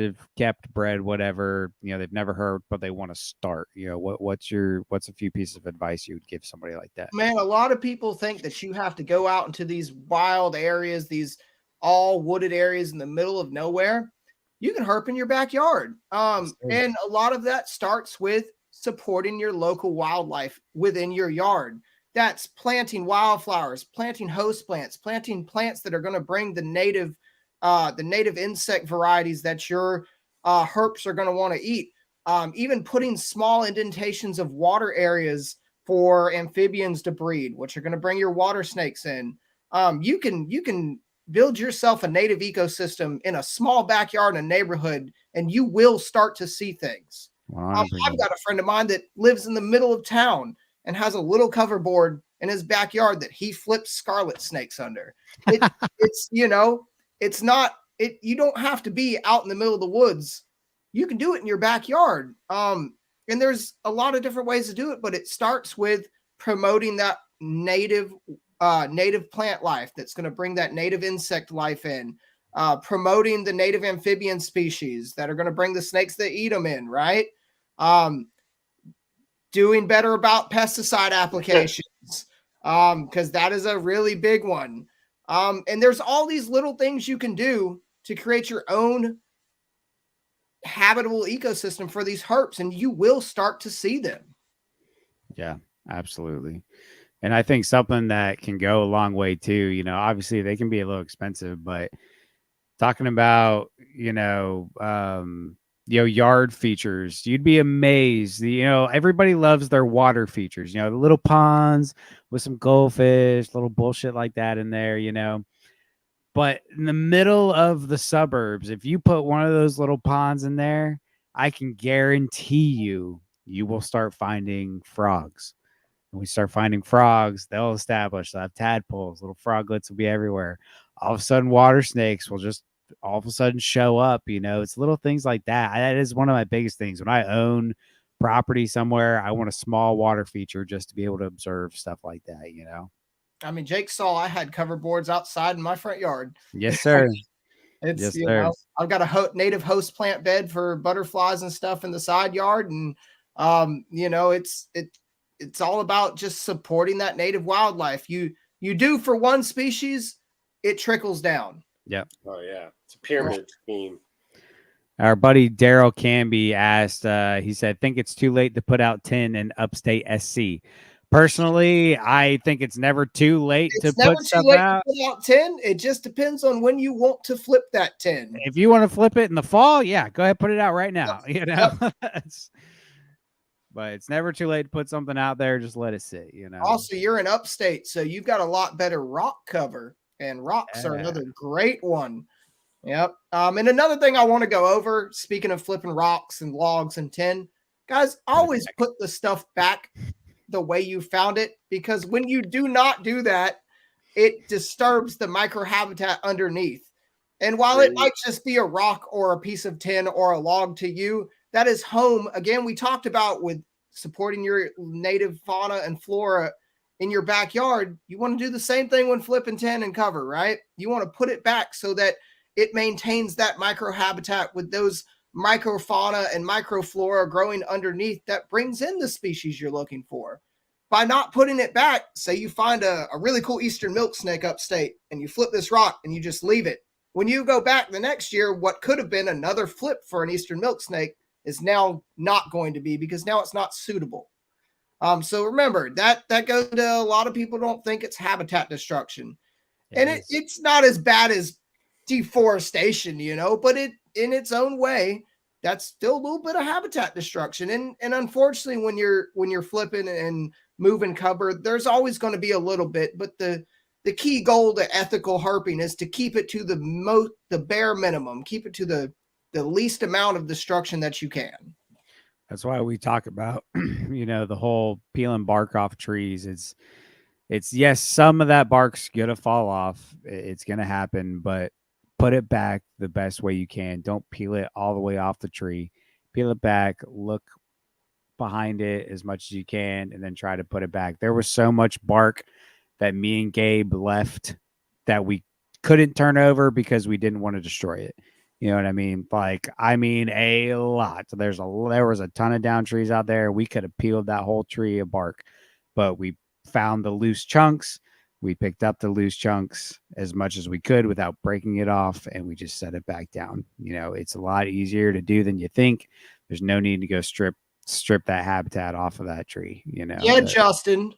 bred, whatever, you know, they've never herped, but they want to start. You know, what's a few pieces of advice you would give somebody like that? Man, a lot of people think that you have to go out into these wild areas, these all wooded areas in the middle of nowhere. You can herp in your backyard. And a lot of that starts with supporting your local wildlife within your yard. That's planting wildflowers, planting host plants, planting plants that are going to bring the native insect varieties that your herps are going to want to eat. Even putting small indentations of water areas for amphibians to breed, which are going to bring your water snakes in. You can build yourself a native ecosystem in a small backyard in a neighborhood, and you will start to see things. I've got a friend of mine that lives in the middle of town and has a little cover board in his backyard that he flips scarlet snakes under. It's, you know, it's not it. You don't have to be out in the middle of the woods. You can do it in your backyard. And there's a lot of different ways to do it, but it starts with promoting that native plant life that's going to bring that native insect life in. Promoting the native amphibian species that are going to bring the snakes that eat them in, right? Doing better about pesticide applications, because that is a really big one. And there's all these little things you can do to create your own habitable ecosystem for these herps, and you will start to see them. Yeah, absolutely. And I think something that can go a long way too, you know, obviously they can be a little expensive, but talking about, yard features, you'd be amazed. Everybody loves their water features, the little ponds with some goldfish, little bullshit like that in there, But in the middle of the suburbs, if you put one of those little ponds in there, I can guarantee you will start finding frogs. When we start finding frogs, they'll establish. They'll have tadpoles, little froglets will be everywhere. All of a sudden, water snakes will just all of a sudden show up. It's little things like that. That is one of my biggest things. When I own property somewhere, I want a small water feature just to be able to observe stuff like that. I mean, Jake saw I had cover boards outside in my front yard. Yes, sir. It's, yes, sir. I've got a native host plant bed for butterflies and stuff in the side yard. And, it's all about just supporting that native wildlife. You do for one species, it trickles down. Yep. Oh yeah. It's a pyramid scheme. Our buddy Daryl Canby asked, he said, think it's too late to put out 10 in upstate SC. Personally, I think it's never too late to put stuff out. To put out 10. It just depends on when you want to flip that 10. If you want to flip it in the fall, yeah, go ahead, put it out right now. But it's never too late to put something out there. Just let it sit, Also, you're in upstate, so you've got a lot better rock cover, and rocks are another great one. Yep. And another thing I want to go over, speaking of flipping rocks and logs and tin, guys, always put the stuff back the way you found it, because when you do not do that, it disturbs the microhabitat underneath. And while it might just be a rock or a piece of tin or a log to you, that is home. Again, we talked about with supporting your native fauna and flora in your backyard. You want to do the same thing when flipping tin and cover, right? You want to put it back so that it maintains that microhabitat with those microfauna and microflora growing underneath that brings in the species you're looking for. By not putting it back, say you find a really cool eastern milk snake upstate and you flip this rock and you just leave it. When you go back the next year, what could have been another flip for an eastern milk snake is now not going to be, because now it's not suitable. So remember that goes to a lot of people don't think it's habitat destruction. It's not as bad as deforestation, but it in its own way, that's still a little bit of habitat destruction. And unfortunately, when you're flipping and moving cover, there's always going to be a little bit, but the key goal to ethical herping is to keep it to the bare minimum, keep it to the least amount of destruction that you can. That's why we talk about, the whole peeling bark off trees. It's yes, some of that bark's gonna fall off. It's gonna happen, but put it back the best way you can. Don't peel it all the way off the tree. Peel it back, look behind it as much as you can, and then try to put it back. There was so much bark that me and Gabe left that we couldn't turn over because we didn't want to destroy it. You know what I mean? A lot. There was a ton of down trees out there. We could have peeled that whole tree of bark, but we found the loose chunks. We picked up the loose chunks as much as we could without breaking it off, and we just set it back down. It's a lot easier to do than you think. There's no need to go strip that habitat off of that tree. Yeah, Justin.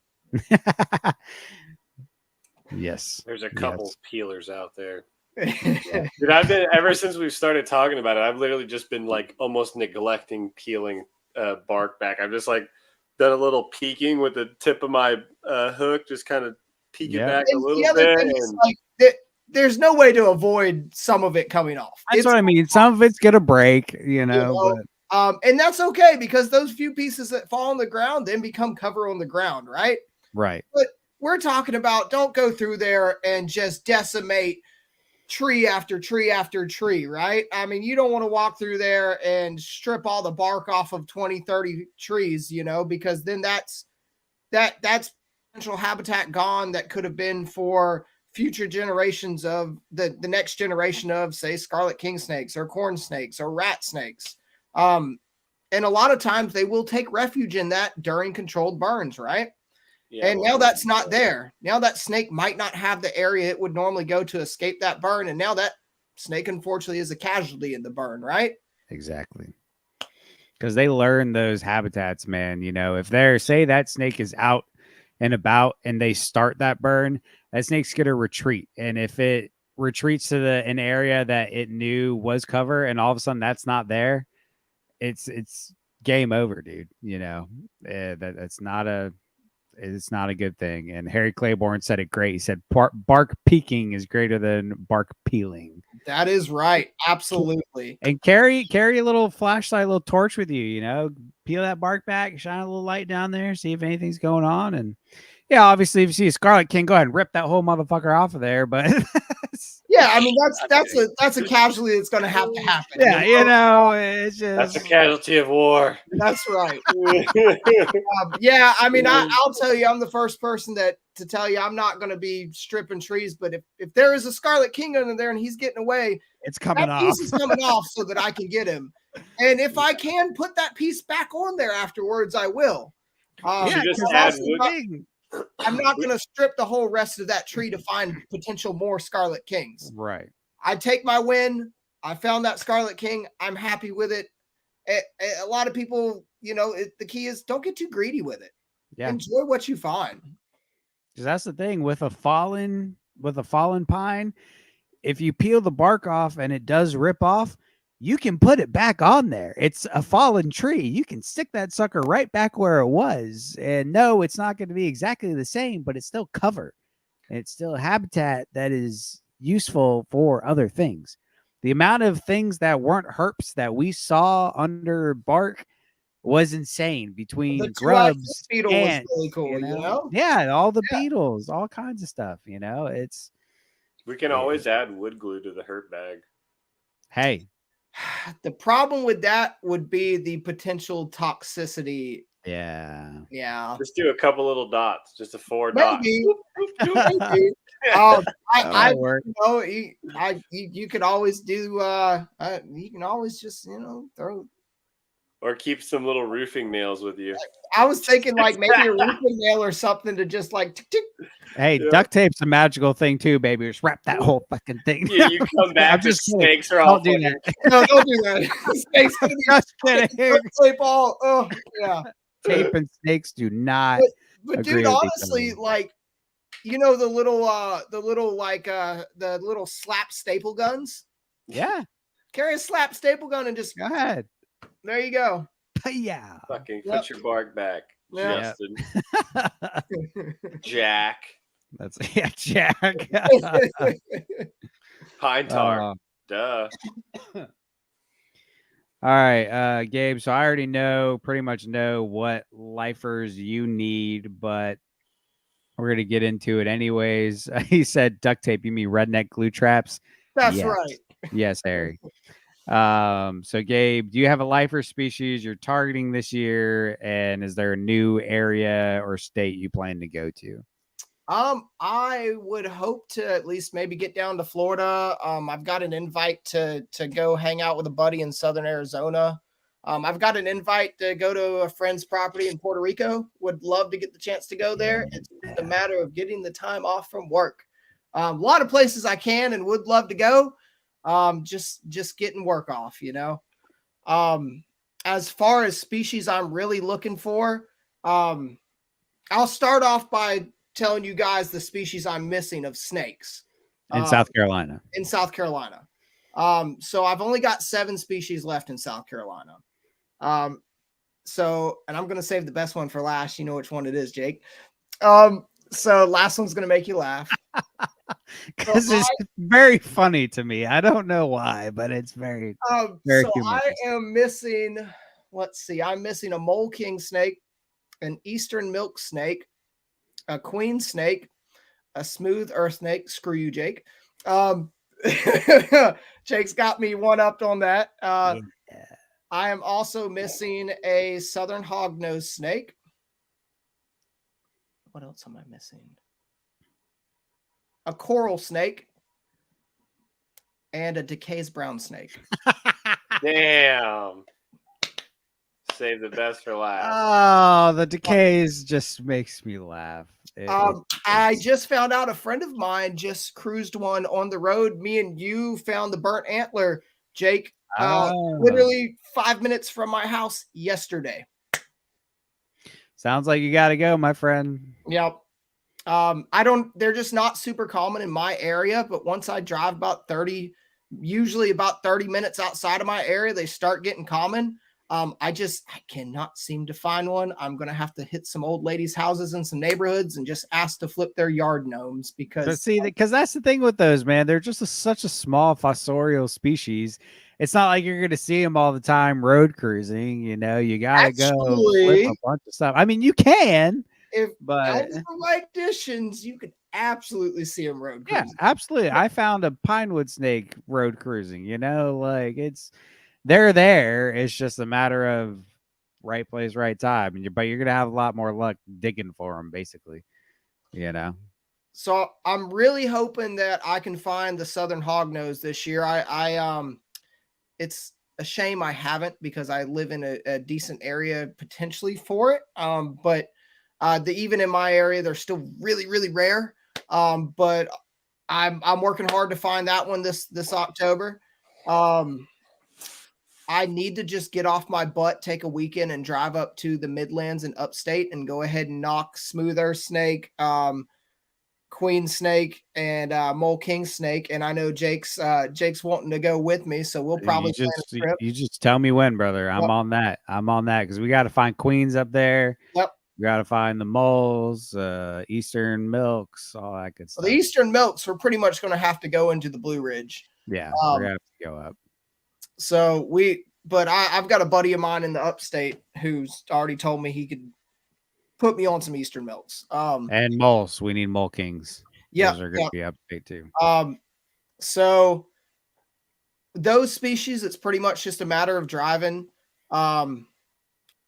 Yes. There's a couple peelers out there. Yeah. Dude, I've been ever since we've started talking about it. I've literally just been like almost neglecting peeling bark back. I've just like done a little peeking with the tip of my hook, just kind of peek it back a little bit. There's no way to avoid some of it coming off. That's what I mean. Some of it's gonna break, but... and that's okay, because those few pieces that fall on the ground then become cover on the ground, right? Right. But we're talking about, don't go through there and just decimate tree after tree after tree, right? I mean, you don't want to walk through there and strip all the bark off of 20, 30 trees, you know, because then that's potential habitat gone that could have been for future generations of the next generation of, say, scarlet king snakes or corn snakes or rat snakes. And a lot of times they will take refuge in that during controlled burns, right? Yeah, and now that's not there. Now that snake might not have the area it would normally go to escape that burn. And now that snake, unfortunately, is a casualty in the burn, right? Exactly. Because they learn those habitats, man. You know, if they're, say that snake is out and about and they start that burn, that snake's going to retreat. And if it retreats to an area that it knew was cover and all of a sudden that's not there, it's game over, dude. You know, it's not a good thing. And Harry Claiborne said it great. He said bark peeking is greater than bark peeling. That is right. Absolutely. And carry a little flashlight, a little torch with you, you know, peel that bark back, shine a little light down there, see if anything's going on. And yeah, obviously if you see a scarlet king, go ahead and rip that whole motherfucker off of there. But yeah, I mean that's a casualty that's going to have to happen. Yeah, you know, it's just that's a casualty of war. That's right. Yeah, I mean, I'll tell you, I'm the first person to tell you I'm not going to be stripping trees, but if there is a scarlet king under there and he's getting away, it's coming off. Piece is coming off so that I can get him. And if I can put that piece back on there afterwards, I will. Yeah, just add wood. I'm not going to strip the whole rest of that tree to find potential more scarlet kings. Right. I take my win. I found that scarlet king. I'm happy with it. A lot of people, you know, the key is don't get too greedy with it. Yeah. Enjoy what you find. Because that's the thing with a fallen pine. If you peel the bark off and it does rip off, you can put it back on there. It's a fallen tree. You can stick that sucker right back where it was. And no, it's not going to be exactly the same, but it's still cover. It's still habitat that is useful for other things. The amount of things that weren't herps that we saw under bark was insane. Between grubs, beetle ants, was really cool, you know? Yeah, all the beetles, all kinds of stuff. You know, we can always add wood glue to the herp bag. Hey, the problem with that would be the potential toxicity. Yeah. Just do a couple little dots, just a 4 dots. Maybe. You could always do. You can always just throw. Or keep some little roofing nails with you. I was thinking like maybe a roofing nail or something to just like. Tick, tick. Hey, duct tape's a magical thing too, baby. Just wrap that whole fucking thing. Yeah, you come back. Just snakes are all. Don't do that. No, don't do that. Snakes gonna be just kidding. Tape all. Oh yeah. Tape and snakes do not. But dude, honestly, like the little slap staple guns. Yeah. Carry a slap staple gun and just go ahead. There you go. Yeah. Fucking put your bark back, Justin. Jack. That's Jack. Pine tar. Duh. All right, Gabe. So I already pretty much know what lifers you need, but we're gonna get into it anyways. He said duct tape. You mean redneck glue traps? That's right. Yes, Harry. So Gabe, do you have a lifer species you're targeting this year? And is there a new area or state you plan to go to? I would hope to at least maybe get down to Florida. I've got an invite to go hang out with a buddy in Southern Arizona. I've got an invite to go to a friend's property in Puerto Rico. Would love to get the chance to go there. It's just a matter of getting the time off from work. A lot of places I can and would love to go. Just getting work off, As far as species I'm really looking for, I'll start off by telling you guys the species I'm missing of snakes in South Carolina. So I've only got 7 species left in South Carolina. And I'm going to save the best one for last. You know which one it is, Jake. So last one's going to make you laugh. Because it's very funny to me. I don't know why, but it's very humorous. I am missing, I'm missing a mole king snake, an eastern milk snake, a queen snake, a smooth earth snake. Screw you, Jake. Jake's got me one upped on that. Yeah. I am also missing a southern hognose snake. What else am I missing? A coral snake and a Decay's brown snake. Damn. Save the best for last. Oh, the decays just makes me laugh. I just found out a friend of mine just cruised one on the road. Me and you found the burnt antler, Jake, literally 5 minutes from my house yesterday. Sounds like you got to go, my friend. Yep. They're just not super common in my area, but once I drive usually about 30 minutes outside of my area, they start getting common. I cannot seem to find one. I'm going to have to hit some old ladies' houses in some neighborhoods and just ask to flip their yard gnomes because that's the thing with those, man. They're just such a small fossorial species. It's not like you're going to see them all the time road cruising. You know, you got to go flip a bunch of stuff. I mean, you can, but for right conditions, you could absolutely see them road cruising. Yeah, absolutely. I found a pinewood snake road cruising. You know, like they're there. It's just a matter of right place, right time. But you're gonna have a lot more luck digging for them, basically. You know. So I'm really hoping that I can find the southern hognose this year. It's a shame I haven't because I live in a decent area potentially for it. But even in my area, they're still really, really rare. But I'm working hard to find that one this October. I need to just get off my butt, take a weekend, and drive up to the Midlands and upstate and go ahead and knock smooth earth snake, queen snake, and mole king snake. And I know Jake's wanting to go with me, so we'll probably you just tell me when, brother. I'm on that because we got to find queens up there. Yep. We got to find the moles, eastern milks, all that good stuff. The eastern milks, we're pretty much going to have to go into the Blue Ridge. Yeah, we're gonna have to go up. So I've got a buddy of mine in the upstate who's already told me he could put me on some eastern milks. And moles, we need mole kings. Yeah, those are going to be upstate too. So those species, it's pretty much just a matter of driving.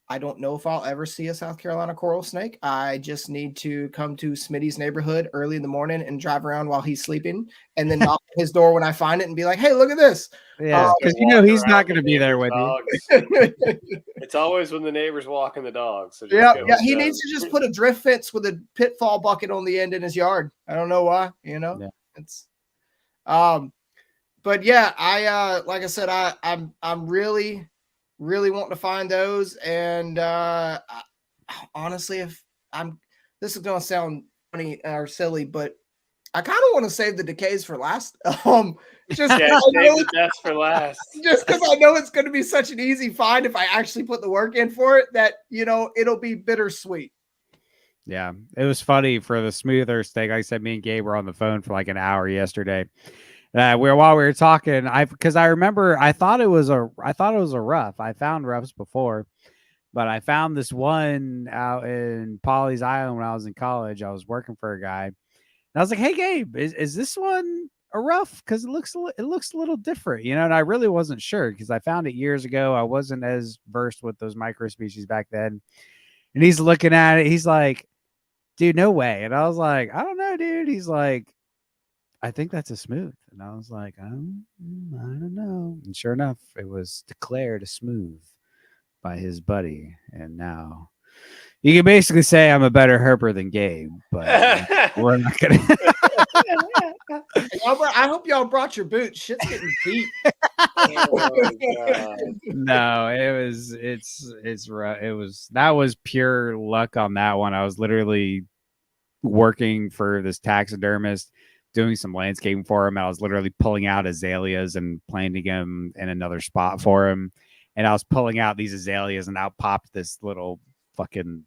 I don't know if I'll ever see a South Carolina coral snake. I just need to come to Smitty's neighborhood early in the morning and drive around while he's sleeping and then knock on his door when I find it and be like, hey, look at this. Yeah, because he's not going to be there with you. It's always when the neighbor's walking the dogs. So yeah, he needs to just put a drift fence with a pitfall bucket on the end in his yard. I don't know why, It's but yeah, I like I said, I'm really wanting to find those. And honestly, this is going to sound funny or silly, but I kind of want to save the decays for last. Just save the best for last. Just because I know it's going to be such an easy find if I actually put the work in for it that, it'll be bittersweet. Yeah, it was funny for the smoother steak. Like I said, me and Gabe were on the phone for like an hour yesterday. While we were talking, because I remember I thought it was a rough. I found roughs before, but I found this one out in Pawleys Island when I was in college. I was working for a guy, and I was like, "Hey, Gabe, is this one a rough? Because it looks a little different, And I really wasn't sure because I found it years ago. I wasn't as versed with those micro species back then. And he's looking at it. He's like, "Dude, no way!" And I was like, "I don't know, dude." He's like, I think that's a smooth. And I was like, I don't know. And sure enough, it was declared a smooth by his buddy. And now you can basically say I'm a better herper than Gabe, but we're not going to. I hope y'all brought your boots. Shit's getting deep. No, that was pure luck on that one. I was literally working for this taxidermist, doing some landscaping for him. I was literally pulling out azaleas and planting them in another spot for him. And I was pulling out these azaleas and out popped this little fucking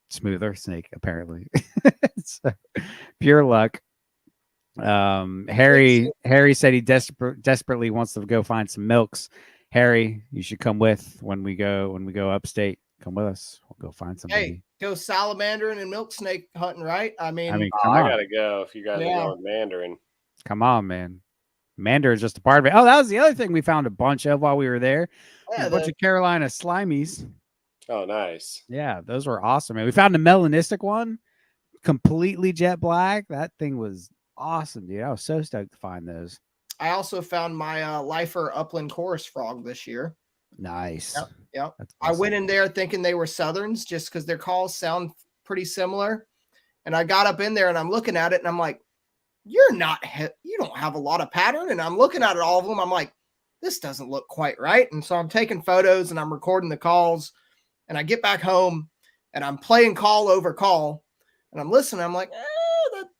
smooth earth snake, apparently. So, pure luck. Harry said he desperately wants to go find some milks. Harry, you should come with when we go upstate. Come with us. We'll go find somebody. Hey, go salamandering and milk snake hunting, right? I mean, I gotta go if you guys are going mandarin. Come on, man. Mander is just a part of it. Oh, that was the other thing we found a bunch of while we were there. Yeah, A bunch of Carolina slimies. Oh, nice. Yeah, those were awesome. And we found a melanistic one, completely jet black. That thing was awesome, dude. I was so stoked to find those. I also found my lifer upland chorus frog this year. Nice. Yep. That's I awesome. went in there thinking they were Southerns just because their calls sound pretty similar. And I got up in there and I'm looking at it and I'm like, you don't have a lot of pattern. And I'm looking at it, all of them. I'm like, this doesn't look quite right. And so I'm taking photos and I'm recording the calls. And I get back home and I'm playing call over call and I'm listening. I'm like,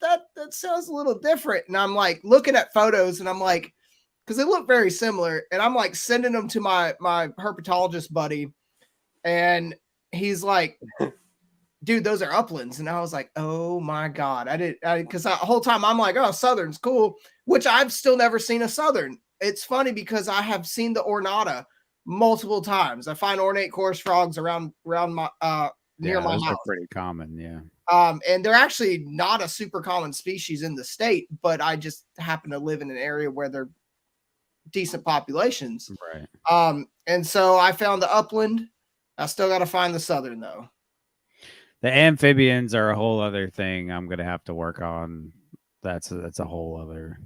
that sounds a little different. And I'm like looking at photos and I'm like, because they look very similar. And I'm like sending them to my herpetologist buddy. And he's like, dude, those are uplands. And I was like, oh my God. Because the whole time I'm like, oh, Southern's cool, which I've still never seen a Southern. It's funny because I have seen the Ornata multiple times. I find ornate chorus frogs around my near my those house. are pretty common, yeah. And they're actually not a super common species in the state, but I just happen to live in an area where they're decent populations. Right. And so I found the upland. I still got to find the Southern though. The amphibians are a whole other thing I'm gonna have to work on. That's a whole other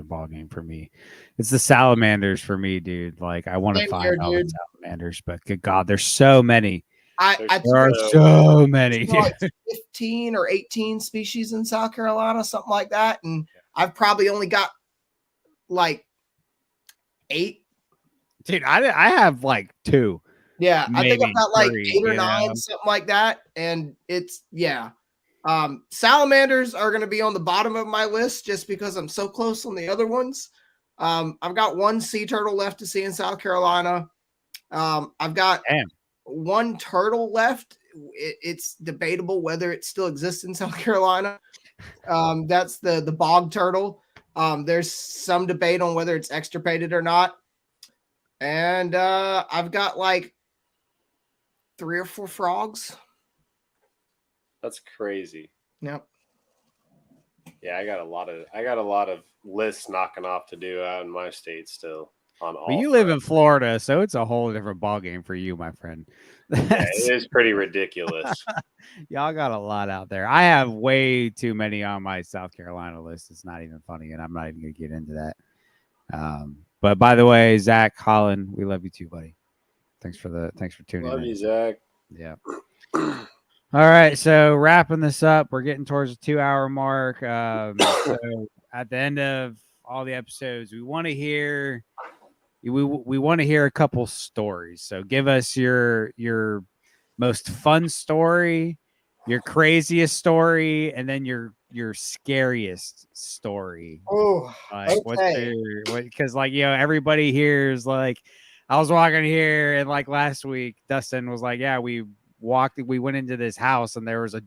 ball game for me. It's the salamanders for me, dude. Like I want to find all the salamanders, but good God, there's so many. There are so many. Like 15 or 18 species in South Carolina, something like that, and I've probably only got like 8. Dude, I have like 2. Yeah, maybe I think I've got like 3, 8 or 9, something like that, and it's salamanders are going to be on the bottom of my list just because I'm so close on the other ones. I've got 1 sea turtle left to see in South Carolina. I've got 1 turtle left. It's debatable whether it still exists in South Carolina. That's the bog turtle. There's some debate on whether it's extirpated or not. And I've got like 3 or 4 frogs. That's crazy. Yep. Yeah, I got a lot of lists knocking off to do out in my state still. On all but you live in Florida, so it's a whole different ballgame for you, my friend. Yeah, it is pretty ridiculous. Y'all got a lot out there. I have way too many on my South Carolina list. It's not even funny, and I'm not even gonna get into that. But by the way, Zach Holland, we love you too, buddy. Thanks for tuning in. Love you, Zach. Yeah. All right, so wrapping this up, we're getting towards the 2-hour mark. So at the end of all the episodes, we want to hear a couple stories. So give us your most fun story, your craziest story, and then your scariest story. Oh, like because like everybody here is like, I was walking here and like last week, Dustin was like, yeah, we went into this house and there was a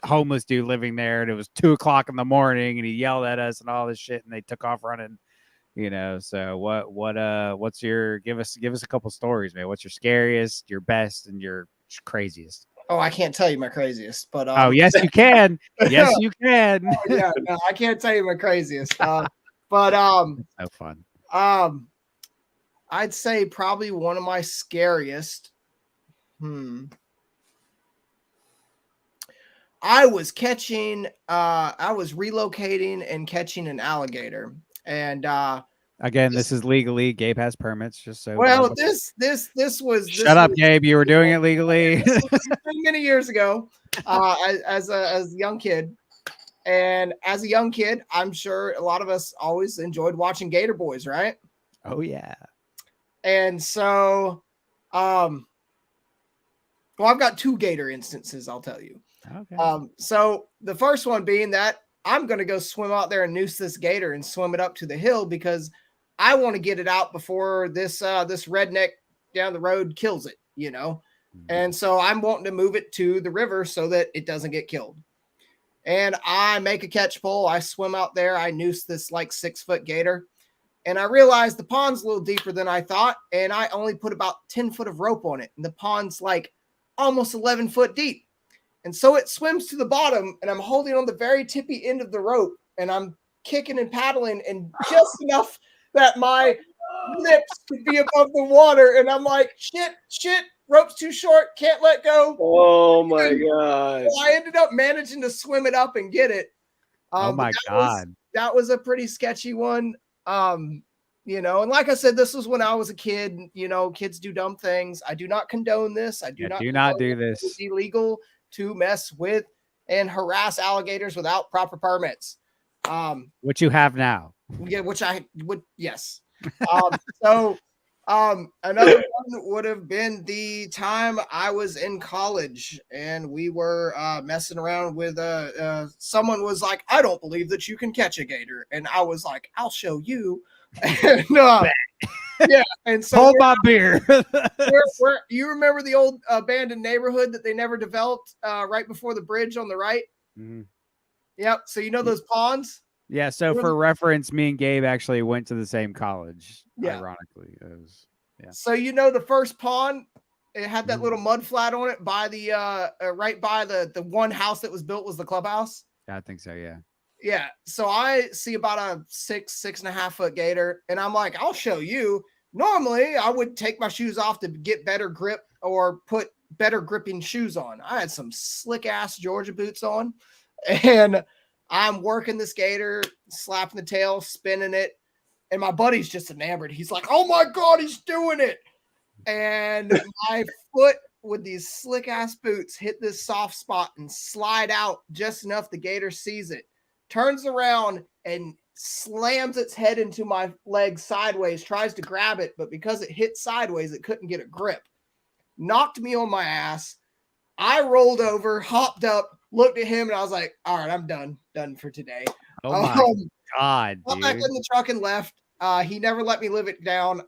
homeless dude living there and it was 2:00 in the morning and he yelled at us and all this shit and they took off running. So what's your give us a couple stories, man. What's your scariest, your best, and your craziest? Oh, I can't tell you my craziest, but oh yes you can. Yes you can. Yeah, no, I can't tell you my craziest. But so fun. I'd say probably one of my scariest. I was relocating and catching an alligator. And again, this is legally. Gabe has permits, just so. Well, this was. Shut up, Gabe. You were doing it legally. This was many years ago, as a young kid, and as a young kid, I'm sure a lot of us always enjoyed watching Gator Boys, right? Oh yeah. And so, well, I've got 2 gator instances. I'll tell you. Okay. So the first one being that I'm going to go swim out there and noose this gator and swim it up to the hill because I want to get it out before this redneck down the road kills it, And so I'm wanting to move it to the river so that it doesn't get killed. And I make a catch pole. I swim out there. I noose this like 6-foot gator. And I realized the pond's a little deeper than I thought. And I only put about 10 foot of rope on it. And the pond's like almost 11 foot deep. And so it swims to the bottom, and I'm holding on the very tippy end of the rope, and I'm kicking and paddling, and just enough that my lips could be above the water, and I'm like, shit, rope's too short, can't let go. Oh my god! So I ended up managing to swim it up and get it. Oh my god! That was a pretty sketchy one. And like I said, this was when I was a kid. Kids do dumb things. I do not condone this. I do not do this. It's illegal to mess with and harass alligators without proper permits. Which you have now. Yeah, which I would, yes. Another one would have been the time I was in college and we were messing around with someone was like, I don't believe that you can catch a gator. And I was like, I'll show you. And yeah, and so hold my beer. You remember the old abandoned neighborhood that they never developed right before the bridge on the right? Mm-hmm. Yep. So those ponds? Yeah, so for reference, me and Gabe actually went to the same college. Yeah. Ironically, it was, yeah. So the first pond, it had that little mud flat on it by the right by the one house that was built was the clubhouse. I think so. Yeah. Yeah. So I see about a 6.5 foot gator, and I'm like, I'll show you. Normally, I would take my shoes off to get better grip or put better gripping shoes on. I had some slick ass Georgia boots on, and I'm working this gator, slapping the tail, spinning it, and my buddy's just enamored. He's like, oh my God, he's doing it. And my foot with these slick ass boots hit this soft spot and slide out just enough the gator sees it, turns around and slams its head into my leg sideways, tries to grab it, but because it hit sideways, it couldn't get a grip. Knocked me on my ass. I rolled over, hopped up, looked at him, and I was like, all right, I'm done for today. Oh my God, dude. Back in the truck and left. He never let me live it down,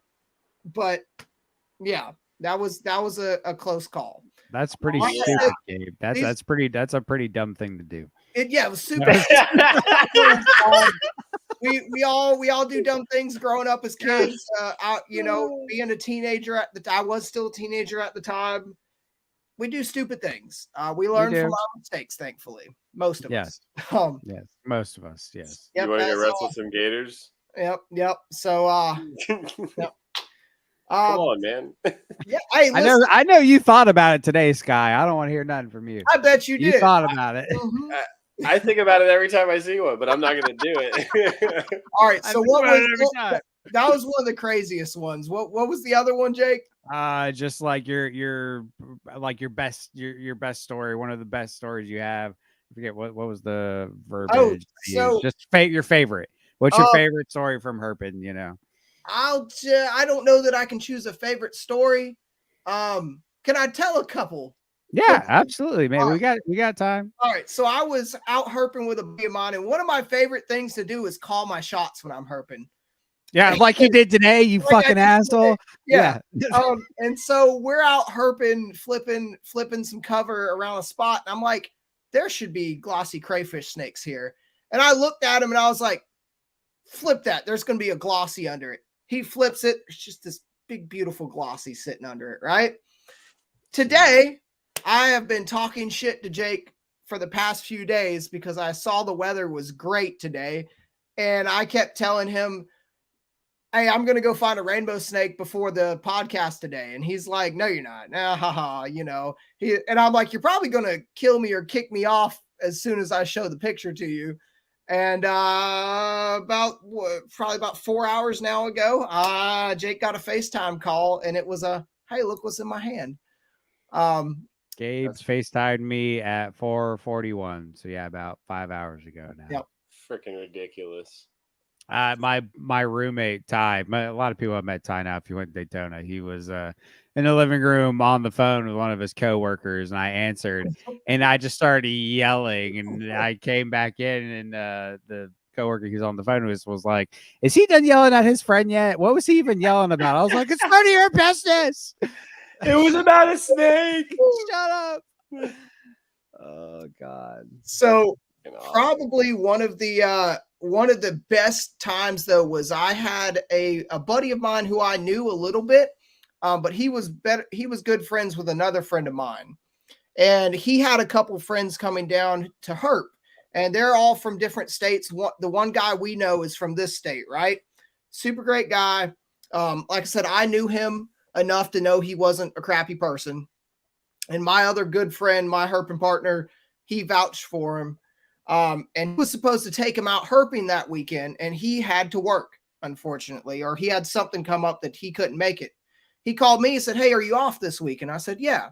but yeah, that was a close call. That's pretty stupid, Gabe. That's a pretty dumb thing to do. It was super. we all do dumb things growing up as kids. Being a teenager I was still a teenager at the time. We do stupid things. We learn from our mistakes, thankfully. Most of us. Yes, most of us. Yes. You want to go wrestle some gators? Yep. So, yep. Come on, man. Yeah, hey, I know you thought about it today, Sky. I don't want to hear nothing from you. I bet you did. You thought about it. Mm-hmm. I think about it every time I see one, but I'm not going to do it. All right. So that was one of the craziest ones. What was the other one, Jake? Just like your best story, one of the best stories you have. I forget what was the verbiage. So just your favorite. What's your favorite story from Herping? I don't know that I can choose a favorite story. Can I tell a couple? Yeah, absolutely, man. Right. We got time. All right. So I was out herping with a buddy of mine, and one of my favorite things to do is call my shots when I'm herping. Yeah, like you did today, you fucking asshole. Yeah. And so we're out herping, flipping some cover around a spot, and I'm like, there should be glossy crayfish snakes here. And I looked at him and I was like, flip that. There's going to be a glossy under it. He flips it. It's just this big, beautiful glossy sitting under it, right? Today, I have been talking shit to Jake for the past few days because I saw the weather was great today. And I kept telling him, hey, I'm going to go find a rainbow snake before the podcast today. And he's like, no, you're not. Nah, haha, and I'm like, you're probably going to kill me or kick me off as soon as I show the picture to you. And probably about 4 hours now ago, Jake got a FaceTime call, and it was hey, look what's in my hand. Gabe's FaceTimed me at 4:41. So yeah, about 5 hours ago now. Yep. Freaking ridiculous. My roommate Ty. A lot of people have met Ty now. If you went to Daytona, he was in the living room on the phone with one of his coworkers, and I answered, and I just started yelling, and I came back in, and the coworker he's on the phone with was like, "Is he done yelling at his friend yet? What was he even yelling about?" I was like, "It's none of your business. It was about a snake. Shut up." Oh God. So probably one of the best times though was I had a buddy of mine who I knew a little bit, but he was good friends with another friend of mine, and he had a couple friends coming down to herp, and they're all from different states. The one guy we know is from this state, right? super great guy. Like I said, I knew him enough to know he wasn't a crappy person. And my other good friend, my herping partner, he vouched for him. And he was supposed to take him out herping that weekend, and he had to work, unfortunately, or he had something come up that he couldn't make it. He called me and said, "Hey, are you off this week?" And I said, "Yeah."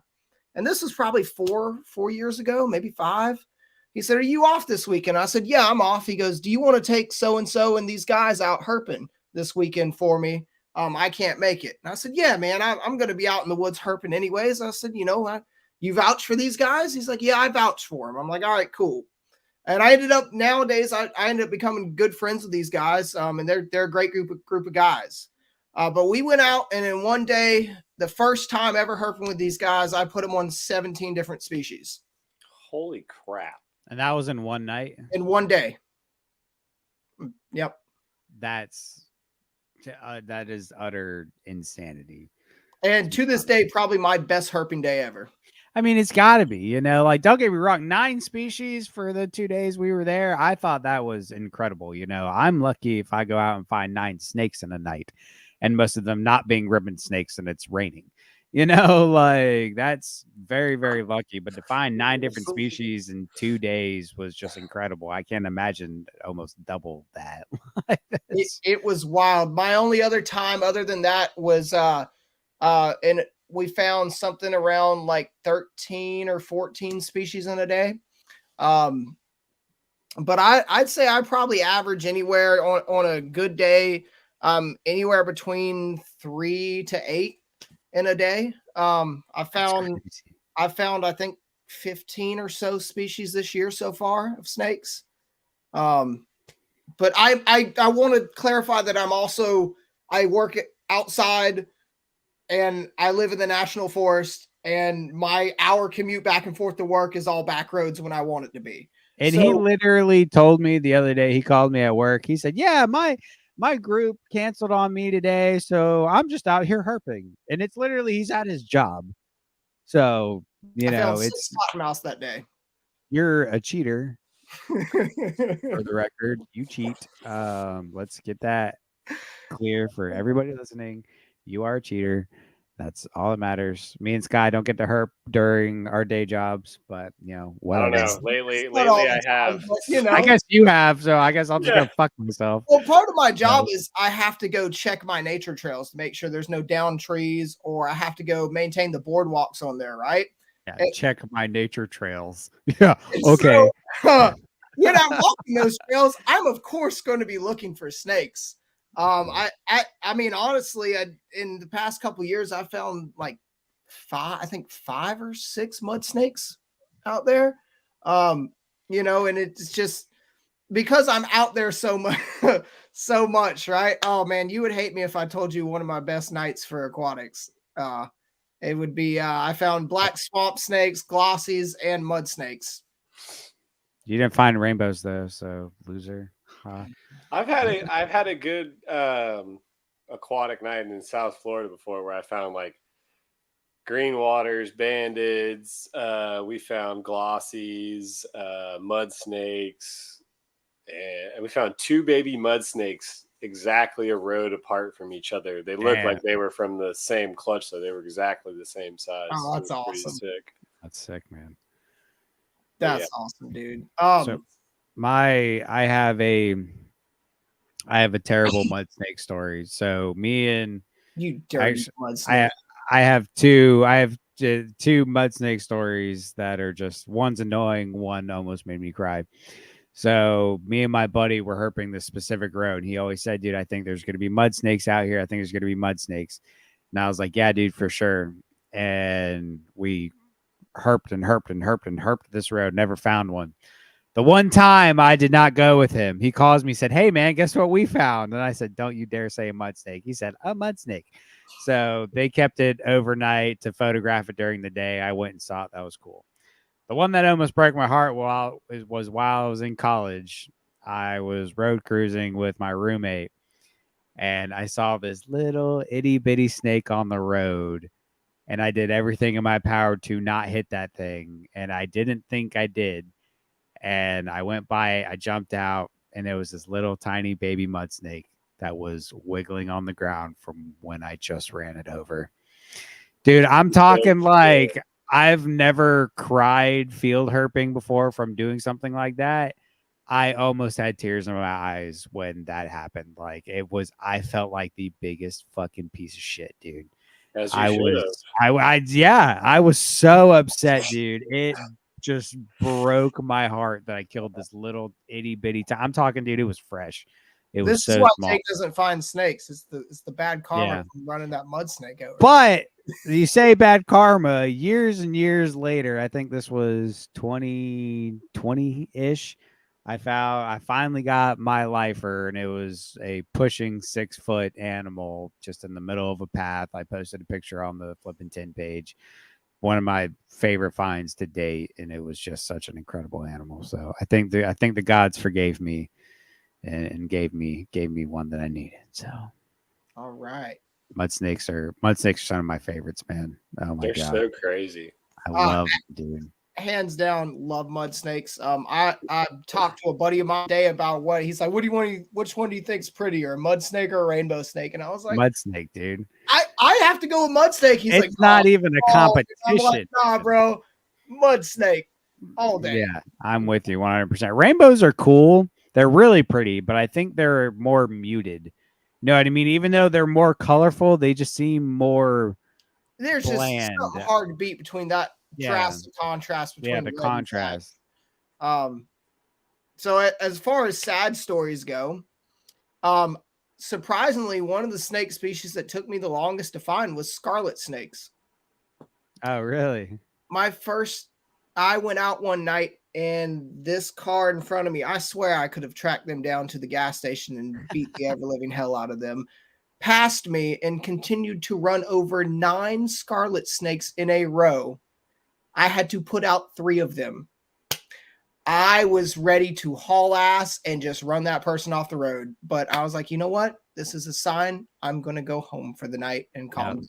And this was probably four years ago, maybe 5. He said, "Are you off this weekend?" I said, "Yeah, I'm off." He goes, "Do you want to take so-and-so and these guys out herping this weekend for me? I can't make it." And I said, "Yeah, man, I'm going to be out in the woods herping anyways." I said, "You vouch for these guys?" He's like, "Yeah, I vouch for them." I'm like, "All right, cool." And I ended up nowadays, I ended up becoming good friends with these guys. And they're a great group of guys. But we went out, and in one day, the first time ever herping with these guys, I put them on 17 different species. Holy crap. And that was in one night? In one day. Yep. That is utter insanity. And to this day, probably my best herping day ever. I mean, it's got to be, like, don't get me wrong, 9 species for the 2 days we were there. I thought that was incredible. I'm lucky if I go out and find 9 snakes in a night, and most of them not being ribbon snakes and it's raining. Like, that's very, very lucky. But to find 9 different species in 2 days was just incredible. I can't imagine almost double that. It was wild. My only other time other than that was and we found something around like 13 or 14 species in a day. But I'd say I probably average anywhere on a good day, anywhere between 3 to 8 in a day. I found, I think 15 or so species this year so far of snakes. But I want to clarify that I work outside, and I live in the national forest, and my hour commute back and forth to work is all back roads when I want it to be. And he literally told me the other day, he called me at work. He said, "Yeah, my group canceled on me today, so I'm just out here herping." And it's literally, he's at his job. So, I found 6 cottonmouths that day. You're a cheater. For the record, you cheat. Let's get that clear for everybody listening. You are a cheater. That's all that matters. Me and Sky don't get to herp during our day jobs, but whatever. I don't know. Lately I have. But, I guess you have, so I guess I'll just go fuck myself. Well, part of my job is I have to go check my nature trails to make sure there's no downed trees, or I have to go maintain the boardwalks on there, right? Yeah, check my nature trails. Yeah, okay. So, when I'm walking those trails, I'm of course going to be looking for snakes. I mean, honestly, in the past couple of years, I found like 5 or 6 mud snakes out there. And it's just because I'm out there so much, right? Oh man, you would hate me if I told you one of my best nights for aquatics. It would be I found black swamp snakes, glossies, and mud snakes. You didn't find rainbows though, so loser. I've had a good aquatic night in South Florida before, where I found like green waters, bandids. We found glossies, mud snakes, and we found 2 baby mud snakes exactly a road apart from each other. They looked like they were from the same clutch, so they were exactly the same size. Oh, that's awesome. Sick. That's sick, man. That's awesome, dude. So I have a terrible mud snake story. So me and you dirty mud snake. I have two mud snake stories that are just, one's annoying, one almost made me cry. So me and my buddy were herping this specific road, and he always said, "Dude, I think there's going to be mud snakes out here. I think there's going to be mud snakes." And I was like, "Yeah, dude, for sure." And we herped this road, never found one. The one time I did not go with him, he calls me, said, "Hey man, guess what we found?" And I said, "Don't you dare say a mud snake." He said, "A mud snake." So they kept it overnight to photograph it during the day. I went and saw it. That was cool. The one that almost broke my heart was while I was in college. I was road cruising with my roommate, and I saw this little itty bitty snake on the road. And I did everything in my power to not hit that thing. And I didn't think I did. And I went by, I jumped out, and it was this little tiny baby mud snake that was wiggling on the ground from when I just ran it over. Dude, I'm talking like I've never cried field herping before from doing something like that. I almost had tears in my eyes when that happened. Like I felt like the biggest fucking piece of shit, dude. As you should have. I was so upset, dude. It just broke my heart that I killed this little itty bitty. I'm talking, dude. It was fresh. It was so is why small. Jake doesn't find snakes. It's the bad karma Yeah. from running that mud snake over. But you say bad karma. Years and years later, I think this was 2020-ish. I finally got my lifer, and it was a pushing 6-foot animal just in the middle of a path. I posted a picture on the Flippin Tin page. One of my favorite finds to date, and it was just such an incredible animal. So I think the gods forgave me and gave me one that I needed. So all right. Mud snakes are some of my favorites, man. Oh my They're god. so crazy. I love them, dude. Hands down, love mud snakes. I talked to a buddy of mine today about what he's like. What do you want? Which one do you think's prettier, a mud snake or a rainbow snake? And I was like, mud snake, dude. I have to go with mud snake. He's it's like, not even a competition. I'm like, nah, bro, mud snake all day. Yeah, I'm with you 100%. Rainbows are cool. They're really pretty, but I think they're more muted. You know what I mean? Even though they're more colorful, they just seem more There's bland. just something hard to beat between that drastic contrast between the contrast. So as far as sad stories go, surprisingly, one of the snake species that took me the longest to find was scarlet snakes. Oh, really? I went out one night and this car in front of me, I swear I could have tracked them down to the gas station and beat the ever-living hell out of them, passed me and continued to run over 9 scarlet snakes in a row. I had to put out 3 of them. I was ready to haul ass and just run that person off the road. But I was like, you know what? This is a sign. I'm going to go home for the night and calm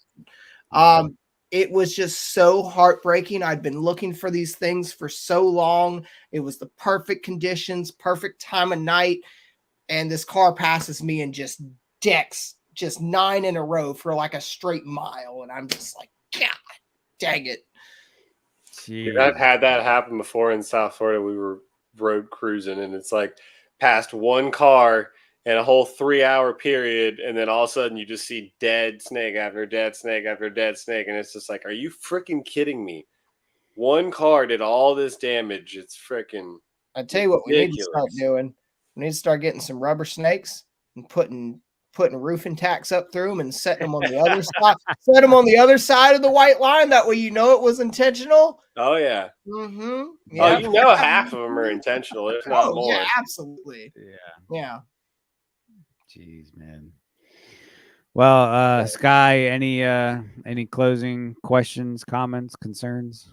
down. It was just so heartbreaking. I'd been looking for these things for so long. It was the perfect conditions, perfect time of night. And this car passes me and just decks just 9 in a row for like a straight mile. And I'm just like, God dang it. Dude, I've had that happen before in South Florida. We were road cruising, and it's like past one car in a whole 3-hour period, and then all of a sudden you just see dead snake after dead snake after dead snake, and it's just like, are you freaking kidding me? One car did all this damage. It's freaking I tell you what, we need to start doing. We need to start getting some rubber snakes and putting roofing tacks up through them and setting them on the other side. Set them on the other side of the white line. That way, you know it was intentional. Oh yeah. Mm-hmm. Yeah. Oh, you know, half of them are intentional, if not more. Yeah, absolutely. Yeah. Jeez, man. Well, Sky, any closing questions, comments, concerns?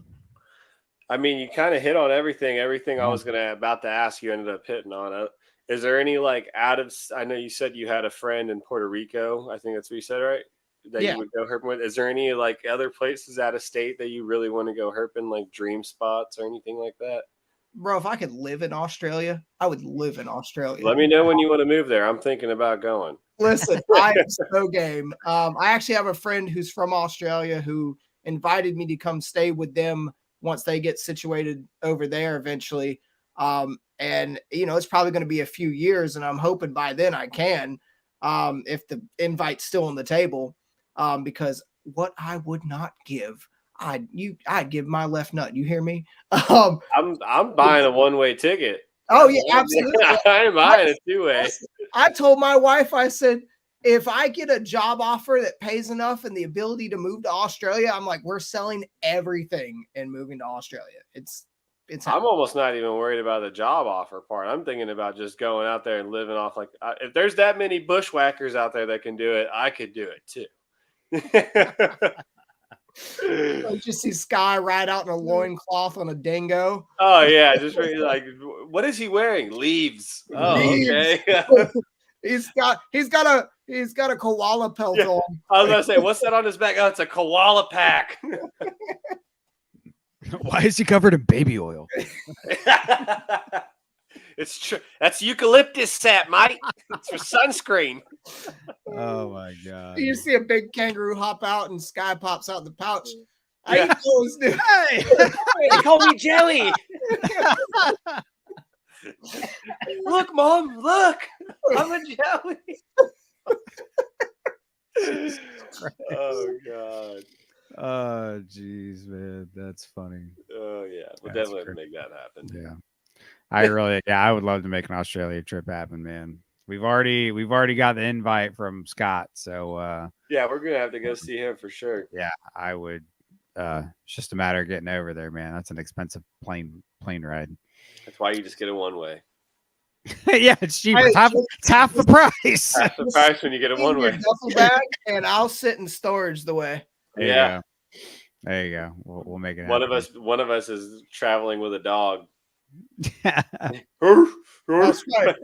I mean, you kind of hit on everything. Everything I was about to ask, you ended up hitting on it. Is there any I know you said you had a friend in Puerto Rico. I think that's what you said, right? That you would go herping with. Is there any other places out of state that you really want to go herping, like dream spots or anything like that? Bro, if I could live in Australia, I would live in Australia. Let me know when you want to move there. I'm thinking about going. Listen, I am so game. I actually have a friend who's from Australia who invited me to come stay with them once they get situated over there eventually. And it's probably going to be a few years, and I'm hoping by then I can, if the invite's still on the table, because what I would not give, I'd give my left nut. You hear me? I'm buying a one-way ticket. Oh yeah, absolutely. I'm buying a two-way. I told my wife, I said, if I get a job offer that pays enough and the ability to move to Australia, I'm like, we're selling everything and moving to Australia. I'm almost not even worried about the job offer part. I'm thinking about just going out there and living off if there's that many bushwhackers out there that can do it, I could do it too. I just see Sky ride out in a loincloth on a dingo. Oh yeah, just what is he wearing? Leaves. Oh, Leaves. Okay. He's got a koala pelt on. I was gonna say, what's that on his back? Oh, it's a koala pack. Why is he covered in baby oil? It's true. That's eucalyptus sap, mate. It's for sunscreen. Oh my god. You see a big kangaroo hop out and Sky pops out the pouch. How Yeah. you doing, dude? Hey. They call me Jelly. Look, Mom, look. I'm a jelly. Oh god. Oh jeez, man, that's funny. Oh yeah, we'll That's definitely great. make that happen. Yeah, I would love to make an Australia trip happen, man. We've already got the invite from Scott, so Yeah, we're gonna have to go see him for sure. yeah, I would. It's just a matter of getting over there, man. That's an expensive plane ride. That's why you just get a one way. Yeah, it's cheaper. Hey, It's half the price. Half the price when you get a one way. Duffel bag, and I'll sit in storage the way. Yeah. There you go. We'll make it One happen. of us is traveling with a dog. That's right.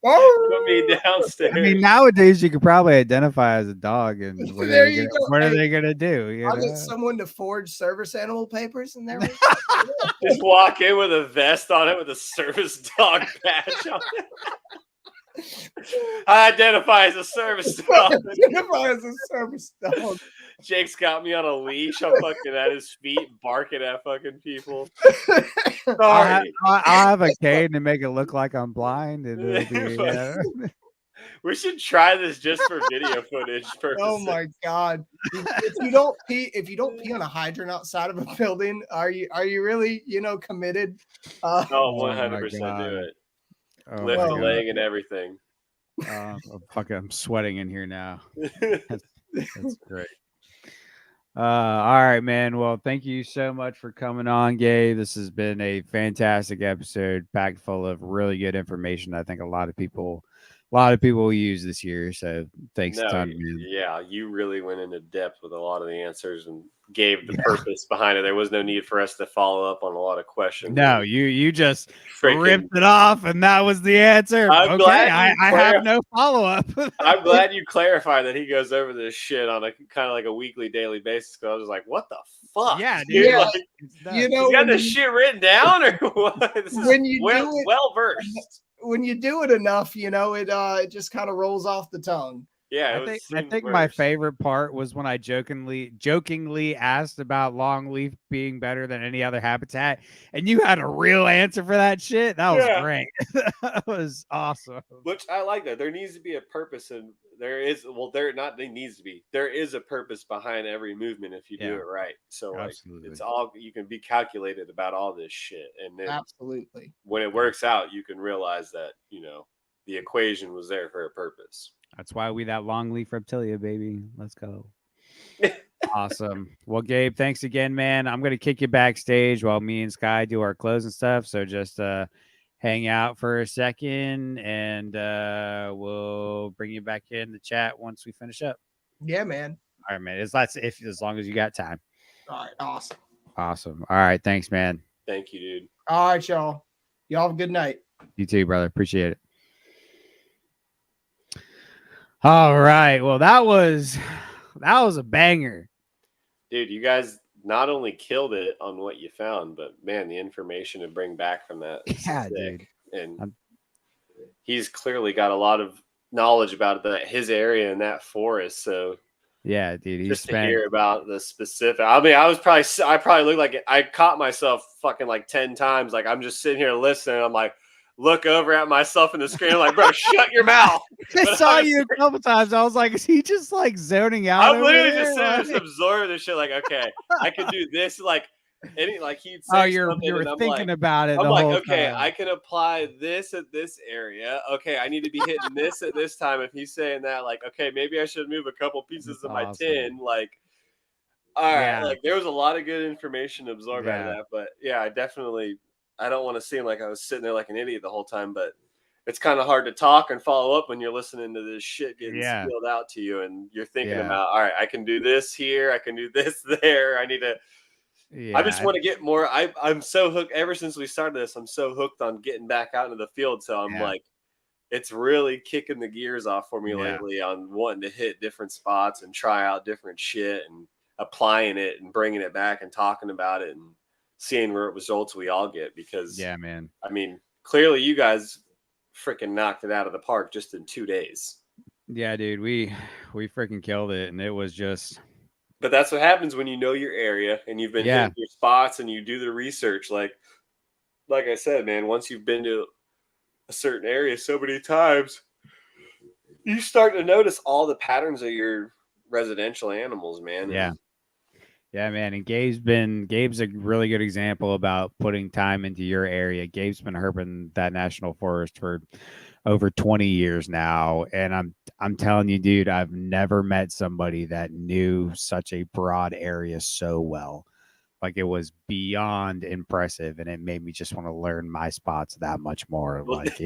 Put me downstairs. I mean, nowadays you could probably identify as a dog, and what There are you go. what are Hey, they gonna do? You I'll know? get someone to forge service animal papers in there. Just walk in with a vest on it with a service dog badge on it. I identify as a service dog. Identify as a service dog. Jake's got me on a leash. I'm fucking at his feet, barking at fucking people. Sorry. I'll have a cane to make it look like I'm blind, and it'll be. We should try this just for video footage purposes. Oh my god! If you don't pee on a hydrant outside of a building, are you really committed? Oh, Oh my 100% God. do it. Oh Lift my the God. leg and everything. I'm sweating in here now. That's great. All right, man. Well, thank you so much for coming on, Gabe. This has been a fantastic episode, packed full of really good information. I think a lot of people will use this year. So thanks a ton, man. Yeah, you really went into depth with a lot of the answers and gave the purpose behind it. There was no need for us to follow up on a lot of questions. No, you just ripped it off, and that was the answer. I'm glad I have no follow up. I'm glad you clarified that he goes over this shit on a kind of like a weekly, daily basis. Because I was like, "What the fuck?" Yeah, dude. Yeah. Like, You know, you got this shit written down, or what? This is when you do it- well versed. when you do it enough, it just kind of rolls off the tongue. Yeah, I think my favorite part was when I jokingly asked about Longleaf being better than any other habitat, and you had a real answer for that shit. That was great. That was awesome. Which I like that. There needs to be a purpose, and there is a purpose behind every movement if you do it right. So like, it's all, you can be calculated about all this shit, and then Absolutely, when it works out, you can realize that the equation was there for a purpose. That's why we that Longleaf reptilia, baby. Let's go. Awesome. Well, Gabe, thanks again, man. I'm gonna kick you backstage while me and Sky do our closing stuff. So just hang out for a second, and we'll bring you back in the chat once we finish up. Yeah, man. All right, man. As long as you got time. All right, awesome. Awesome. All right, thanks, man. Thank you, dude. All right, y'all. Y'all have a good night. You too, brother. Appreciate it. All right. Well, that was a banger. Dude, you guys not only killed it on what you found, but man, the information to bring back from that. Yeah, dude. And he's clearly got a lot of knowledge about his area and that forest. So yeah, dude. Just to hear about the specific. I mean, I probably looked like I caught myself fucking like 10 times. Like I'm just sitting here listening. I'm like, look over at myself in the screen. I'm like, bro, shut your mouth. I saw you a couple times. I was like, is he just like zoning out? I'm literally just sitting there just absorbing this shit. Like, okay, I could do this. Like he'd say you were thinking about it. I'm the like, whole okay, time. I can apply this at this area. Okay, I need to be hitting this at this time. If he's saying that, like, okay, maybe I should move a couple pieces of my tin. Like, all right, like there was a lot of good information absorbed out of that. But yeah, I don't want to seem like I was sitting there like an idiot the whole time, but it's kind of hard to talk and follow up when you're listening to this shit getting spilled out to you, and you're thinking about, all right, I can do this here, I can do this there. I need to. I just want to get more. I'm so hooked. Ever since we started this, I'm so hooked on getting back out into the field. So I'm like, it's really kicking the gears off for me lately on wanting to hit different spots and try out different shit and applying it and bringing it back and talking about it and seeing what results we all get. Because man, I mean, clearly you guys freaking knocked it out of the park just in 2 days. Yeah, dude, we freaking killed it, and it was just. But that's what happens when you know your area and you've been hitting your spots and you do the research. Like I said, man, once you've been to a certain area so many times, you start to notice all the patterns of your residential animals, man. Yeah. Yeah, man. And Gabe's a really good example about putting time into your area. Gabe's been herping that national forest for over 20 years now. And I'm telling you, dude, I've never met somebody that knew such a broad area so well. Like, it was beyond impressive, and it made me just want to learn my spots that much more. Like,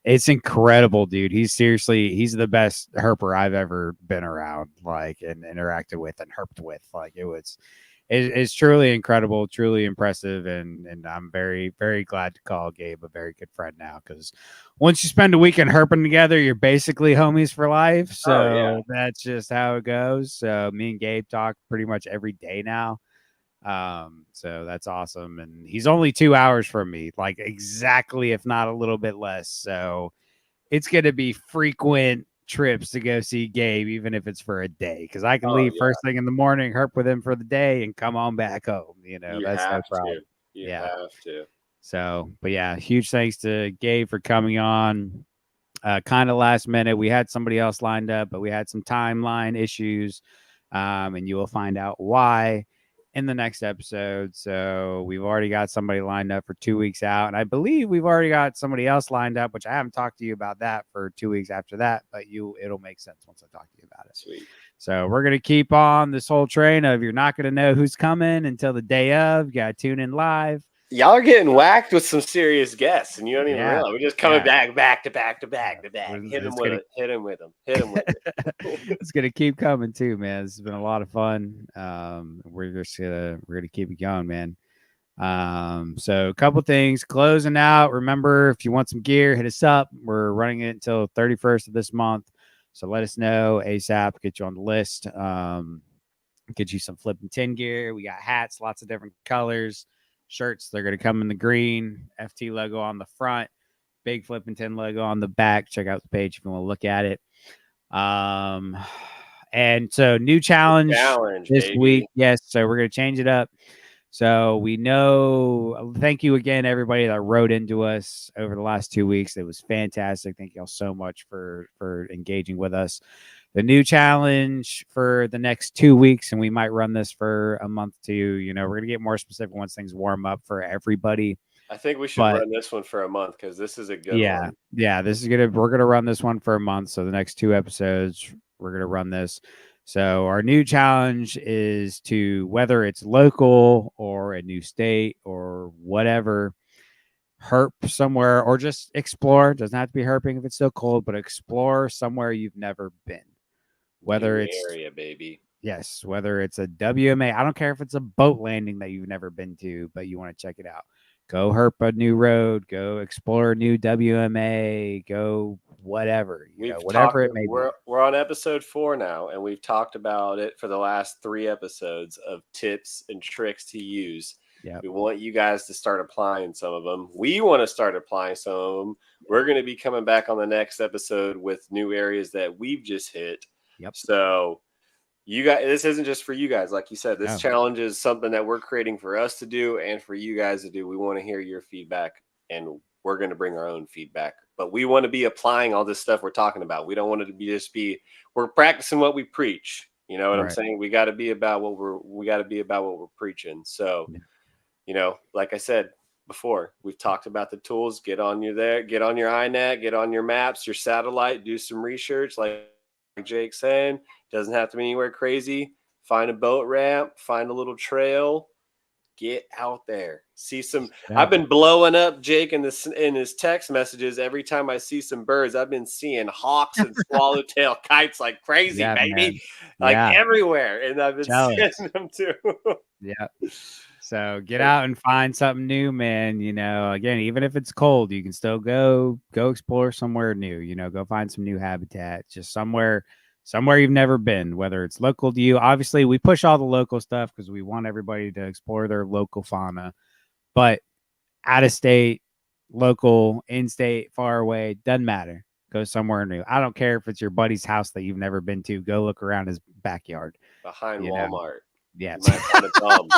it's incredible, dude. He's the best herper I've ever been around, like, and interacted with and herped with. Like, it's truly incredible, truly impressive, and I'm very, very glad to call Gabe a very good friend now, because once you spend a weekend herping together, you're basically homies for life. So that's just how it goes. So me and Gabe talk pretty much every day now. So that's awesome. And he's only 2 hours from me, like, exactly, if not a little bit less. So it's going to be frequent trips to go see Gabe, even if it's for a day, because I can leave first thing in the morning, herp with him for the day, and come on back home. That's no problem. You have to. So, but yeah, huge thanks to Gabe for coming on. Kind of last minute. We had somebody else lined up, but we had some timeline issues, and you will find out why in the next episode. So we've already got somebody lined up for 2 weeks out, and I believe we've already got somebody else lined up, which I haven't talked to you about that for 2 weeks after that, but it'll make sense once I talk to you about it. Sweet. So we're going to keep on this whole train of, you're not going to know who's coming until the day of. You got to tune in live. Y'all are getting whacked with some serious guests, and you don't even realize. We're just coming back to back. Hit him with them. It's gonna keep coming too, man. This has been a lot of fun. We're gonna keep it going, man. So a couple things closing out. Remember, if you want some gear, hit us up. We're running it until 31st of this month, so let us know ASAP. Get you on the list. Get you some Flippin Tin gear. We got hats, lots of different colors. Shirts, they're going to come in the green, FT logo on the front, big Flippin Tin logo on the back. Check out the page if you want to look at it. And so new challenge this week. Yes. So we're going to change it up. So we know, thank you again, everybody that wrote into us over the last 2 weeks. It was fantastic. Thank you all so much for engaging with us. The new challenge for the next 2 weeks, and we might run this for a month too. We're going to get more specific once things warm up for everybody. I think we should run this one for a month, because this is a good one. Yeah, we're going to run this one for a month. So the next 2 episodes, we're going to run this. So our new challenge is to, whether it's local or a new state or whatever, herp somewhere or just explore. It doesn't have to be herping if it's still cold, but explore somewhere you've never been. Whether it's area, baby. Yes, whether it's a WMA, I don't care if it's a boat landing that you've never been to, but you want to check it out. Go herp a new road, go explore a new WMA, go whatever, whatever it may be. We're on episode 4 now, and we've talked about it for the last 3 episodes of tips and tricks to use. Yep. We want you guys to start applying some of them. We want to start applying some of them. We're going to be coming back on the next episode with new areas that we've just hit. Yep. So you guys, this isn't just for you guys. Like you said, this challenge is something that we're creating for us to do and for you guys to do. We want to hear your feedback, and we're going to bring our own feedback. But we want to be applying all this stuff we're talking about. We don't want it to be we're practicing what we preach. You know what I'm saying? We got to be about what we're preaching. So, like I said before, we've talked about the tools. Get on your iNet, get on your maps, your satellite, do some research, like Jake's saying. Doesn't have to be anywhere crazy. Find a boat ramp, find a little trail, get out there. See some. I've been blowing up Jake in his text messages every time I see some birds. I've been seeing hawks and swallowtail kites like crazy, baby, everywhere, and I've been seeing them too. So get out and find something new, man. Again, even if it's cold, you can still go explore somewhere new. Go find some new habitat, just somewhere you've never been, whether it's local to you. Obviously, we push all the local stuff because we want everybody to explore their local fauna. But out of state, local, in-state, far away, doesn't matter. Go somewhere new. I don't care if it's your buddy's house that you've never been to. Go look around his backyard. Behind You know. Walmart. Yeah. You might find a bum.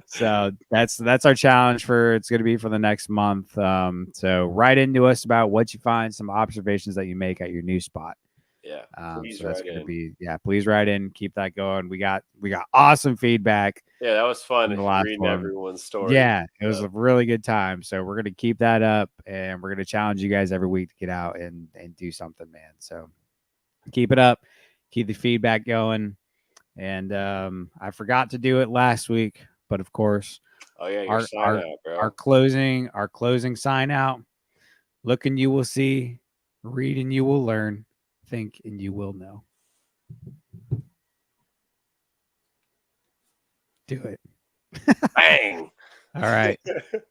So that's our challenge it's going to be for the next month. So write into us about what you find, some observations that you make at your new spot. Yeah. So that's going to be, please write in, keep that going. We got awesome feedback. Yeah, that was fun reading one. everyone's story. Yeah, it was a really good time. So we're going to keep that up, and we're going to challenge you guys every week to get out and do something, man. So keep it up, keep the feedback going. And I forgot to do it last week, but of course, your sign out, bro. Our closing sign out. Look and you will see, read and you will learn, think and you will know. Do it. Bang. All right.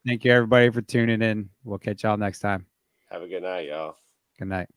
Thank you everybody for tuning in. We'll catch y'all next time. Have a good night, y'all. Good night.